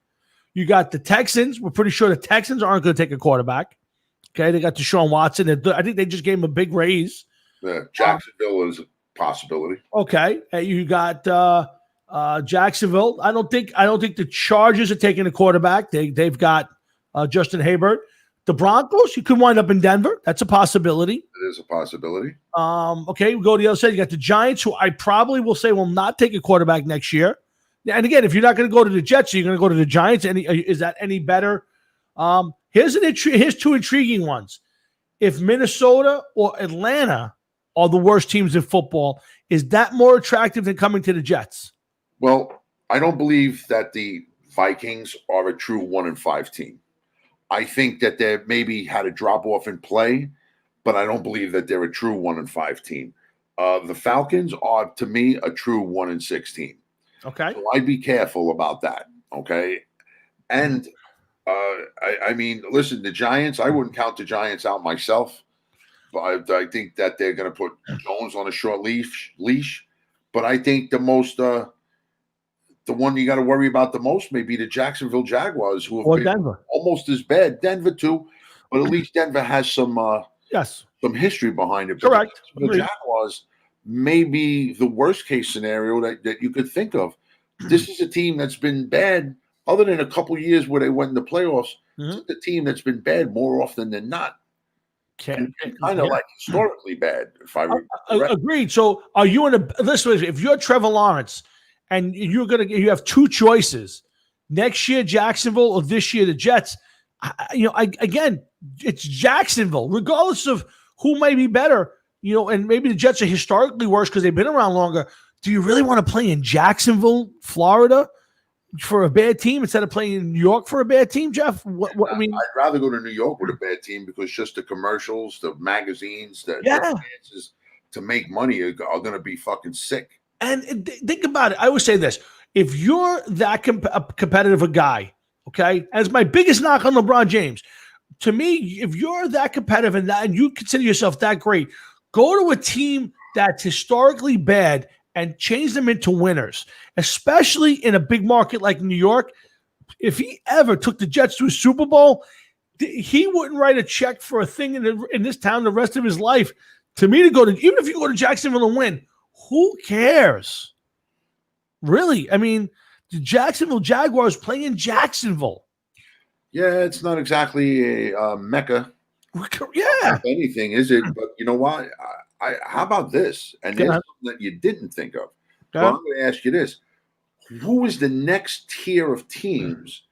You got the Texans. We're pretty sure the Texans aren't going to take a quarterback. Okay, they got Deshaun Watson. I think they just gave him a big raise. Jacksonville is a possibility. Okay, you got Jacksonville. I don't think the Chargers are taking a quarterback. They've got Justin Herbert. The Broncos, you could wind up in Denver. That's a possibility. It is a possibility. Okay, we go to the other side. You got the Giants, who I probably will say will not take a quarterback next year. And again, if you're not going to go to the Jets, you're going to go to the Giants. Is that any better? Here's 2 intriguing ones. If Minnesota or Atlanta are the worst teams in football, is that more attractive than coming to the Jets? Well, I don't believe that the Vikings are a true 1-5 team. I think that they maybe had a drop off in play, but I don't believe that they're a true 1-5 team. The Falcons are, to me, a true 1-6 team. Okay. So I'd be careful about that. Okay. And I mean, listen, the Giants, I wouldn't count the Giants out myself. But I think that they're going to put Jones on a short leash. But I think the one you got to worry about the most may be the Jacksonville Jaguars, who have been Denver. Almost as bad. Denver too, but at least Denver has some history behind it. Correct. The Jaguars may be the worst case scenario that you could think of. This is a team that's been bad, other than a couple years where they went in the playoffs. It's a team that's been bad more often than not. Kind of like historically bad, if I agreed. So are you listen, if you're Trevor Lawrence and you have 2 choices next year, Jacksonville, or this year, the Jets, again, it's Jacksonville, regardless of who may be better, and maybe the Jets are historically worse because they've been around longer. Do you really want to play in Jacksonville, Florida, for a bad team instead of playing in New York for a bad team, Jeff? I mean, I'd rather go to New York with a bad team because just the commercials, the magazines, the chances to make money are going to be fucking sick. And think about it. I always say this: if you're that competitive a guy, okay, as my biggest knock on LeBron James, to me, if you're that competitive and you consider yourself that great, go to a team that's historically bad and change them into winners, especially in a big market like New York. If he ever took the Jets to a Super Bowl, he wouldn't write a check for a thing in this town the rest of his life. To me, even if you go to Jacksonville and win, who cares? Really? I mean, the Jacksonville Jaguars play in Jacksonville. Yeah, it's not exactly a Mecca. Yeah. If anything, is it? But you know what? How about this? And there's something that you didn't think of. So I'm going to ask you this. Who is the next tier of teams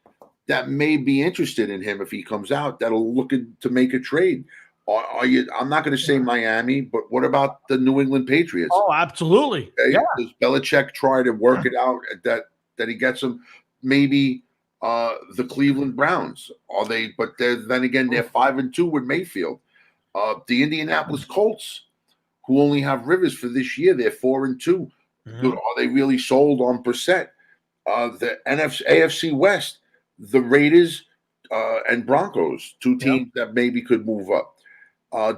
that may be interested in him if he comes out that'll look to make a trade? Are you? I'm not going to say Miami, but what about the New England Patriots? Oh, absolutely. Okay? Yeah. Does Belichick try to work it out that he gets them? Maybe the Cleveland Browns are they? But then again, they're 5-2 with Mayfield. The Indianapolis Colts, who only have Rivers for this year, they're 4-2. Mhm. Are they really sold on Brissett? The AFC West, the Raiders and Broncos, two teams that maybe could move up.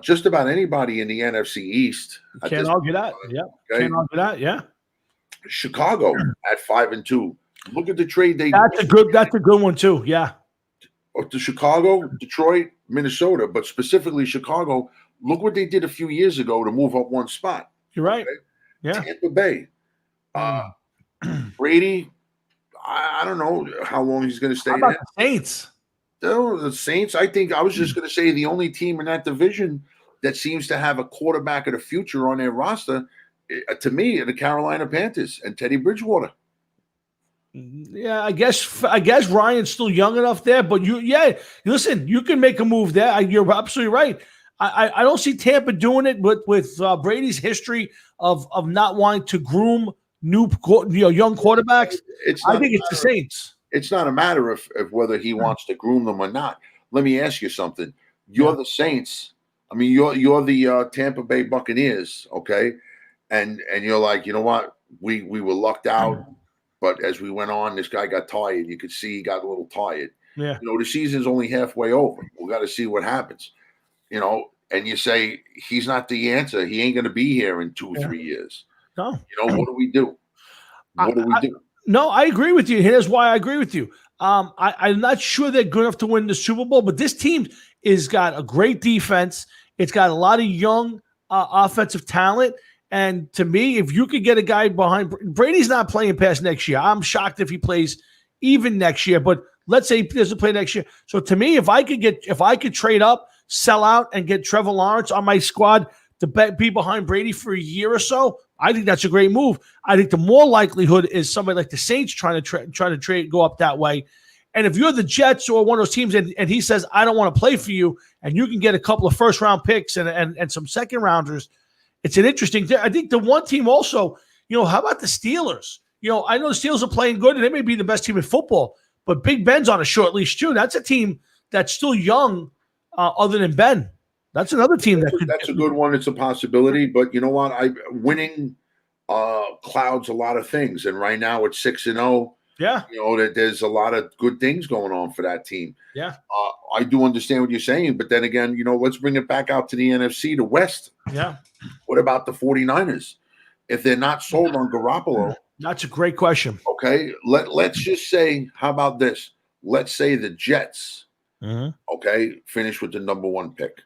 Just about anybody in the NFC East. Can't argue that. Yeah. Okay? Can't argue that. Yeah. Chicago at 5-2. Look at the trade they. That's a good one too. Yeah. To Chicago, Detroit, Minnesota, but specifically Chicago. Look what they did a few years ago to move up one spot. You're right. Okay? Yeah. Tampa Bay. Brady, I don't know how long he's going to stay How about there. the Saints? The Saints, I think I was just going to say the only team in that division that seems to have a quarterback of the future on their roster, to me, are the Carolina Panthers and Teddy Bridgewater. Yeah, I guess Ryan's still young enough there, but listen, you can make a move there. You're absolutely right. I don't see Tampa doing it with Brady's history of not wanting to groom young quarterbacks. I think it's the Saints. It's not a matter of whether he wants to groom them or not. Let me ask you something. You're the Saints. I mean, you're the Tampa Bay Buccaneers, okay? And you're like, you know what? We were lucked out, but as we went on, this guy got tired. You could see he got a little tired. Yeah. You know, the season's only halfway over. We got to see what happens. You know, and you say he's not the answer. He ain't going to be here in 2-3 years. No. You know, what do we do? What do we do? No, I agree with you. Here's why I agree with you. I'm not sure they're good enough to win the Super Bowl, but this team has got a great defense. It's got a lot of young offensive talent. And to me, if you could get a guy behind Brady's not playing past next year. I'm shocked if he plays even next year. But let's say he doesn't play next year. So to me, if I could trade up, sell out, and get Trevor Lawrence on my squad to be behind Brady for a year or so, I think that's a great move. I think the more likelihood is somebody like the Saints trying to trade go up that way. And if you're the Jets or one of those teams and he says, I don't want to play for you, and you can get a couple of first-round picks and some second-rounders, it's an interesting thing. I think the one team also, how about the Steelers? I know the Steelers are playing good, and they may be the best team in football, but Big Ben's on a short leash too. That's a team that's still young other than Ben. That's another team that's a good one. It's a possibility, but you know what? Winning clouds a lot of things, and right now it's 6-0. Yeah, that there's a lot of good things going on for that team. Yeah, I do understand what you're saying, but then again, let's bring it back out to the NFC, the West. Yeah. What about the 49ers? If they're not sold on Garoppolo, that's a great question. Okay, let's just say, how about this? Let's say the Jets, okay, finish with the number 1 pick.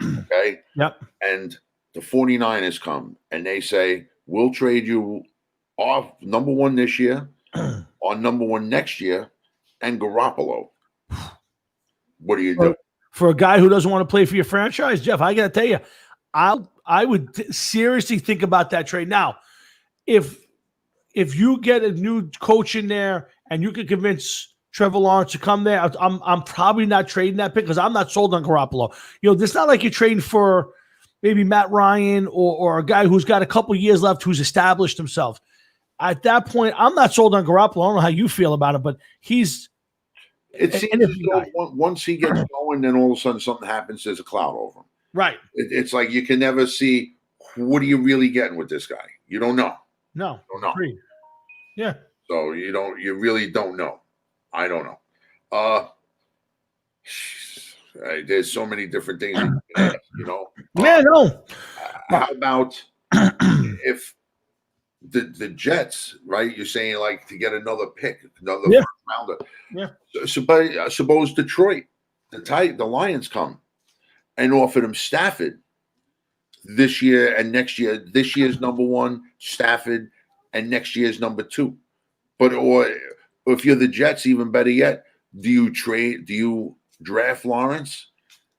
Okay. Yep. And the 49ers come and they say, we'll trade you off number 1 this year, on number 1 next year, and Garoppolo. What do you do? For a guy who doesn't want to play for your franchise, Jeff, I got to tell you, I would seriously think about that trade. Now, if you get a new coach in there and you can convince Trevor Lawrence to come there, I'm probably not trading that pick because I'm not sold on Garoppolo. It's not like you're trading for maybe Matt Ryan or a guy who's got a couple years left who's established himself. At that point, I'm not sold on Garoppolo. I don't know how you feel about it, but he's. It seems as though once he gets going, then all of a sudden something happens. There's a cloud over him. Right. It's like you can never see what are you really getting with this guy. You don't know. No. You don't know. Agreed. Yeah. So you really don't know. I don't know. There's so many different things. Yeah, no. How about if the Jets, right? You're saying like to get another pick, another first rounder. Yeah. Suppose Detroit, the Lions come and offer them Stafford this year and next year. This year's number 1, Stafford, and next year's number 2. Or if you're the Jets, even better yet, do you draft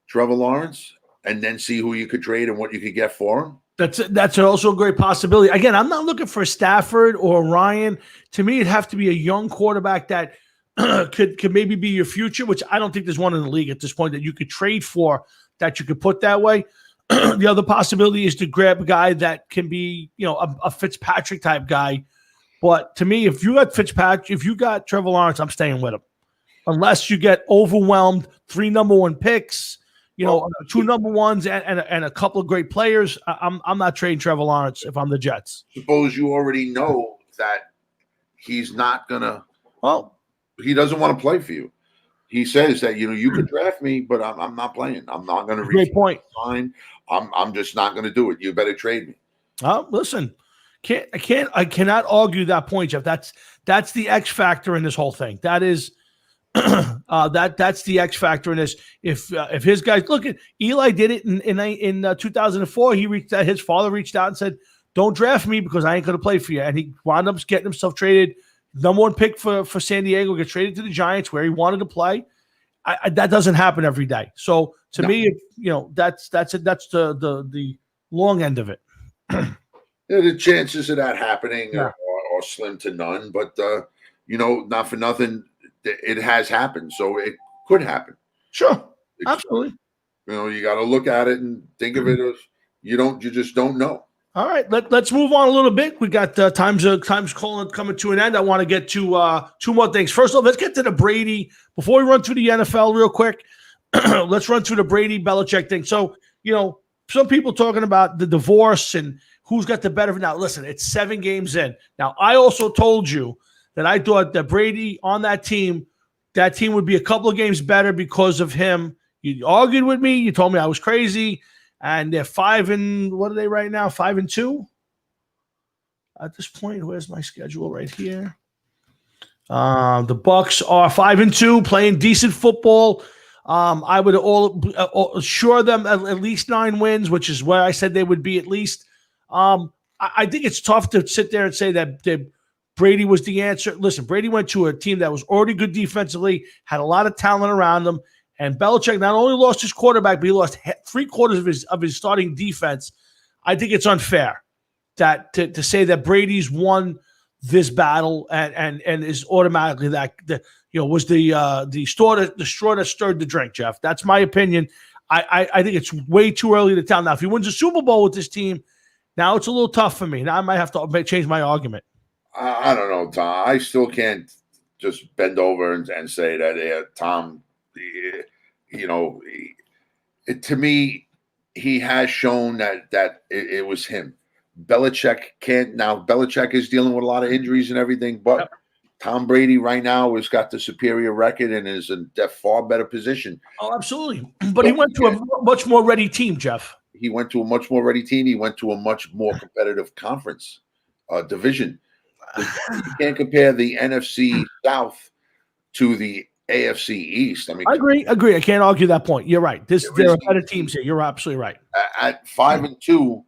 Trevor Lawrence, and then see who you could trade and what you could get for him? That's also a great possibility. Again, I'm not looking for Stafford or Ryan. To me, it'd have to be a young quarterback that could maybe be your future, which I don't think there's one in the league at this point that you could trade for that you could put that way. The other possibility is to grab a guy that can be, a Fitzpatrick type guy. But to me, if you got Fitzpatrick, if you got Trevor Lawrence, I'm staying with him. Unless you get overwhelmed, 3 number 1 picks, 2 number 1s and a couple of great players. I'm not trading Trevor Lawrence if I'm the Jets. Suppose you already know that he's not gonna. Well, he doesn't want to play for you. He says that you could draft me, but I'm not playing. I'm not going to. Great point. Sign. I'm just not going to do it. You better trade me. Listen, I cannot argue that point, Jeff. That's the X factor in this whole thing. That is. That's the X factor in this. If his guys look at Eli did it in 2004, his father reached out and said, "Don't draft me because I ain't going to play for you," and he wound up getting himself traded. Number 1 pick for San Diego, get traded to the Giants where he wanted to play. That doesn't happen every day. So to me, that's the long end of it. The chances of that happening are slim to none. But not for nothing, it has happened. So it could happen. Sure, absolutely. You got to look at it and think of it as you just don't know. All right, let's move on a little bit. We got time's coming to an end. I want to get to 2 more things. First of all, let's get to the Brady before we run through the NFL real quick. Let's run through the Brady Belichick thing. So some people talking about the divorce and who's got the better. Now, listen, it's 7 games in. Now, I also told you that I thought that Brady on that team would be a couple of games better because of him. You argued with me. You told me I was crazy. And they're 5 and what are they right now? 5-2 at this point. Where's my schedule right here? The Bucks are 5-2, playing decent football. I would assure them at least 9 wins, which is where I said they would be at least. I think it's tough to sit there and say that Brady was the answer. Listen, Brady went to a team that was already good defensively, had a lot of talent around them. And Belichick not only lost his quarterback, but he lost 3/4 of his starting defense. I think it's unfair to say that Brady's won this battle and is automatically was the straw that stirred the drink, Jeff. That's my opinion. I think it's way too early to tell. Now, if he wins a Super Bowl with this team, now it's a little tough for me. Now I might have to change my argument. I don't know, Tom. I still can't just bend over and say that Tom. To me, he has shown that it was him. Belichick can't now. Belichick is dealing with a lot of injuries and everything, but Tom Brady right now has got the superior record and is in a far better position. Oh, absolutely. But he went to a much more ready team, Jeff. He went to a much more ready team. He went to a much more competitive conference division. You can't compare the NFC South to the AFC East. I mean, I agree. I can't argue that point. You're right. There are better teams here. You're absolutely right. At 5-2,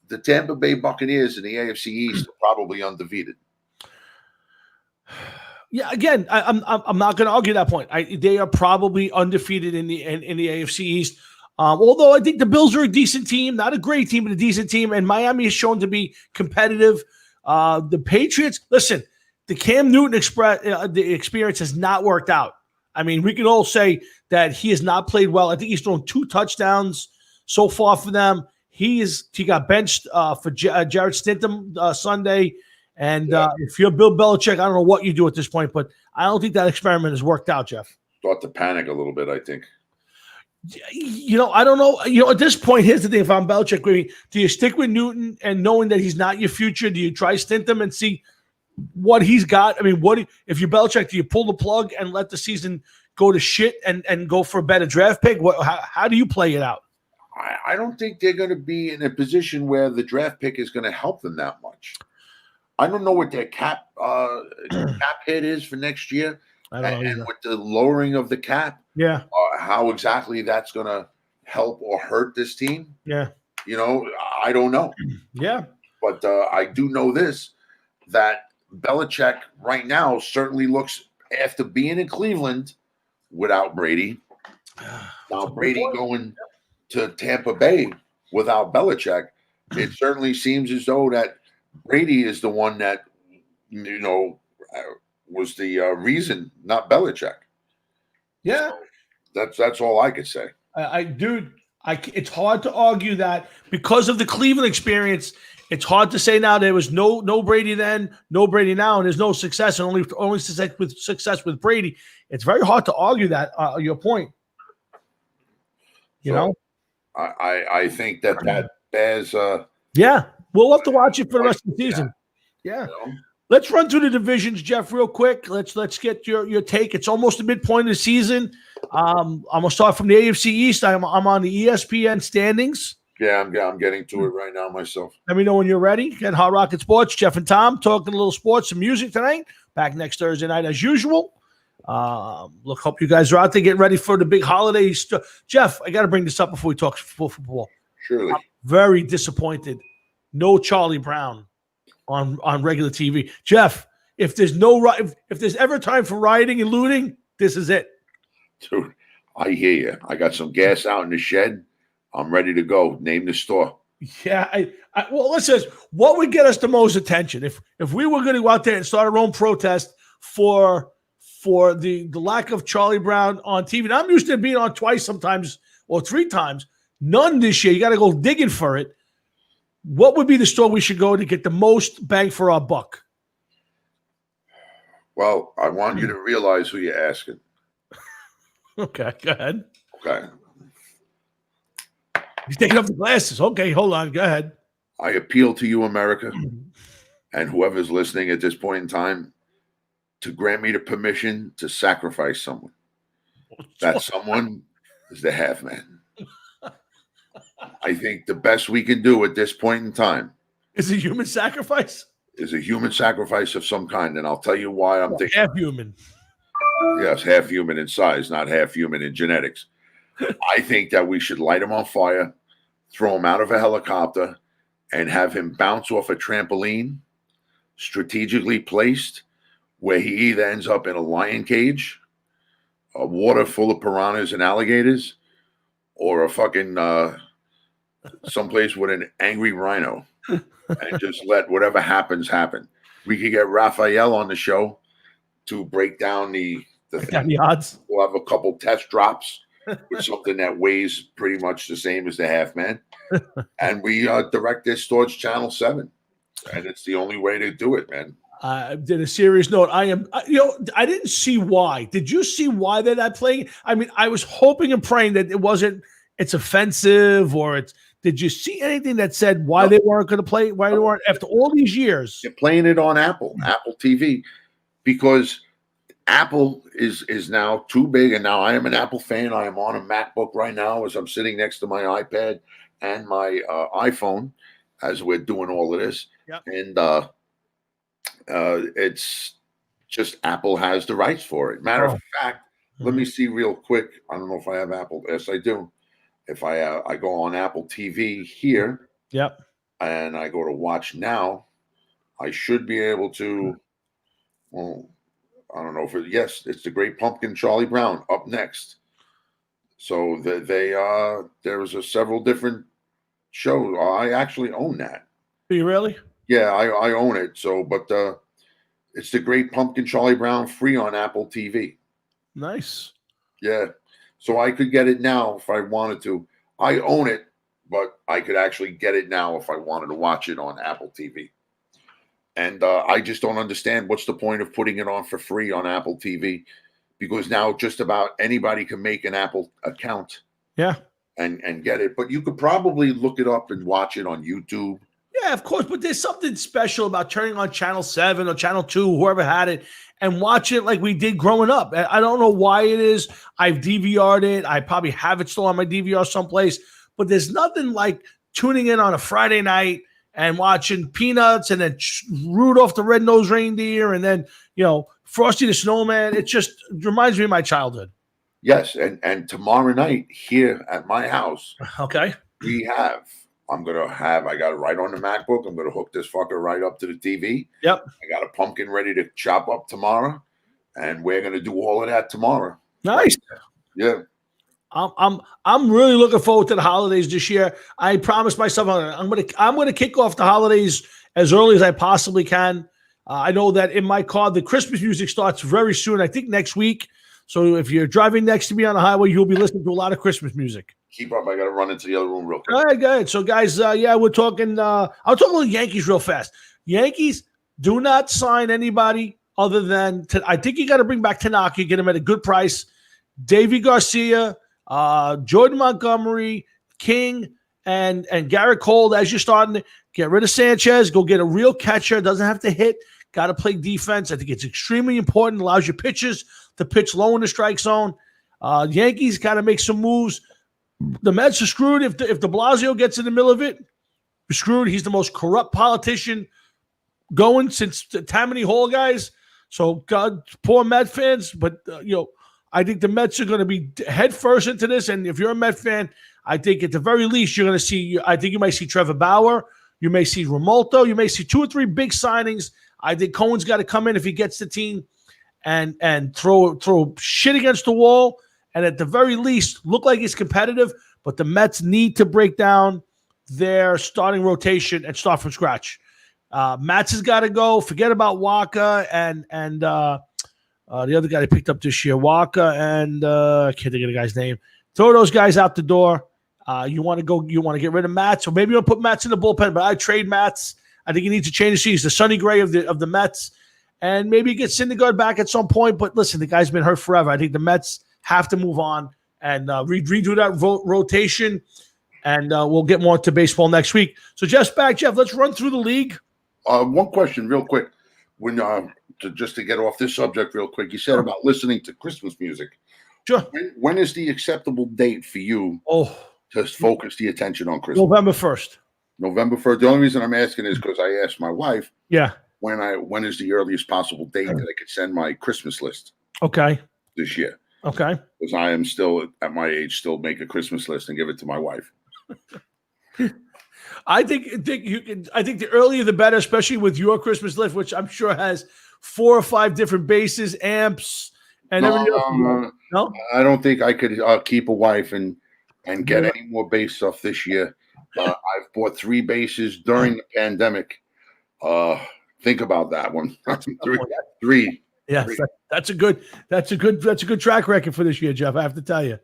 the Tampa Bay Buccaneers in the AFC East are probably undefeated. Yeah, again, I'm not going to argue that point. They are probably undefeated in the AFC East. Although I think the Bills are a decent team, not a great team, but a decent team, and Miami is shown to be competitive. The Patriots, listen. The Cam Newton the experience has not worked out. I mean, we can all say that he has not played well. I think he's thrown 2 touchdowns so far for them. He got benched for Jared Stidham Sunday. And if you're Bill Belichick, I don't know what you do at this point, but I don't think that experiment has worked out, Jeff. Start to panic a little bit, I think. I don't know. At this point, here's the thing. If I'm Belichick, do you stick with Newton and knowing that he's not your future? Do you try Stidham and see what he's got? I mean, if you're Belichick, do you pull the plug and let the season go to shit and go for a better draft pick? How do you play it out? I don't think they're going to be in a position where the draft pick is going to help them that much. I don't know what their cap hit is for next year, and with the lowering of the cap, how exactly that's going to help or hurt this team. Yeah, I don't know. Yeah, but I do know this, that Belichick right now certainly looks, after being in Cleveland without Brady, now Brady going to Tampa Bay without Belichick, it certainly seems as though that Brady is the one that, was the reason, not Belichick. Yeah. So that's all I could say. I do. It's hard to argue that because of the Cleveland experience. It's hard to say now there was no Brady then, no Brady now, and there's no success, and only success with Brady. It's very hard to argue that your point. You know, I think that bears. Yeah, we'll have to watch it for the rest of the season. Yeah. You know? Let's run through the divisions, Jeff, real quick. Let's get your take. It's almost the midpoint of the season. I'm gonna start from the AFC East. I'm on the ESPN standings. Yeah, I'm getting to it right now myself. Let me know when you're ready. Get Hot Rocket Sports. Jeff and Tom talking a little sports and music tonight. Back next Thursday night as usual. Hope you guys are out there getting ready for the big holiday. Jeff, I got to bring this up before we talk football. Surely. I'm very disappointed. No Charlie Brown on regular TV. Jeff, if there's ever time for rioting and looting, this is it. Dude, I hear you. I got some gas out in the shed. I'm ready to go. Name the store. Yeah. Well, listen, what would get us the most attention if we were going to go out there and start our own protest for the lack of Charlie Brown on TV? And I'm used to being on twice sometimes or 3 times. None this year. You got to go digging for it. What would be the store we should go to get the most bang for our buck? Well, I want you to realize who you're asking. Okay, go ahead. Okay. He's taking off the glasses. Okay, hold on. Go ahead. I appeal to you, America, and whoever's listening at this point in time, to grant me the permission to sacrifice someone. That someone is the half man. I think the best we can do at this point in time is a human sacrifice. Is a human sacrifice of some kind, and I'll tell you why I'm thinking. Half human. Yes, half human in size, not half human in genetics. I think that we should light him on fire, throw him out of a helicopter, and have him bounce off a trampoline, strategically placed, where he either ends up in a lion cage, a water full of piranhas and alligators, or a fucking someplace with an angry rhino, and just let whatever happens happen. We could get Raphael on the show to break down the odds. We'll have a couple test drops with something that weighs pretty much the same as the half man, and we direct this towards Channel 7, and it's the only way to do it, man. Did a serious note. I didn't see why. Did you see why they're not playing? I mean, I was hoping and praying that it's offensive or it's. Did you see anything that said why they weren't going to play? Why they weren't after all these years? They're playing it on Apple TV, because Apple is now too big. And now I am an Apple fan. I am on a MacBook right now as I'm sitting next to my iPad and my iPhone as we're doing all of this. Yep. And it's just Apple has the rights for it. Matter of fact, let me see real quick. I don't know if I have Apple. Yes, I do. If I go on Apple TV here, yep, and I go to watch now, I should be able to. Well, I don't know if yes, it's the Great Pumpkin, Charlie Brown up next. So there's several different shows. I actually own that. Do you really? Yeah, I own it. So, but it's the Great Pumpkin, Charlie Brown, free on Apple TV. Nice. Yeah. So I could get it now if I wanted to. I own it, but I could actually get it now if I wanted to watch it on Apple TV. And I just don't understand what's the point of putting it on for free on Apple TV, because now just about anybody can make an Apple account. Yeah. And get it. But you could probably look it up and watch it on YouTube. Yeah, of course. But there's something special about turning on Channel 7 or Channel 2, whoever had it, and watch it like we did growing up. I don't know why it is. I've DVR'd it. I probably have it still on my DVR someplace. But there's nothing like tuning in on a Friday night and watching Peanuts and then Rudolph the Red-Nosed Reindeer and then, Frosty the Snowman. It just reminds me of my childhood. Yes, and tomorrow night here at my house, okay, I got it right on the MacBook. I'm going to hook this fucker right up to the TV. Yep. I got a pumpkin ready to chop up tomorrow, and we're going to do all of that tomorrow. Nice. Yeah. I'm really looking forward to the holidays this year. I promised myself I'm going to kick off the holidays as early as I possibly can. I know that in my car, the Christmas music starts very soon. I think next week. So if you're driving next to me on the highway, you'll be listening to a lot of Christmas music. keep up. I got to run into the other room real quick. All right, good. So, guys, we're talking. I'll talk a little Yankees real fast. Yankees do not sign anybody other than I think you got to bring back Tanaka, get him at a good price. Davy Garcia, Jordan Montgomery, King, and Garrett Cole. As you're starting to get rid of Sanchez, go get a real catcher. Doesn't have to hit. Got to play defense. I think it's extremely important. Allows your pitchers to pitch low in the strike zone. Yankees got to make some moves. The Mets are screwed if de Blasio gets in the middle of it. We're screwed. He's the most corrupt politician going since the Tammany Hall guys. So God, poor Met fans. But I think the Mets are going to be head first into this. And if you're a Met fan, I think at the very least you're going to see. I think you might see Trevor Bauer. You may see Romolto. You may see 2 or 3 big signings. I think Cohen's got to come in if he gets the team and throw shit against the wall. And at the very least, look like he's competitive. But the Mets need to break down their starting rotation and start from scratch. Mats has got to go. Forget about Waka and the other guy they picked up this year. Waka and I can't think of the guy's name. Throw those guys out the door. You want to get rid of Mats, or maybe you'll put Mats in the bullpen. But I trade Mats. I think he needs to change the season. The Sonny Gray of the Mets, and maybe get Syndergaard back at some point. But listen, the guy's been hurt forever. I think the Mets have to move on and redo that rotation, and we'll get more into baseball next week. So Jeff's back. Jeff, let's run through the league. One question real quick. When just to get off this subject real quick, you said about listening to Christmas music. Sure. When is the acceptable date for you to focus the attention on Christmas? November 1st. November 1st. The only reason I'm asking is because I asked my wife. Yeah. When is the earliest possible date that I could send my Christmas list? Okay. This year. Okay. Because I am still at my age, still make a Christmas list and give it to my wife. I think you can. I think the earlier the better, especially with your Christmas list, which I'm sure has 4 or 5 different basses, amps, and everything else. No, I don't think I could keep a wife and get any more bass stuff this year. I've bought 3 basses during the pandemic. Think about that one. 3. Yes, that's a good track record for this year, Jeff. I have to tell you.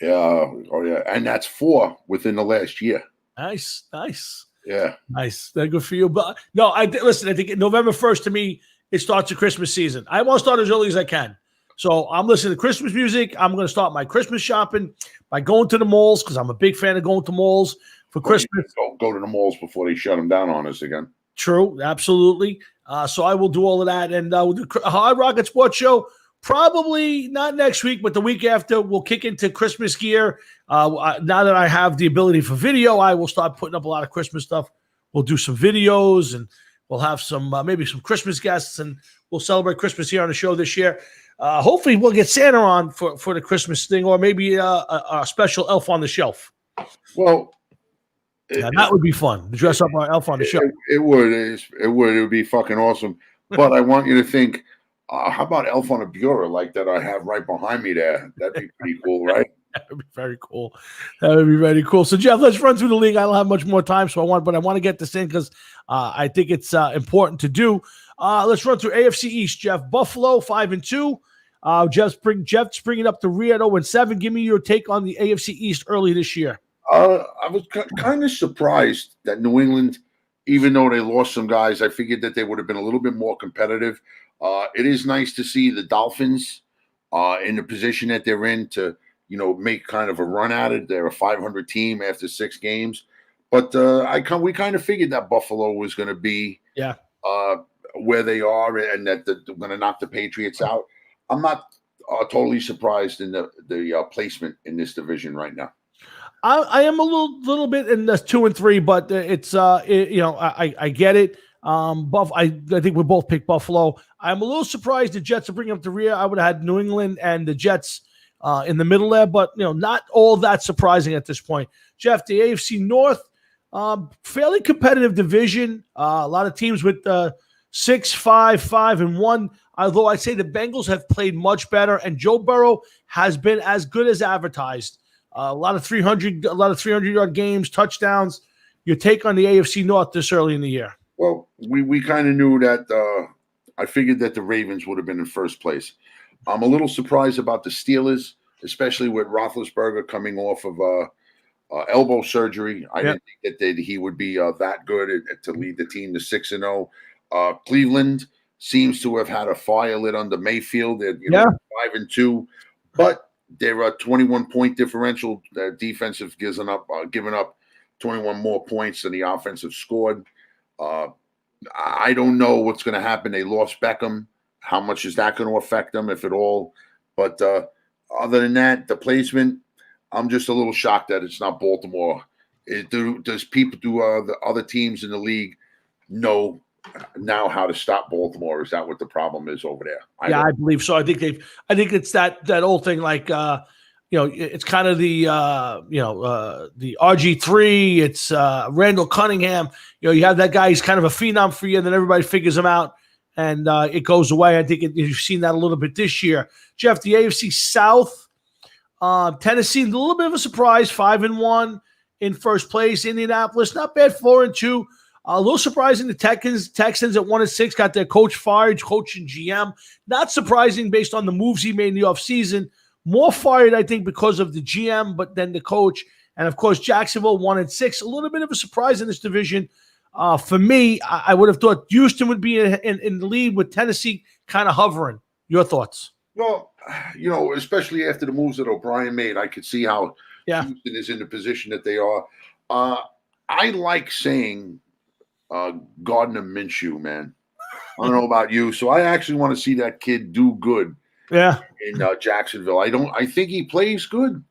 Yeah. Oh yeah, and that's 4 within the last year. Nice. Yeah. Nice. That's good for you. But no, listen, I think November 1st to me, it starts the Christmas season. I want to start as early as I can. So I'm listening to Christmas music. I'm going to start my Christmas shopping by going to the malls because I'm a big fan of going to malls for Christmas. Go to the malls before they shut them down on us again. True. Absolutely. So I will do all of that. And we'll do Hard Rocket Sports Show. Probably not next week, but the week after, we'll kick into Christmas gear. Now that I have the ability for video, I will start putting up a lot of Christmas stuff. We'll do some videos, and we'll have some maybe some Christmas guests, and we'll celebrate Christmas here on the show this year. Hopefully, we'll get Santa on for the Christmas thing, or maybe a special Elf on the Shelf. Well, that would be fun to dress up our Elf on the Shelf. It would be fucking awesome. But I want you to think. How about Elf on a Bureau like that I have right behind me there? That'd be pretty cool, right? That would be very cool. That would be very cool. So, Jeff, let's run through the league. I don't have much more time, but I want to get this in because I think it's important to do. Let's run through AFC East, Jeff. Buffalo 5-2. Jeff's bringing up the rear at 0-7. Give me your take on the AFC East early this year. I was kind of surprised that New England, even though they lost some guys, I figured that they would have been a little bit more competitive. It is nice to see the Dolphins in the position that they're in to, make kind of a run at it. They're a 500 team after 6 games, but we kind of figured that Buffalo was going to be where they are and that they're going to knock the Patriots out. I'm not totally surprised in the placement in this division right now. I am a little bit in the 2 and 3, but it's I get it. I think we both picked Buffalo. I'm a little surprised the Jets are bringing up the rear. I would have had New England and the Jets in the middle there, but not all that surprising at this point. Jeff, the AFC North, fairly competitive division. A lot of teams with 6-5-5-1. Although I'd say the Bengals have played much better, and Joe Burrow has been as good as advertised. A lot of 300-yard games, touchdowns. Your take on the AFC North this early in the year? Well, we kind of knew that. I figured that the Ravens would have been in first place. I'm a little surprised about the Steelers. especially with Roethlisberger coming off of elbow surgery. I didn't think that he would be that good to lead the team to 6-0. Cleveland seems to have had a fire lit under Mayfield. They're 5-2, but they're a 21-point differential. The defensive given up 21 more points than the offensive scored. I don't know what's going to happen. They lost Beckham. How much is that going to affect them, if at all? But other than that, the placement, I'm just a little shocked that it's not Baltimore. Does the other teams in the league know now how to stop Baltimore? Is that what the problem is over there? I believe so. I think it's that old thing, like it's kind of the the RG3. It's Randall Cunningham. You have that guy. He's kind of a phenom for you, and then everybody figures him out, and it goes away. I think you've seen that a little bit this year. Jeff, the AFC South. Tennessee, a little bit of a surprise, 5-1 in first place. Indianapolis, not bad, 4-2. A little surprising, the Texans at 1-6 got their coach fired, coach and GM. Not surprising based on the moves he made in the offseason. More fired, I think, because of the GM, but then the coach. And, of course, Jacksonville 1-6. A little bit of a surprise in this division. For me, I would have thought Houston would be in the lead with Tennessee kind of hovering. Your thoughts? Well, especially after the moves that O'Brien made, I could see how Houston is in the position that they are. I like saying Gardner Minshew, man. I don't know about you. So I actually want to see that kid do good in Jacksonville. I think he plays good.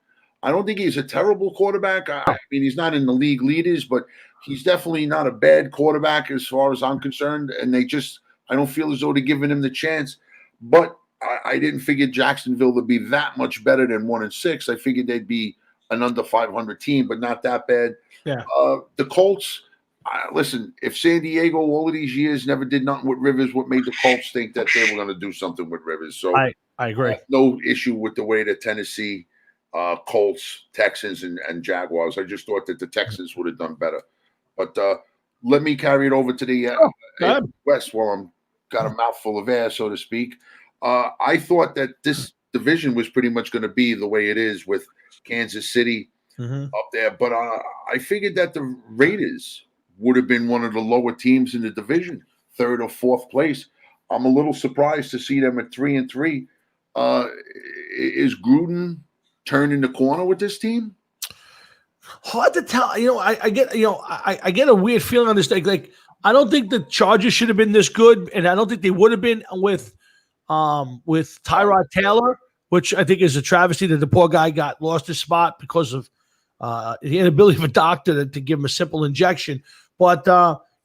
I don't think he's a terrible quarterback. I mean, he's not in the league leaders, but he's definitely not a bad quarterback as far as I'm concerned. And I don't feel as though they're giving him the chance. But I didn't figure Jacksonville would be that much better than 1-6. I figured they'd be an under 500 team, but not that bad. Yeah. The Colts, listen, if San Diego all of these years never did nothing with Rivers, what made the Colts think that they were going to do something with Rivers? So I agree. No issue with the way that Tennessee, Colts, Texans, and Jaguars. I just thought that the Texans would have done better. But let me carry it over to the West while I'm got a mouthful of air, so to speak. I thought that this division was pretty much going to be the way it is with Kansas City up there. But I figured that the Raiders would have been one of the lower teams in the division, third or fourth place. I'm a little surprised to see them at 3-3. Is Gruden turning the corner with this team? Hard to tell. I get a weird feeling on this thing. Like, I don't think the Chargers should have been this good, and I don't think they would have been with Tyrod Taylor, which I think is a travesty that the poor guy lost his spot because of the inability of a doctor to give him a simple injection. But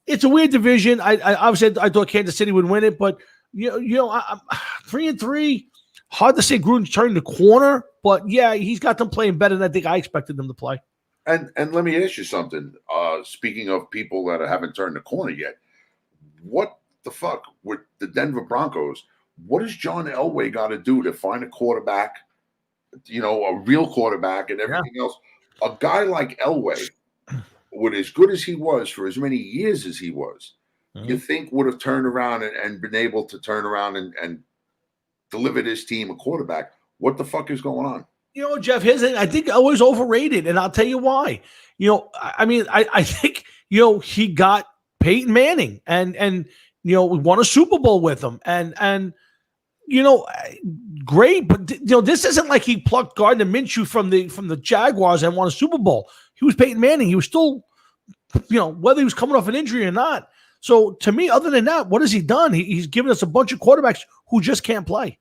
it's a weird division. I obviously I thought Kansas City would win it, but I'm 3-3. Hard to say Gruden's turning the corner, but yeah, he's got them playing better than I think I expected them to play. And let me ask you something. Speaking of people that haven't turned the corner yet, what the fuck with the Denver Broncos? What does John Elway got to do to find a quarterback, a real quarterback and everything else? A guy like Elway, with as good as he was for as many years as he was, you think would have turned around and been able to turn around and deliver this team a quarterback. What the fuck is going on? Jeff, I think Elway's overrated, and I'll tell you why. I think, he got Peyton Manning and we won a Super Bowl with him and great, but this isn't like he plucked Gardner Minshew from the Jaguars and won a Super Bowl. He was Peyton Manning. He was still, whether he was coming off an injury or not. So to me, other than that, what has he done? He's given us a bunch of quarterbacks who just can't play.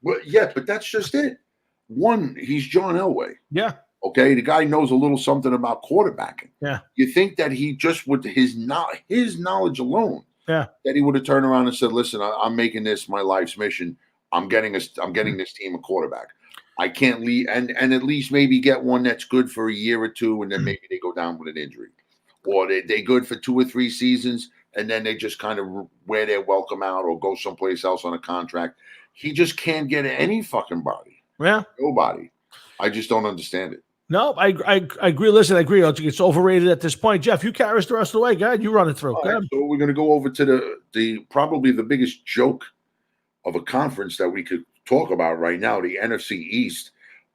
Well, yeah, but that's just it. One, he's John Elway. Yeah. Okay, the guy knows a little something about quarterbacking. Yeah. You think that he just with his knowledge alone, that he would have turned around and said, "Listen, I'm making this my life's mission. I'm getting this team a quarterback. I can't leave and at least maybe get one that's good for a year or two, and then maybe they go down with an injury, or they good for 2 or 3 seasons, and then they just kind of wear their welcome out or go someplace else on a contract. He just can't get any fucking body. Yeah, nobody. I just don't understand it. No, I agree. Listen, I agree. I think it's overrated at this point. Jeff, you carry us the rest of the way. Go ahead, you run it through. Right, so we're going to go over to the probably the biggest joke of a conference that we could talk about right now, the NFC East.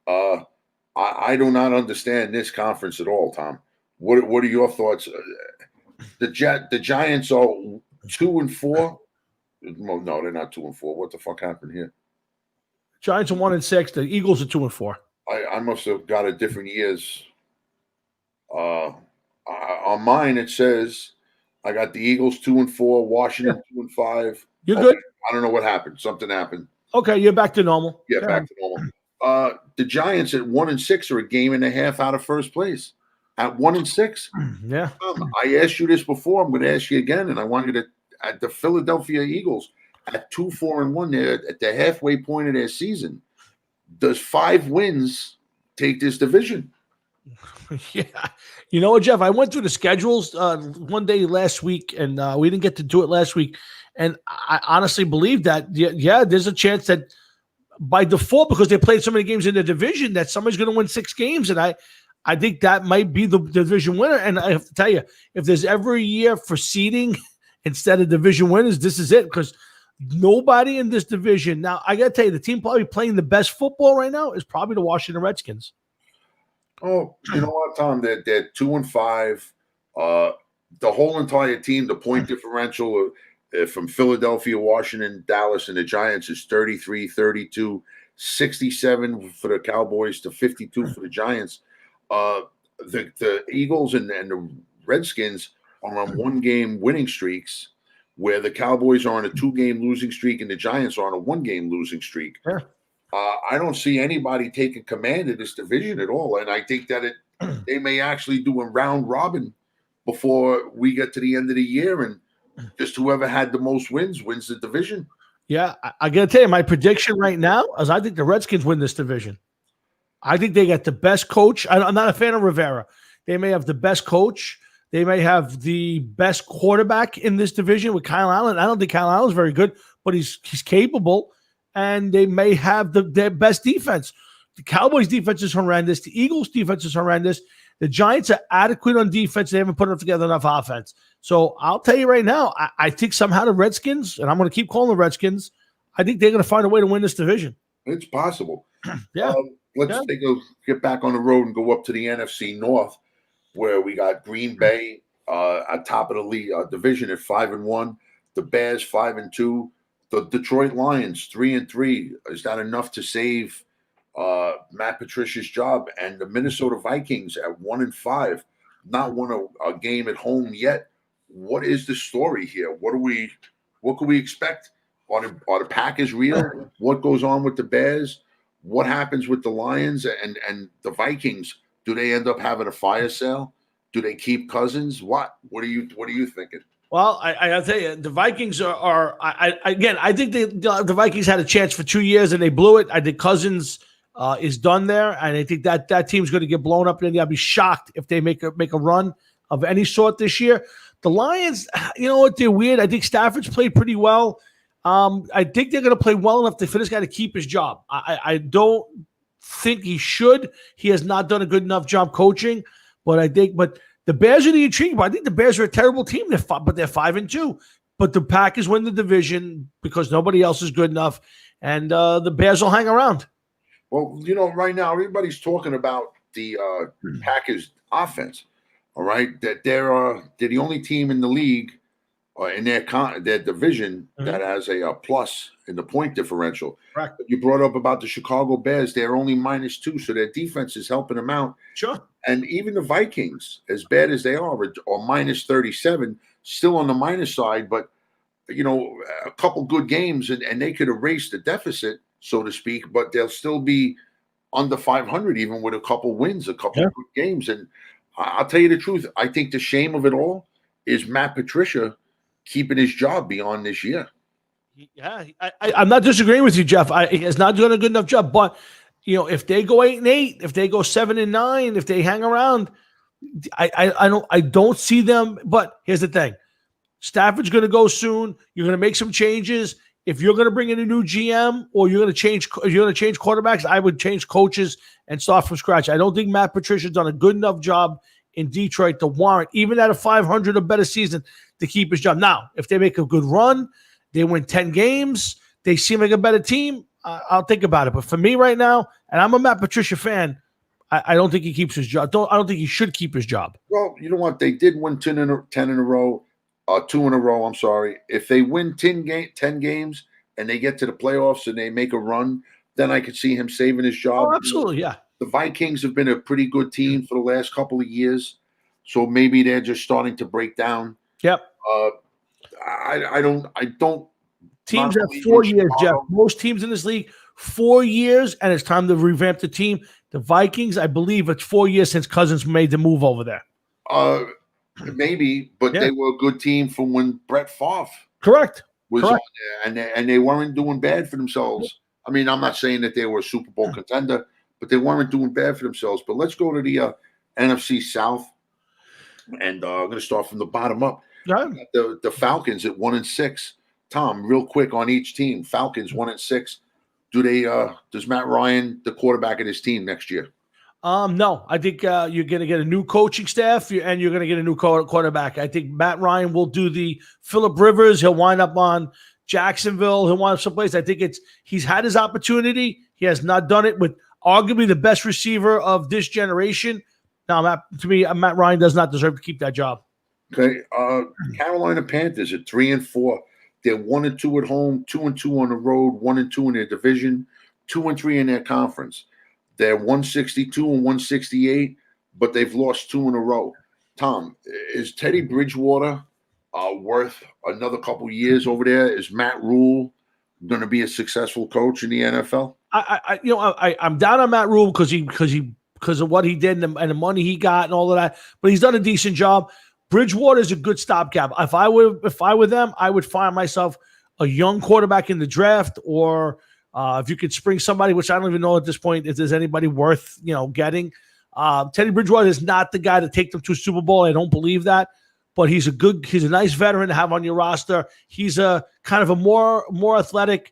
I do not understand this conference at all, Tom. What are your thoughts? The Giants are 2-4. Well, no, they're not 2-4. What the fuck happened here? Giants are 1-6. The Eagles are 2-4. I must have got a different years. On mine it says I got the Eagles 2-4, Washington 2-5. You're good. I don't know what happened. Something happened. Okay, you're back to normal. Yeah, back to normal. The Giants at 1-6 are a game and a half out of first place. At 1-6. Yeah. I asked you this before. I'm going to ask you again, and I want you to. At the Philadelphia Eagles at 2-4-1, they're at the halfway point of their season. Does 5 wins take this division? Yeah. You know what, Jeff? I went through the schedules one day last week, and we didn't get to do it last week. And I honestly believe that, yeah, there's a chance that by default, because they played so many games in the division, that somebody's going to win 6 games. And I think that might be the division winner. And I have to tell you, if there's ever a year for seeding instead of division winners, this is it, because nobody in this division. Now, I got to tell you, the team probably playing the best football right now is probably the Washington Redskins. Oh, you know what, Tom? They're 2-5. The whole entire team, the point differential from Philadelphia, Washington, Dallas, and the Giants is 33-32, 67 for the Cowboys to 52 for the Giants. The Eagles and the Redskins are on 1-game winning streaks, where the Cowboys are on a 2-game losing streak and the Giants are on a 1-game losing streak. Yeah. I don't see anybody taking command of this division at all, and I think that they may actually do a round robin before we get to the end of the year, and just whoever had the most wins the division. Yeah, I got to tell you, my prediction right now is I think the Redskins win this division. I think they got the best coach. I'm not a fan of Rivera. They may have the best coach. They may have the best quarterback in this division with Kyle Allen. I don't think Kyle Allen's very good, but he's capable. And they may have their best defense. The Cowboys' defense is horrendous. The Eagles' defense is horrendous. The Giants are adequate on defense. They haven't put together enough offense. So I'll tell you right now, I think somehow the Redskins, and I'm going to keep calling the Redskins, I think they're going to find a way to win this division. It's possible. Yeah. Let's get back on the road and go up to the NFC North, where we got Green Bay at top of the league division at 5-1, the Bears 5-2. The Detroit Lions 3-3. Is that enough to save Matt Patricia's job? And the Minnesota Vikings at 1-5, not won a game at home yet. What is the story here? What can we expect? Are the Packers real? What goes on with the Bears? What happens with the Lions and the Vikings? Do they end up having a fire sale? Do they keep Cousins? What are you thinking? Well, I gotta tell you, the Vikings I think the Vikings had a chance for 2 years and they blew it. I think Cousins is done there, and I think that team's going to get blown up. And I'll be shocked if they make a run of any sort this year. The Lions, you know what? They're weird. I think Stafford's played pretty well. I think they're going to play well enough for this guy to keep his job. I don't think he should. He has not done a good enough job coaching, but the Bears are the intriguing, but I think the Bears are a terrible team. But they're 5-2. But the Packers win the division because nobody else is good enough, and the Bears will hang around. Well, right now everybody's talking about the Packers offense. All right, that they're the only team in the league in their division that has a plus in the point differential. Correct. You brought up about the Chicago Bears; they're only -2, so their defense is helping them out. Sure. And even the Vikings, as bad as they are -37, still on the minus side, but a couple good games and they could erase the deficit, so to speak, but they'll still be under 500 even with a couple wins, a couple good games. And I'll tell you the truth, I think the shame of it all is Matt Patricia keeping his job beyond this year. Yeah, I'm not disagreeing with you, Jeff. He's not doing a good enough job, but if they go 8-8, if they go 7-9, if they hang around, I don't see them. But here's the thing: Stafford's going to go soon. You're going to make some changes. If you're going to bring in a new GM or you're going to change quarterbacks, I would change coaches and start from scratch. I don't think Matt Patricia's done a good enough job in Detroit to warrant, even at a 500 or better season, to keep his job. Now, if they make a good run, they win 10 games, they seem like a better team, I'll think about it. But for me right now, and I'm a Matt Patricia fan, I don't think he keeps his job. I don't think he should keep his job. Well, you know what? They did win 10 in a row, 2 in a row. I'm sorry. If they win 10 games and they get to the playoffs and they make a run, then I could see him saving his job. Oh, absolutely, yeah. The Vikings have been a pretty good team for the last couple of years, so maybe they're just starting to break down. Yep. I don't. Teams have 4 years, Jeff. Most teams in this league, 4 years, and it's time to revamp the team. The Vikings, I believe it's 4 years since Cousins made the move over there. Maybe, but they were a good team from when Brett Favre was on there, and they weren't doing bad for themselves. I mean, I'm not saying that they were a Super Bowl contender, but they weren't doing bad for themselves. But let's go to the NFC South, and I'm going to start from the bottom up. The Falcons at 1-6. Tom, real quick on each team. Falcons 1-6. Does Matt Ryan the quarterback of this team next year? No, I think you're going to get a new coaching staff and you're going to get a new quarterback. I think Matt Ryan will do the Phillip Rivers. He'll wind up on Jacksonville. He'll wind up someplace. I think he's had his opportunity. He has not done it with arguably the best receiver of this generation. Now, to me, Matt Ryan does not deserve to keep that job. Okay. Carolina Panthers at 3-4. They're 1-2 at home, 2-2 on the road, 1-2 in their division, 2-3 in their conference. They're 162 and 168, but they've lost 2 in a row. Tom, is Teddy Bridgewater worth another couple years over there? Is Matt Rule going to be a successful coach in the NFL? I'm down on Matt Rule because of what he did and the money he got and all of that. But he's done a decent job. Bridgewater is a good stopgap. If I were them, I would find myself a young quarterback in the draft, or if you could spring somebody, which I don't even know at this point if there's anybody worth getting. Teddy Bridgewater is not the guy to take them to a Super Bowl. I don't believe that, but he's a nice veteran to have on your roster. He's a kind of a more athletic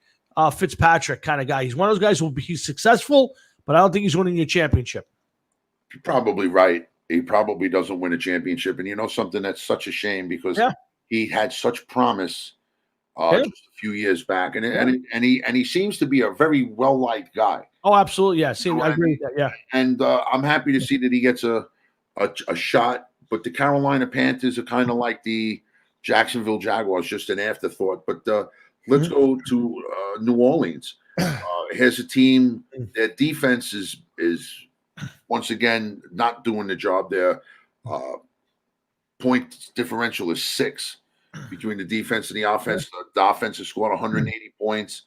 Fitzpatrick kind of guy. He's one of those guys who will be successful, but I don't think he's winning a championship. You're probably right. He probably doesn't win a championship. And you know something, that's such a shame because he had such promise just a few years back. And he seems to be a very well-liked guy. Oh, absolutely. Yeah. I agree with that. Yeah. And I'm happy to see that he gets a shot. But the Carolina Panthers are kind of like the Jacksonville Jaguars, just an afterthought. But let's go to New Orleans. Here's a team, their defense is once again not doing the job there. Point differential is 6 between the defense and the offense. The offense has scored 180 points.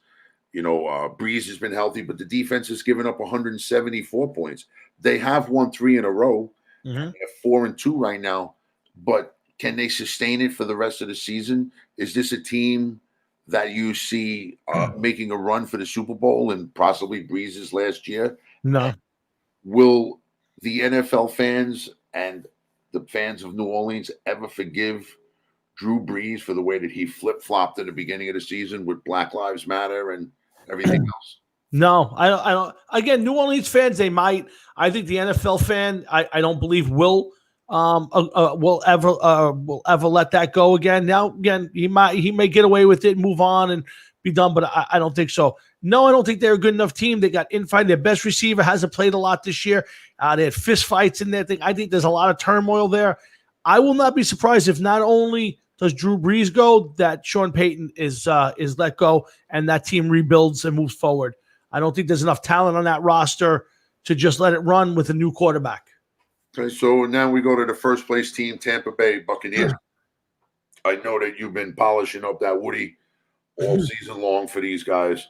Breeze has been healthy, but the defense has given up 174 points. They have won 3 in a row. They're 4-2 right now, but can they sustain it for the rest of the season? Is this a team that you see making a run for the Super Bowl and possibly Breeze's last year? No. Will the NFL fans and the fans of New Orleans ever forgive Drew Brees for the way that he flip-flopped at the beginning of the season with Black Lives Matter and everything else? No, I don't. Again, New Orleans fans, they might. I think the NFL fan, I don't believe will ever let that go again. Now, again, he may get away with it, move on, and be done, but I don't think so. No, I don't think they're a good enough team. They got infighting. Their best receiver hasn't played a lot this year. They had fist fights in there. I think there's a lot of turmoil there. I will not be surprised if not only does Drew Brees go, that Sean Payton is let go and that team rebuilds and moves forward. I don't think there's enough talent on that roster to just let it run with a new quarterback. Okay, so now we go to the first place team, Tampa Bay Buccaneers. I know that you've been polishing up that Woody all season long for these guys.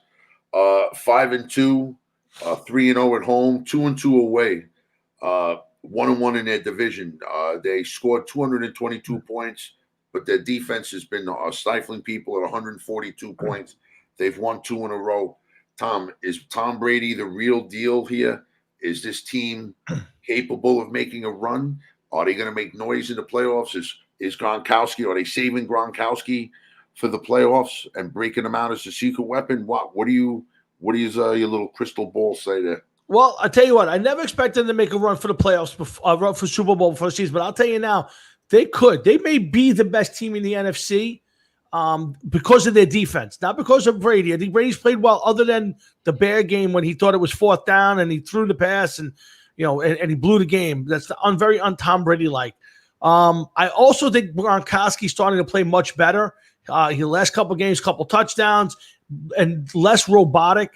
5-2, 3-0 at home, 2-2 away, 1-1 in their division. They scored 222 points, but their defense has been stifling people at 142 points. They've won 2 in a row. Tom, is Tom Brady the real deal here? Is this team capable of making a run? Are they going to make noise in the playoffs? Is Gronkowski? Are they saving Gronkowski for the playoffs and breaking them out as a secret weapon? What does your little crystal ball say there? Well, I tell you what, I never expected them to make a run for the playoffs, run for Super Bowl before the season. But I'll tell you now, they could. They may be the best team in the NFC. because of their defense, not because of Brady. I think Brady's played well, other than the Bear game when he thought it was 4th down and he threw the pass and he blew the game. That's very un-Tom Brady-like. I also think Gronkowski's starting to play much better. He last couple games, couple touchdowns, and less robotic.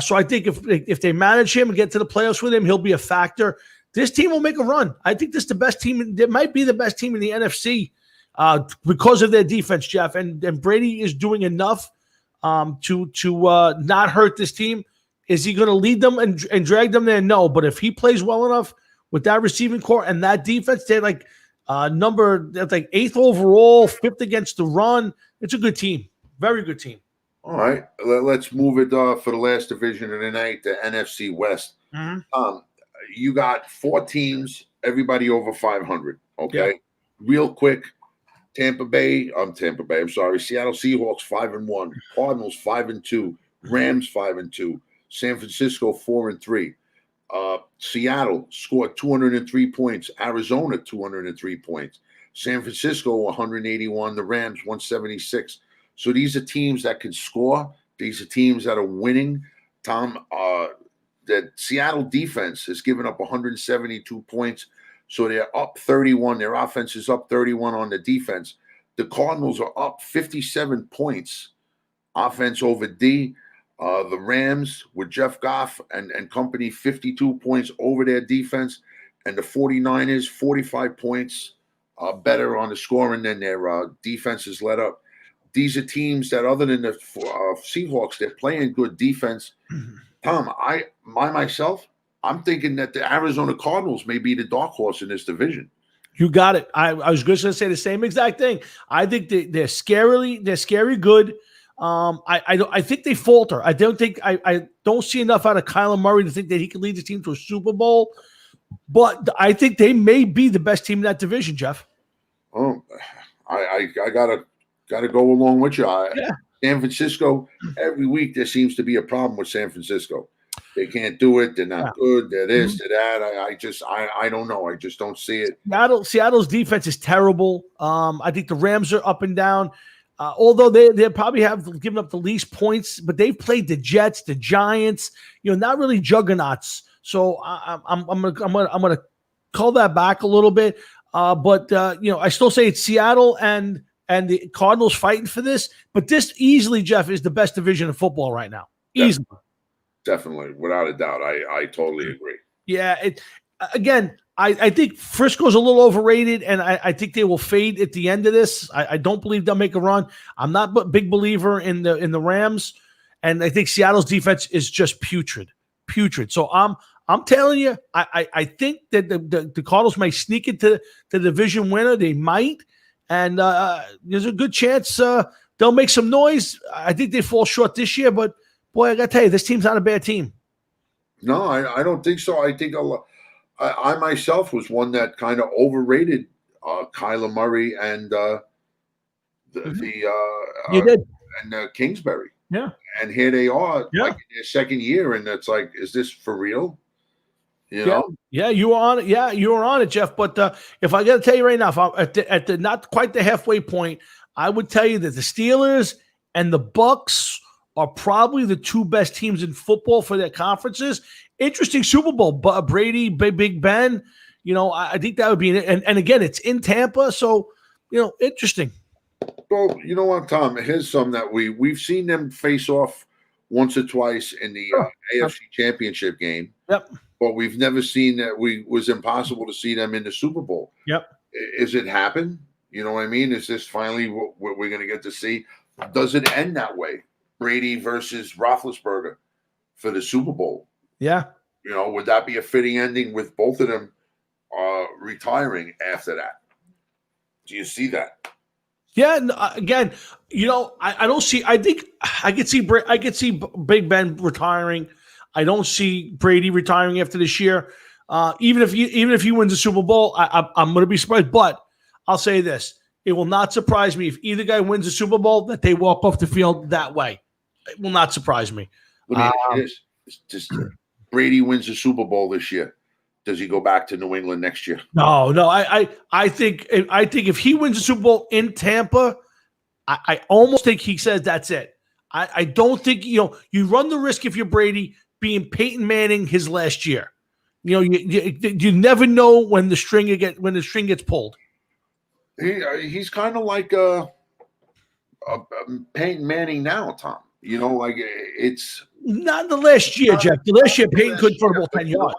So I think if they manage him and get to the playoffs with him, he'll be a factor. This team will make a run. I think this is the best team. It might be the best team in the NFC because of their defense, Jeff. And Brady is doing enough to not hurt this team. Is he going to lead them and drag them there? No. But if he plays well enough with that receiving core and that defense, they're like that's like 8th overall, 5th against the run. It's a good team. Very good team. All right. Let's move it for the last division of the night, the NFC West. Mm-hmm. You got 4 teams, everybody over 500. Okay. Yeah. Real quick. Tampa Bay. I'm sorry. Seattle Seahawks 5-1. Cardinals 5-2. Rams 5-2. San Francisco 4-3. Seattle scored 203 points. Arizona 203 points. San Francisco 181. The Rams 176. So these are teams that can score. These are teams that are winning. Tom, the Seattle defense has given up 172 points. So they're up 31. Their offense is up 31 on the defense. The Cardinals are up 57 points, offense over D. The Rams with Jeff Goff and company, 52 points over their defense. And the 49ers, 45 points better on the scoring than their defense is let up. These are teams that, other than the Seahawks, they're playing good defense. Tom, myself, I'm thinking that the Arizona Cardinals may be the dark horse in this division. You got it. I was just going to say the same exact thing. I think they're scary good. I think they falter. I don't see enough out of Kyler Murray to think that he can lead the team to a Super Bowl. But I think they may be the best team in that division, Jeff. Oh, I gotta go along with you. San Francisco, every week there seems to be a problem with San Francisco. They can't do it. They're not good. They're this, they're that. I don't know. I just don't see it. Seattle's defense is terrible. I think the Rams are up and down. Although they probably have given up the least points, but they've played the Jets, the Giants, not really juggernauts. So I'm gonna call that back a little bit. But I still say it's Seattle and the Cardinals fighting for this. But this easily, Jeff, is the best division of football right now. Easily. Definitely, without a doubt. I totally agree. Yeah. I think Frisco's a little overrated, and I think they will fade at the end of this. I don't believe they'll make a run. I'm not a big believer in the Rams, and I think Seattle's defense is just putrid. So I'm telling you, I think that the Cardinals might sneak into the division winner. They might, and there's a good chance they'll make some noise. I think they fall short this year, but boy, I got to tell you, this team's not a bad team. No, I don't think so. I think I myself was one that kind of overrated Kyler Murray and you did. And Kingsbury. Yeah. And here they are, like in their second year, and it's like, is this for real? Yeah, you were on it. Yeah, you were on it, Jeff. But if I got to tell you right now, if I'm at the not quite the halfway point, I would tell you that the Steelers and the Bucks are probably the 2 best teams in football for their conferences. Interesting Super Bowl, Brady, Big Ben. I think that would be and again, it's in Tampa, so interesting. Well, you know what, Tom? Here's some that we've seen them face off once or twice in the AFC Championship game. Yep. But we've never seen that. Was impossible to see them in the Super Bowl. Yep. Is it happen? You know what I mean? Is this finally what we're going to get to see? Does it end that way? Brady versus Roethlisberger for the Super Bowl. Yeah. Would that be a fitting ending with both of them retiring after that? Do you see that? Yeah. Again, I don't see. I think I could see Big Ben retiring. I don't see Brady retiring after this year. Even if he wins the Super Bowl, I'm going to be surprised. But I'll say this: it will not surprise me if either guy wins the Super Bowl that they walk off the field that way. It will not surprise me. Let me ask you this: just Brady wins the Super Bowl this year. Does he go back to New England next year? No. I think if he wins the Super Bowl in Tampa, I almost think he says that's it. I don't think, you run the risk if you're Brady being Peyton Manning his last year. You never know when the string gets pulled. He's kind of like Peyton Manning now, Tom. Like it's not the last year, Jeff. The last year, Peyton couldn't throw the ball 10 yards.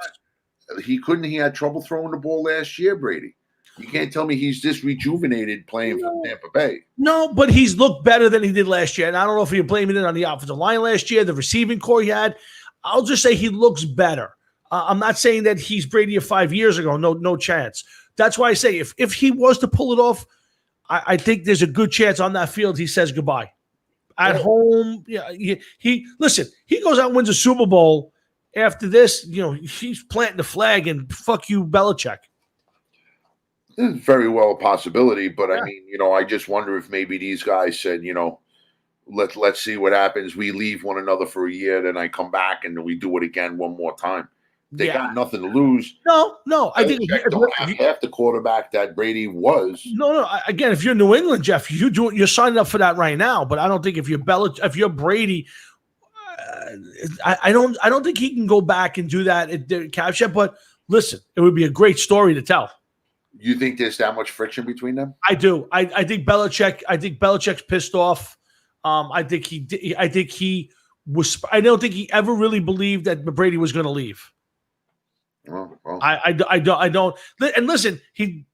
He couldn't. He had trouble throwing the ball last year, Brady. You can't tell me he's this rejuvenated playing for Tampa Bay. No, but he's looked better than he did last year. And I don't know if you're blaming it on the offensive line last year, the receiving core he had. I'll just say he looks better. I'm not saying that he's Brady of 5 years ago. No chance. That's why I say if he was to pull it off, I think there's a good chance on that field he says goodbye. At home, he goes out and wins a Super Bowl. After this, he's planting the flag and fuck you, Belichick. It's very well a possibility, but I mean, I just wonder if maybe these guys said, let's see what happens. We leave one another for a year, then I come back and we do it again one more time. They got nothing to lose. No. I think half the quarterback that Brady was. No. Again, if you're New England, Jeff, you're signing up for that right now. But I don't think if you're Brady, I don't think he can go back and do that at the cap yet. But listen, it would be a great story to tell. You think there's that much friction between them? I do. I think Belichick's pissed off. I think he was. I don't think he ever really believed that Brady was going to leave. Well. I don't. And listen,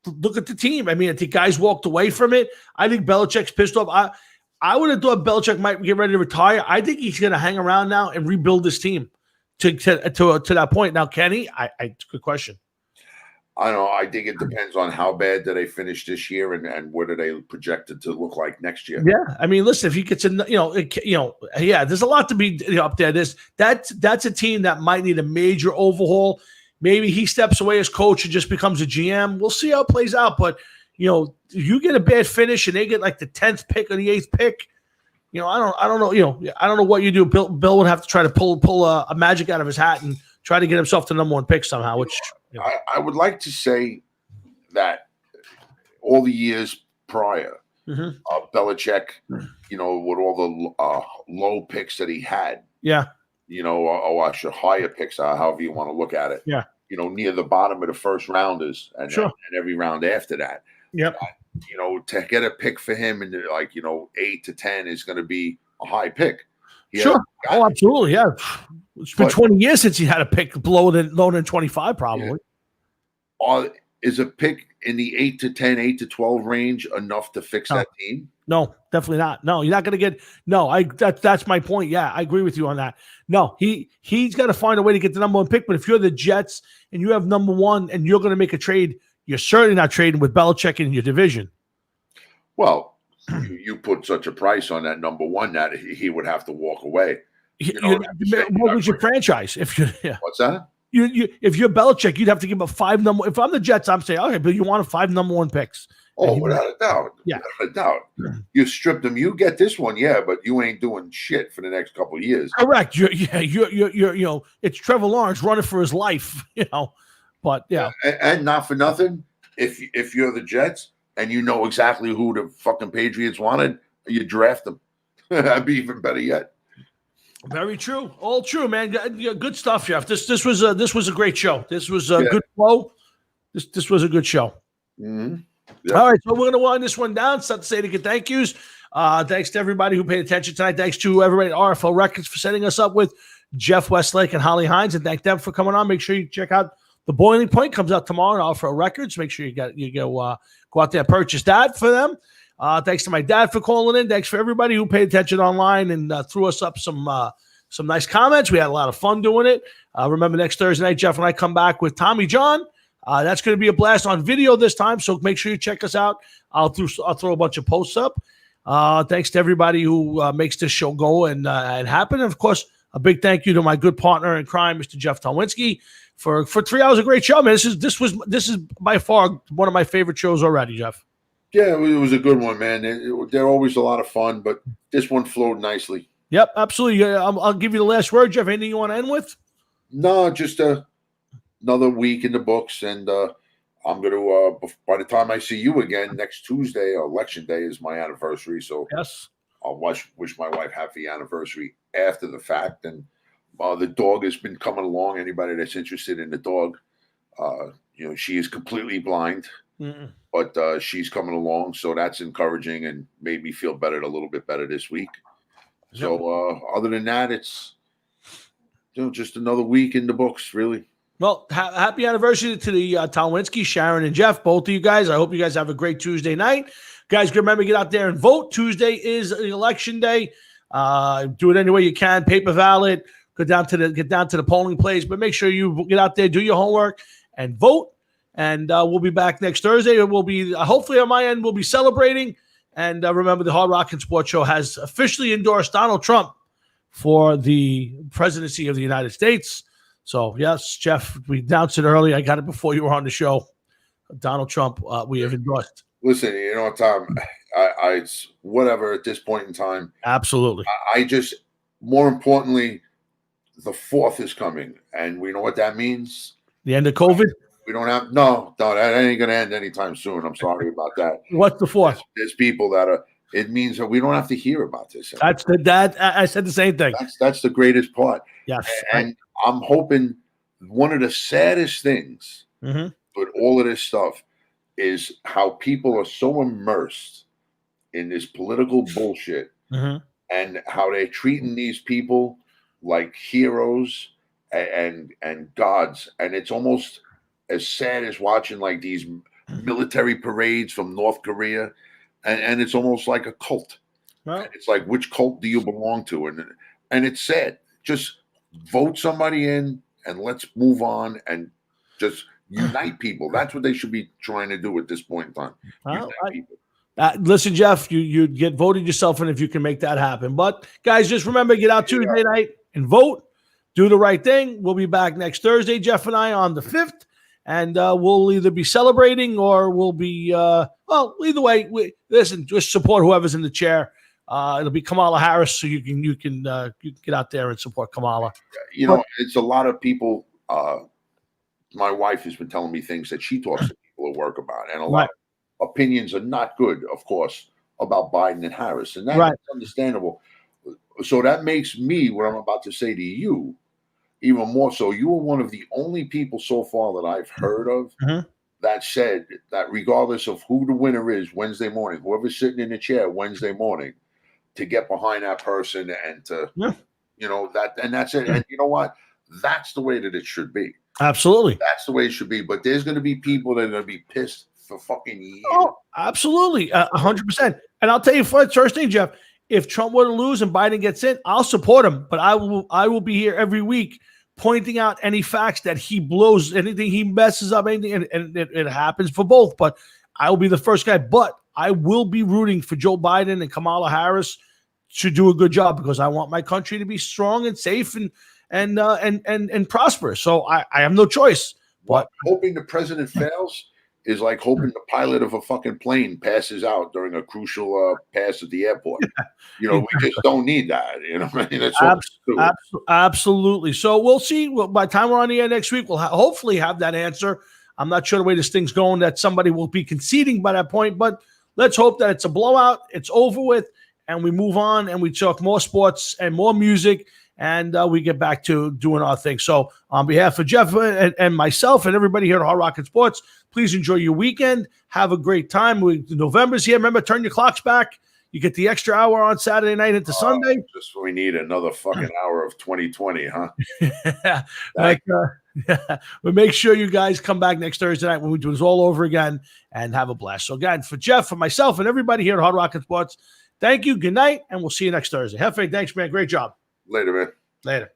look at the team. I mean, I think guys walked away from it. I think Belichick's pissed off. I would have thought Belichick might get ready to retire. I think he's going to hang around now and rebuild this team to that point. Now, Kenny, it's a good question. I don't know. I think it depends on how bad do they finish this year and what are they projected to look like next year. Yeah, I mean, listen, if he gets in, there's a lot to be up there. That's a team that might need a major overhaul. Maybe he steps away as coach and just becomes a GM. We'll see how it plays out. But you get a bad finish and they get like the 10th pick or the 8th pick. I don't know. I don't know what you do. Bill would have to try to pull a magic out of his hat and try to get himself the number 1 pick somehow. Which I would like to say that all the years prior, Belichick, with all the low picks that he had, or actually higher picks, however you want to look at it, near the bottom of the first rounders and every round after that, to get a pick for him and 8 to 10 is going to be a high pick. Oh, absolutely. Yeah. It's been 20 years since he had a pick lower than 25, probably. Is a pick in the 8 to 10, 8 to 12 range enough to fix that team? No, definitely not. No, you're not going to get. No, that's my point. Yeah, I agree with you on that. No, he's got to find a way to get the number 1 pick. But if you're the Jets and you have number 1 and you're going to make a trade, you're certainly not trading with Belichick in your division. Well, you put such a price on that number 1 that he would have to walk away. What was your franchise? If you what's that? If you're Belichick, you'd have to give up 5 number. If I'm the Jets, I'm saying, okay, but you want 5 number 1 picks. Oh, without a doubt. Yeah. Without a doubt. You stripped them. You get this one, but you ain't doing shit for the next couple of years. Correct. You're it's Trevor Lawrence running for his life, But and not for nothing, if you're the Jets and you know exactly who the fucking Patriots wanted, you draft them. That'd be even better yet. Very true. All true, man. Good stuff, Jeff. This was a great show. This was a good flow. This was a good show. Mm-hmm. Yep. All right, so we're going to wind this one down. Start to say to get thank yous. Thanks to everybody who paid attention tonight. Thanks to everybody at RFL Records for setting us up with Jeff Westlake and Holly Hines, and thank them for coming on. Make sure you check out The Boiling Point. Comes out tomorrow on RFL Records. Make sure you go out there and purchase that for them. Thanks to my dad for calling in. Thanks for everybody who paid attention online and threw us up some nice comments. We had a lot of fun doing it. Remember, next Thursday night, Jeff and I come back with Tommy John. That's going to be a blast on video this time, so make sure you check us out. I'll throw a bunch of posts up. Thanks to everybody who makes this show go and happen. And of course, a big thank you to my good partner in crime, Mr. Jeff Talwinski, for 3 hours of great show, man. This is by far one of my favorite shows already, Jeff. Yeah, it was a good one, man. They're always a lot of fun, but this one flowed nicely. Yep, absolutely. I'll give you the last word, Jeff. Anything you want to end with? No, just another week in the books, and I'm going to, by the time I see you again next Tuesday, election day is my anniversary. So Yes. I'll wish my wife happy anniversary after the fact. And the dog has been coming along. Anybody that's interested in the dog, she is completely blind, but she's coming along. So that's encouraging and made me feel better, a little bit better this week. So other than that, it's just another week in the books, really. Well, happy anniversary to the Talwinski, Sharon, and Jeff, both of you guys. I hope you guys have a great Tuesday night. Guys, remember, get out there and vote. Tuesday is election day. Do it any way you can. Paper ballot. Get down to the polling place, but make sure you get out there, do your homework, and vote. And we'll be back next Thursday. We'll be hopefully on my end. We'll be celebrating. And remember, the Hard Rock and Sports Show has officially endorsed Donald Trump for the presidency of the United States. So, yes, Jeff, we announced it early. I got it before you were on the show. Donald Trump, we have endorsed. Listen, Tom, it's whatever at this point in time. Absolutely. I just, more importantly, the 4th is coming. And we know what that means. The end of COVID? We don't have, no, that ain't going to end anytime soon. I'm sorry about that. What's the 4th? There's people that it means that we don't have to hear about this anymore. I said the same thing. That's the greatest part. Yes. And I'm hoping one of the saddest things with all of this stuff is how people are so immersed in this political bullshit and how they're treating these people like heroes and gods. And it's almost as sad as watching like these military parades from North Korea. And it's almost like a cult. Right. It's like, which cult do you belong to? And it's sad. Just vote somebody in and let's move on and just unite people. That's what they should be trying to do at this point in time. People. Listen, Jeff, you get voted yourself in if you can make that happen. But guys, just remember, get out Tuesday night and vote. Do the right thing. We'll be back next Thursday, Jeff and I, on the 5th. And we'll either be celebrating or we'll be, either way, listen, just support whoever's in the chair. It'll be Kamala Harris, so you can get out there and support Kamala. It's a lot of people. My wife has been telling me things that she talks to people at work about, and a lot of opinions are not good, of course, about Biden and Harris, and that's understandable. So that makes me, what I'm about to say to you, even more so. You are one of the only people so far that I've heard of that said that regardless of who the winner is Wednesday morning, whoever's sitting in the chair Wednesday morning, to get behind that person and to, that's it. And you know what? That's the way that it should be. Absolutely. That's the way it should be. But there's going to be people that are going to be pissed for fucking years. Oh, absolutely. 100%. And I'll tell you first thing, Jeff, if Trump were to lose and Biden gets in, I'll support him. But I will be here every week pointing out any facts that he blows, anything he messes up, anything, and it happens for both. But I will be the first guy. But I will be rooting for Joe Biden and Kamala Harris to do a good job because I want my country to be strong and safe and prosperous. So I have no choice. But hoping the president fails is like hoping the pilot of a fucking plane passes out during a crucial pass at the airport. We just don't need that. I mean, that's absolutely. So we'll see. By the time we're on the air next week, we'll hopefully have that answer. I'm not sure the way this thing's going that somebody will be conceding by that point, but let's hope that it's a blowout. It's over with, and we move on, and we talk more sports and more music, and we get back to doing our thing. So on behalf of Jeff and myself and everybody here at Hard Rock and Sports, please enjoy your weekend. Have a great time. November's here. Remember, turn your clocks back. You get the extra hour on Saturday night into Sunday. Just we need another fucking hour of 2020, huh? But make sure you guys come back next Thursday night when we do this all over again and have a blast. So again, for Jeff, for myself, and everybody here at Hard Rock and Sports, thank you. Good night, and we'll see you next Thursday. Hefe, thanks, man. Great job. Later, man. Later.